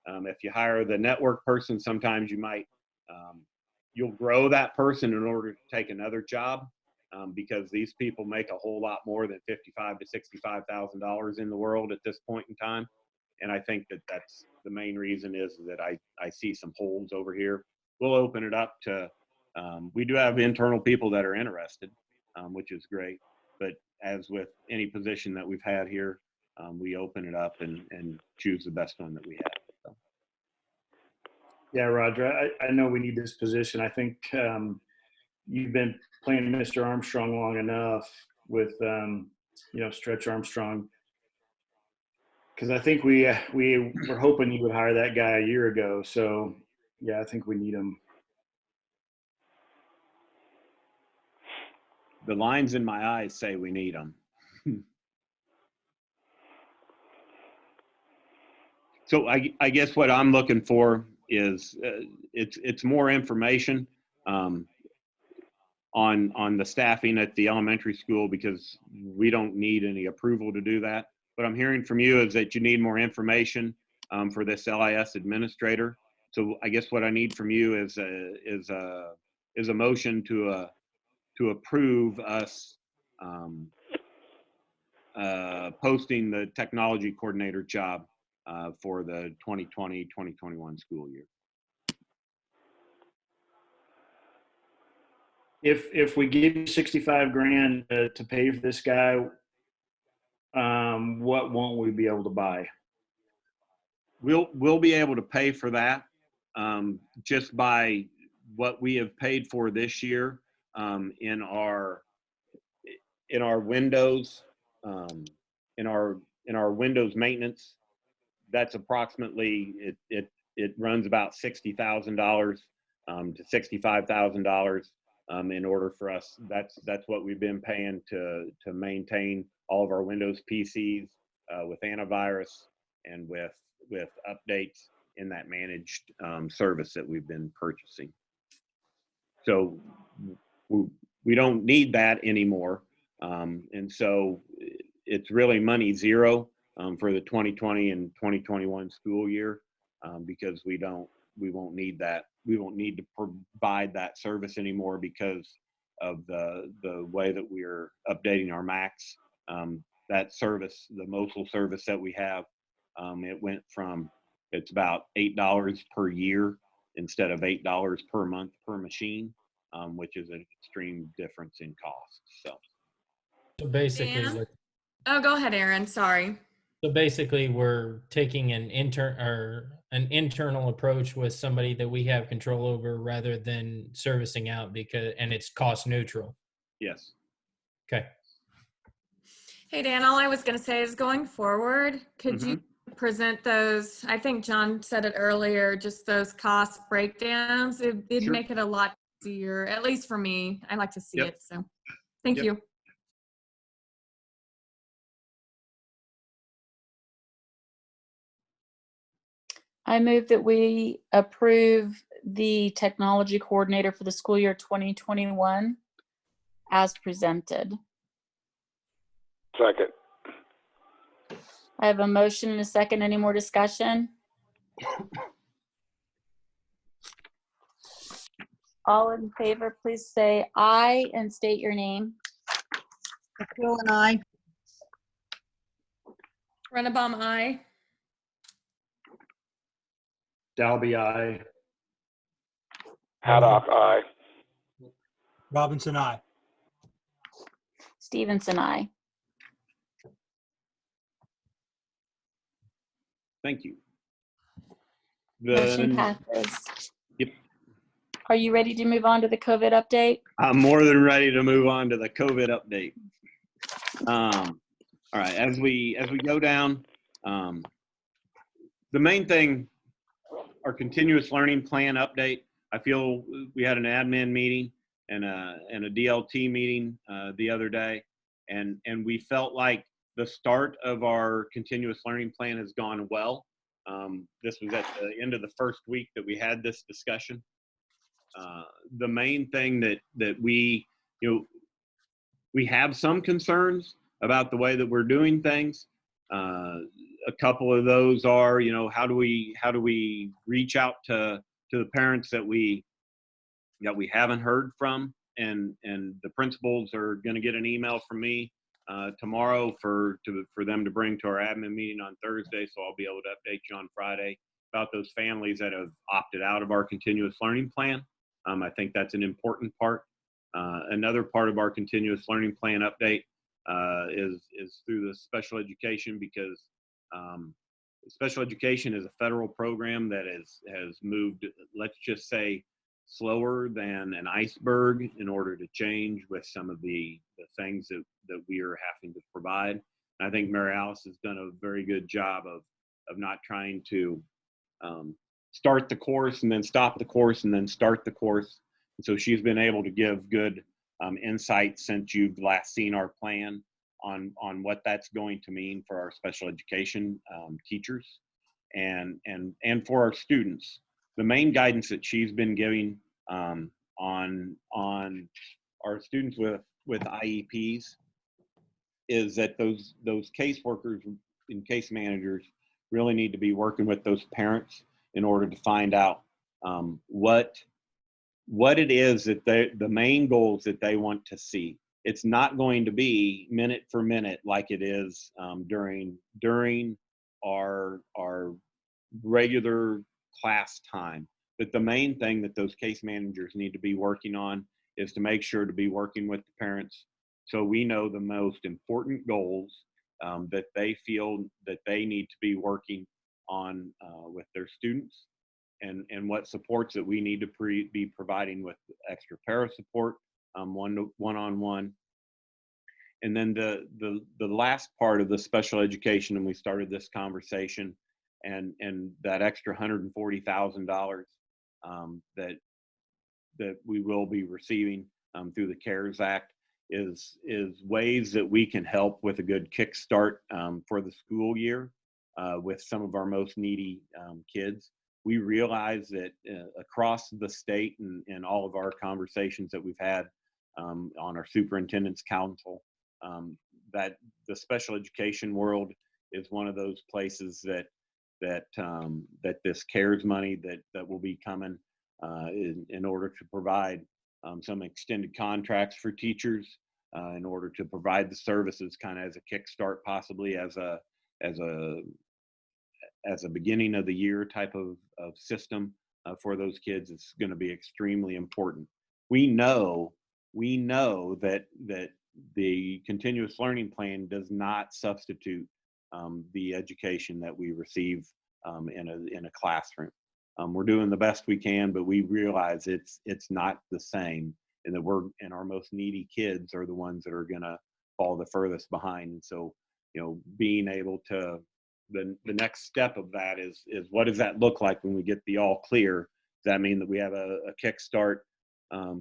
If you hire the network person, sometimes you'll grow that person in order to take another job, because these people make a whole lot more than $55,000 to $65,000 in the world at this point in time. And I think that's the main reason is that I see some holes over here. We'll open it up to, we do have internal people that are interested, which is great. But as with any position that we've had here, we open it up and choose the best one that we have. So. Yeah, Roger, I know we need this position. I think you've been playing Mr. Armstrong long enough with, Stretch Armstrong. Because I think we were hoping you would hire that guy a year ago. So, yeah, I think we need him. The lines in my eyes say we need them. So I guess what I'm looking for is it's more information on the staffing at the elementary school, because we don't need any approval to do that. What I'm hearing from you is that you need more information for this LIS administrator. So I guess what I need from you is a motion to approve us posting the technology coordinator job for the 2020-2021 school year. If we give you 65 grand to pay for this guy, what won't we be able to buy? We'll be able to pay for that just by what we have paid for this year in our Windows in our Windows maintenance. That's approximately it runs about $60,000 to $65,000 in order for us. That's what we've been paying to maintain all of our Windows PCs with antivirus and with updates in that managed service that we've been purchasing. So we don't need that anymore, and so it's really money zero for the 2020 and 2021 school year, because we won't need that. We won't need to provide that service anymore because of the way that we're updating our Macs. That service, the Mosul service that we have, it went from, it's about $8 per year instead of $8 per month per machine, which is an extreme difference in cost. So basically, Dan? Oh, go ahead, Aaron. Sorry. So basically, we're taking an internal approach with somebody that we have control over rather than servicing out, and it's cost neutral. Yes. Okay. Hey, Dan, all I was going to say is going forward, could you present those? I think John said it earlier, just those cost breakdowns. It'd Sure. make it a lot easier, at least for me. I like to see Yep. it. So thank you. I move that we approve the technology coordinator for the school year 2021 as presented. Second. I have a motion and a second. Any more discussion? All in favor, please say aye and state your name. McQuillan, aye. Runnebaum, aye. Dalby, aye. Haddock, aye. Robinson, aye. Stevenson, aye. Thank you. Motion The, passes. Yep. Are you ready to move on to the COVID update? I'm more than ready to move on to the COVID update. All right, as we go down, the main thing, our continuous learning plan update. I feel we had an admin meeting and a DLT meeting the other day, and we felt like the start of our continuous learning plan has gone well. This was at the end of the first week that we had this discussion. The main thing that we, we have some concerns about the way that we're doing things. A couple of those are, how do we reach out to the parents that we haven't heard from, and the principals are going to get an email from me tomorrow for them to bring to our admin meeting on Thursday, so I'll be able to update you on Friday about those families that have opted out of our continuous learning plan. I think that's an important part. Another part of our continuous learning plan update is through the special education, because special education is a federal program that has moved, let's just say, slower than an iceberg in order to change with some of the things that we are having to provide. And I think Mary Alice has done a very good job of not trying to start the course and then stop the course and then start the course. And so she's been able to give good insight since you've last seen our plan on what that's going to mean for our special education teachers and for our students. The main guidance that she's been giving on our students with IEPs is that those caseworkers and case managers really need to be working with those parents in order to find out what it is that the main goals that they want to see. It's not going to be minute for minute like it is during our regular class time. But the main thing that those case managers need to be working on is to make sure to be working with the parents, so we know the most important goals that they feel that they need to be working on with their students, and what supports that we need to be providing with extra para support, one-on-one. And then the last part of the special education, and we started this conversation, and that extra $140,000 that we will be receiving through the CARES Act is ways that we can help with a good kickstart for the school year with some of our most needy kids. We realize that across the state and all of our conversations that we've had on our superintendent's council, that the special education world is one of those places that this CARES money that will be coming in order to provide some extended contracts for teachers in order to provide the services kind of as a kickstart, possibly as a beginning of the year type of system for those kids. It's going to be extremely important. We know that the continuous learning plan does not substitute the education that we receive in a classroom. We're doing the best we can, but we realize it's not the same, and that our most needy kids are the ones that are going to fall the furthest behind. And so, being able to, the next step of that is what does that look like when we get the all clear? Does that mean that we have a kickstart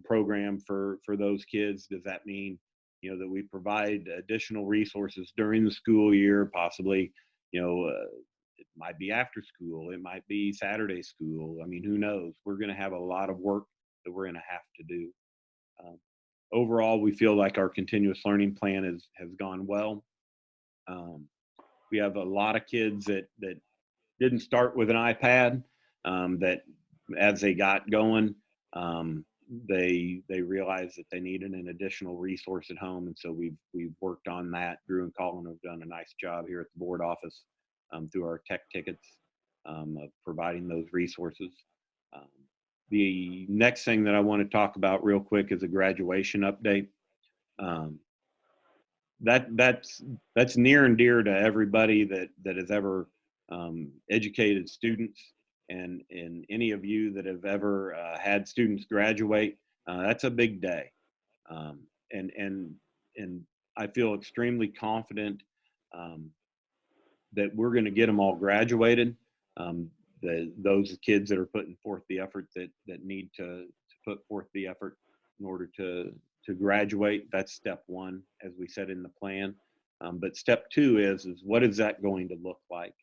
program for those kids? Does that mean that we provide additional resources during the school year, possibly? It might be after school, it might be Saturday school. I mean, who knows? We're going to have a lot of work that we're going to have to do. Overall, we feel like our continuous learning plan has gone well. we have a lot of kids that didn't start with an iPad, that as they got going, they realized that they needed an additional resource at home, and so we've worked on that. Drew and Colin have done a nice job here at the board office through our tech tickets of providing those resources. The next thing that I want to talk about real quick is a graduation update. That's near and dear to everybody that has ever educated students, and any of you that have ever had students graduate. That's a big day, and I feel extremely confident that we're going to get them all graduated. Those kids that are putting forth the effort that need to put forth the effort in order to graduate. That's step one, as we said in the plan. But step two is what is that going to look like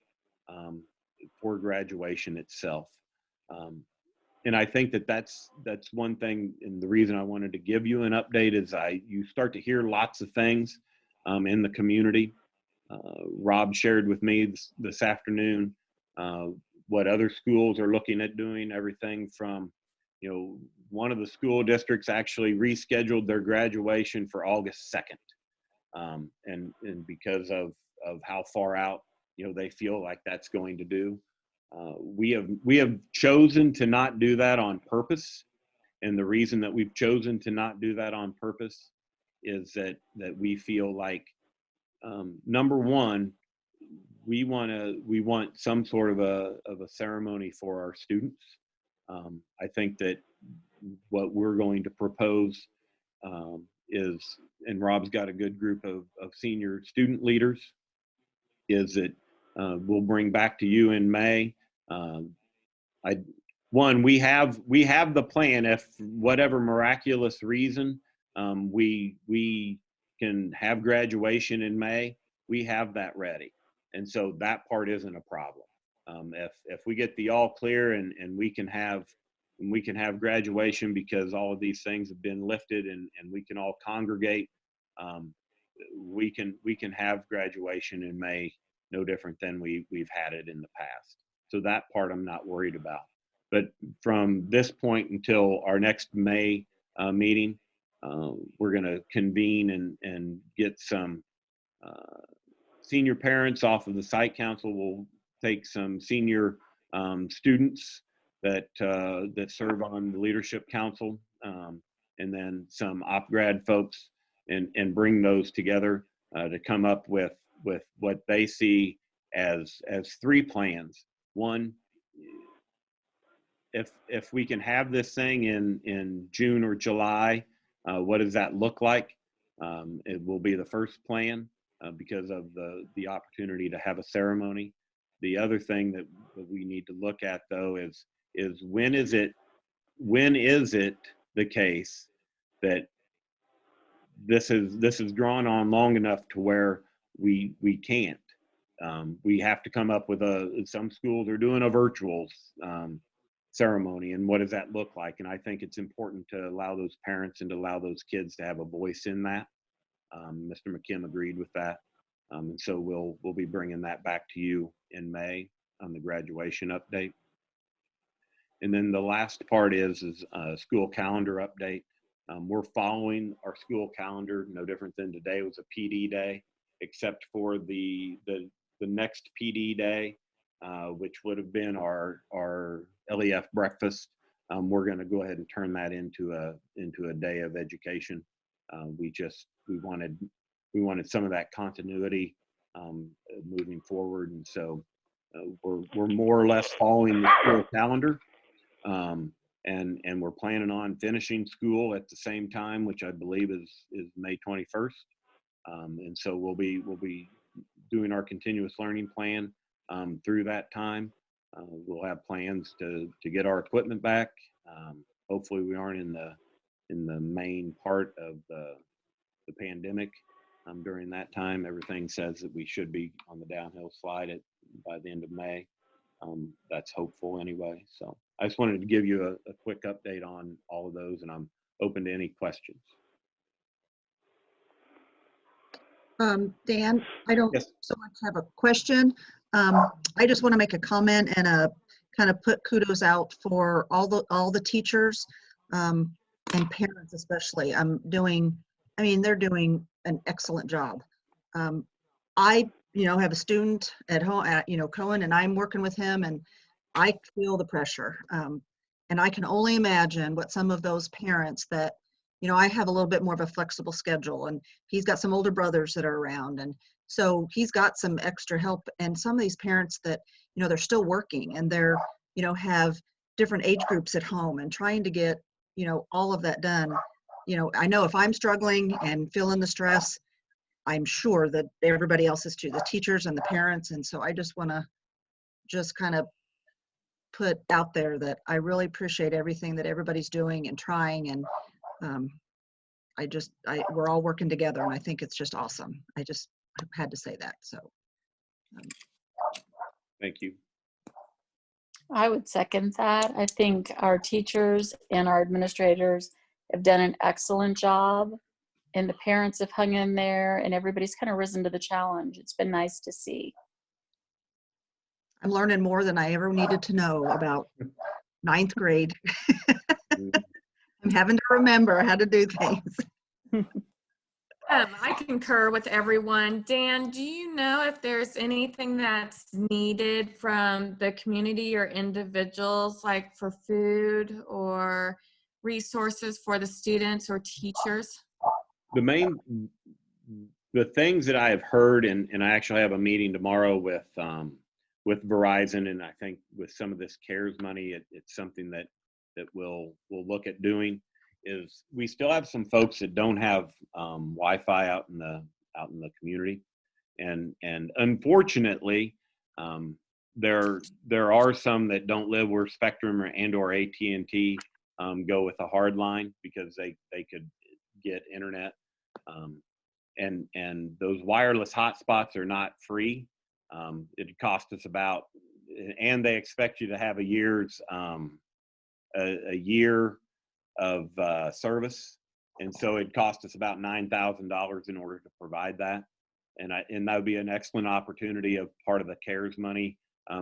for graduation itself? And I think that's one thing, and the reason I wanted to give you an update is you start to hear lots of things in the community. Rob shared with me this afternoon what other schools are looking at doing, everything from, one of the school districts actually rescheduled their graduation for August 2nd. And because of how far out, they feel like that's going to do. We have chosen to not do that on purpose. And the reason that we've chosen to not do that on purpose is that we feel like, number one, we want some sort of a ceremony for our students. I think that what we're going to propose is, and Rob's got a good group of senior student leaders, is that we'll bring back to you in May. We have the plan. If whatever miraculous reason we can have graduation in May, we have that ready. And so that part isn't a problem. If we get the all clear and we can have graduation because all of these things have been lifted and we can all congregate, we can have graduation in May, no different than we've had it in the past. So that part I'm not worried about. But from this point until our next May meeting, we're going to convene and get some senior parents off of the site council. We'll take some senior students that serve on the leadership council, and then some op-grad folks, and bring those together to come up with what they see as 3 plans. One, if we can have this thing in June or July, what does that look like? It will be the first plan because of the opportunity to have a ceremony. The other thing that we need to look at, though, is when is it the case that this is drawn on long enough to where we can't. We have to come up with some schools are doing a virtual ceremony, and what does that look like? And I think it's important to allow those parents and to allow those kids to have a voice in that. Mr. McKim agreed with that. And so we'll be bringing that back to you in May on the graduation update. And then the last part is a school calendar update. We're following our school calendar, no different than today was a PD day, except for the next PD day, which would have been our LEF breakfast. We're going to go ahead and turn that into a day of education. We wanted some of that continuity moving forward, and so we're more or less following the school calendar, and we're planning on finishing school at the same time, which I believe is May 21st. And so we'll be doing our continuous learning plan through that time. We'll have plans to get our equipment back. Hopefully we aren't in the main part of the pandemic during that time. Everything says that we should be on the downhill slide by the end of May. That's hopeful anyway. So I just wanted to give you a quick update on all of those, and I'm open to any questions. Dan, I don't Yes. so much have a question. I just want to make a comment and kind of put kudos out for all the teachers and parents especially. They're doing an excellent job. I, have a student at home at, Cohen, and I'm working with him, and I feel the pressure. And I can only imagine what some of those parents that, I have a little bit more of a flexible schedule, and he's got some older brothers that are around. And so he's got some extra help. And some of these parents that, they're still working and they're, have different age groups at home and trying to get, all of that done. I know if I'm struggling and feeling the stress, I'm sure that everybody else is too, the teachers and the parents. And so I just want to just kind of put out there that I really appreciate everything that everybody's doing and trying. And we're all working together, and I think it's just awesome. I just had to say that. So. Thank you. I would second that. I think our teachers and our administrators have done an excellent job, and the parents have hung in there, and everybody's kind of risen to the challenge. It's been nice to see. I'm learning more than I ever needed to know about ninth grade. I'm having to remember how to do things. I concur with everyone. Dan, do you know if there's anything that's needed from the community or individuals, like for food or resources for the students or teachers? The things that I have heard, and I actually have a meeting tomorrow with Verizon, and I think with some of this CARES money, it's something that we'll look at doing. Is we still have some folks that don't have Wi-Fi out in the community, and unfortunately, there are some that don't live where Spectrum or AT&T go with a hard line because they could get internet, and those wireless hotspots are not free. It cost us about, and they expect you to have a year of service, and so it cost us about $9,000 in order to provide that, and that would be an excellent opportunity of part of the CARES money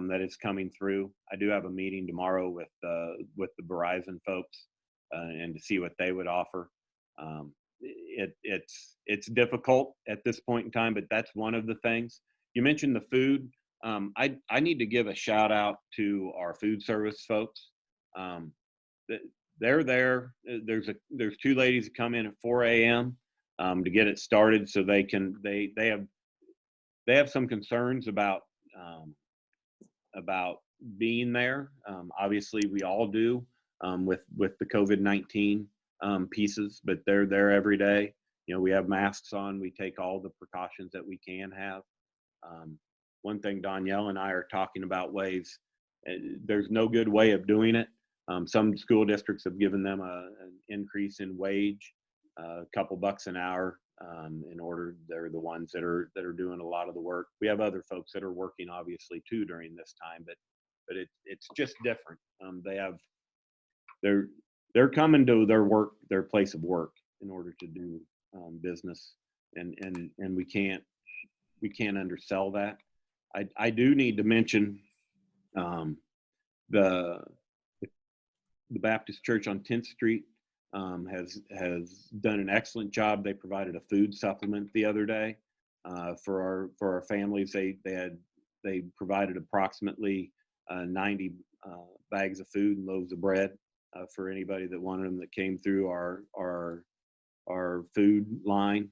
that is coming through. I do have a meeting tomorrow with the Verizon folks and to see what they would offer. It's difficult at this point in time, but that's one of the things. You mentioned the food. I need to give a shout out to our food service folks. They're there. There's two ladies that come in at 4 a.m. To get it started, so they have some concerns about being there. Obviously, we all do with the COVID-19 pieces, but they're there every day. We have masks on. We take all the precautions that we can have. One thing Danielle and I are talking about ways. There's no good way of doing it. Some school districts have given them an increase in wage, a couple bucks an hour, in order. They're the ones that are doing a lot of the work. We have other folks that are working obviously too during this time, but it's just different. They're coming to their place of work in order to do business, and we can't undersell that. I do need to mention the Baptist Church on 10th Street has done an excellent job. They provided a food supplement the other day for our families. They provided approximately 90 bags of food and loaves of bread for anybody that wanted them that came through our food line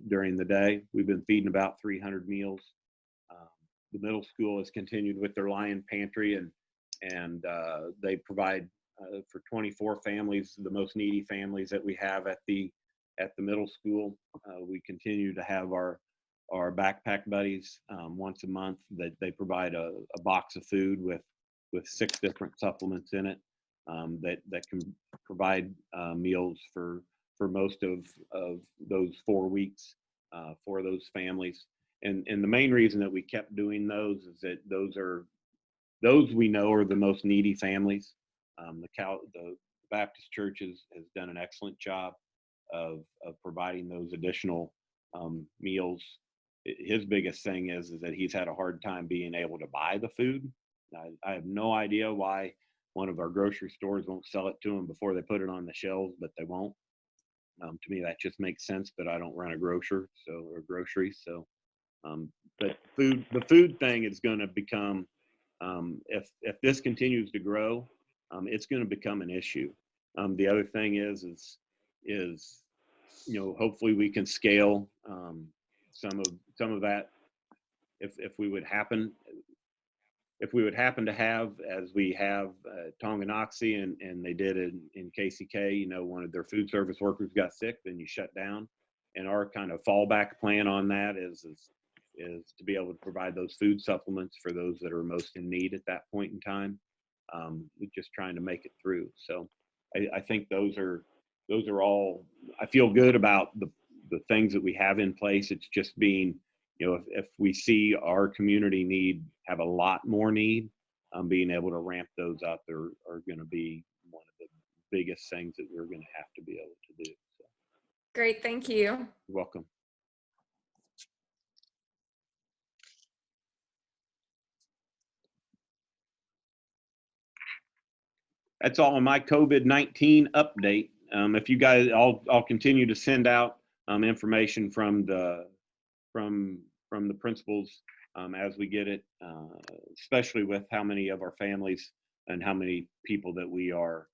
during the day. We've been feeding about 300 meals. The middle school has continued with their Lion Pantry, and they provide for 24 families, the most needy families that we have at the middle school. We continue to have our backpack buddies once a month that they provide a box of food with 6 different supplements in it that can provide meals for most of those 4 weeks for those families. And the main reason that we kept doing those is that those we know are the most needy families. The Baptist Church has done an excellent job of providing those additional meals. His biggest thing is that he's had a hard time being able to buy the food. I have no idea why one of our grocery stores won't sell it to him before they put it on the shelves, but they won't. To me, that just makes sense, but I don't run a grocery. But the food thing is going to become, if this continues to grow, it's going to become an issue. The other thing is hopefully we can scale some of that. If we would happen to have, as we have Tonganoxie and they did in KCK, one of their food service workers got sick, then you shut down. And our kind of fallback plan on that is to be able to provide those food supplements for those that are most in need at that point in time. We're just trying to make it through. So I think those are all, I feel good about the things that we have in place. It's just being, if we see our community have a lot more need, being able to ramp those up are going to be one of the biggest things that we're going to have to be able to do. So, Great, thank you. you're welcome. That's all on my COVID-19 update. If you guys, I'll continue to send out information from the principals as we get it, especially with how many of our families and how many people that we're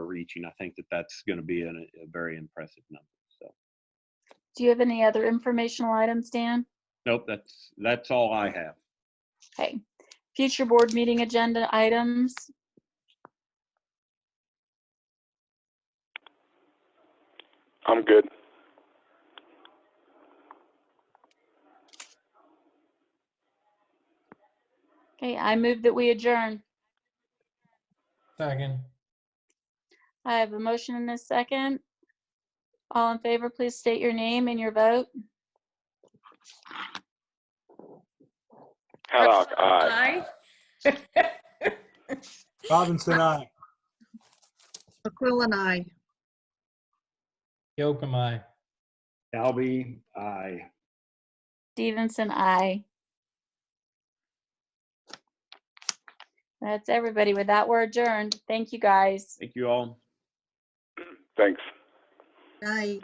reaching. I think that's going to be a very impressive number. So, Do you have any other informational items, Dan? nope, that's all I have. Okay. Future board meeting agenda items. I'm good. Okay, I move that we adjourn. Second. I have a motion and a second. All in favor, please state your name and your vote. Haddock, aye. Aye. Robinson, aye. McQuill and I. Yoakum, Dalby, aye. Stevenson, aye. That's everybody. With that, we're adjourned. Thank you, guys. Thank you all. Thanks. Night.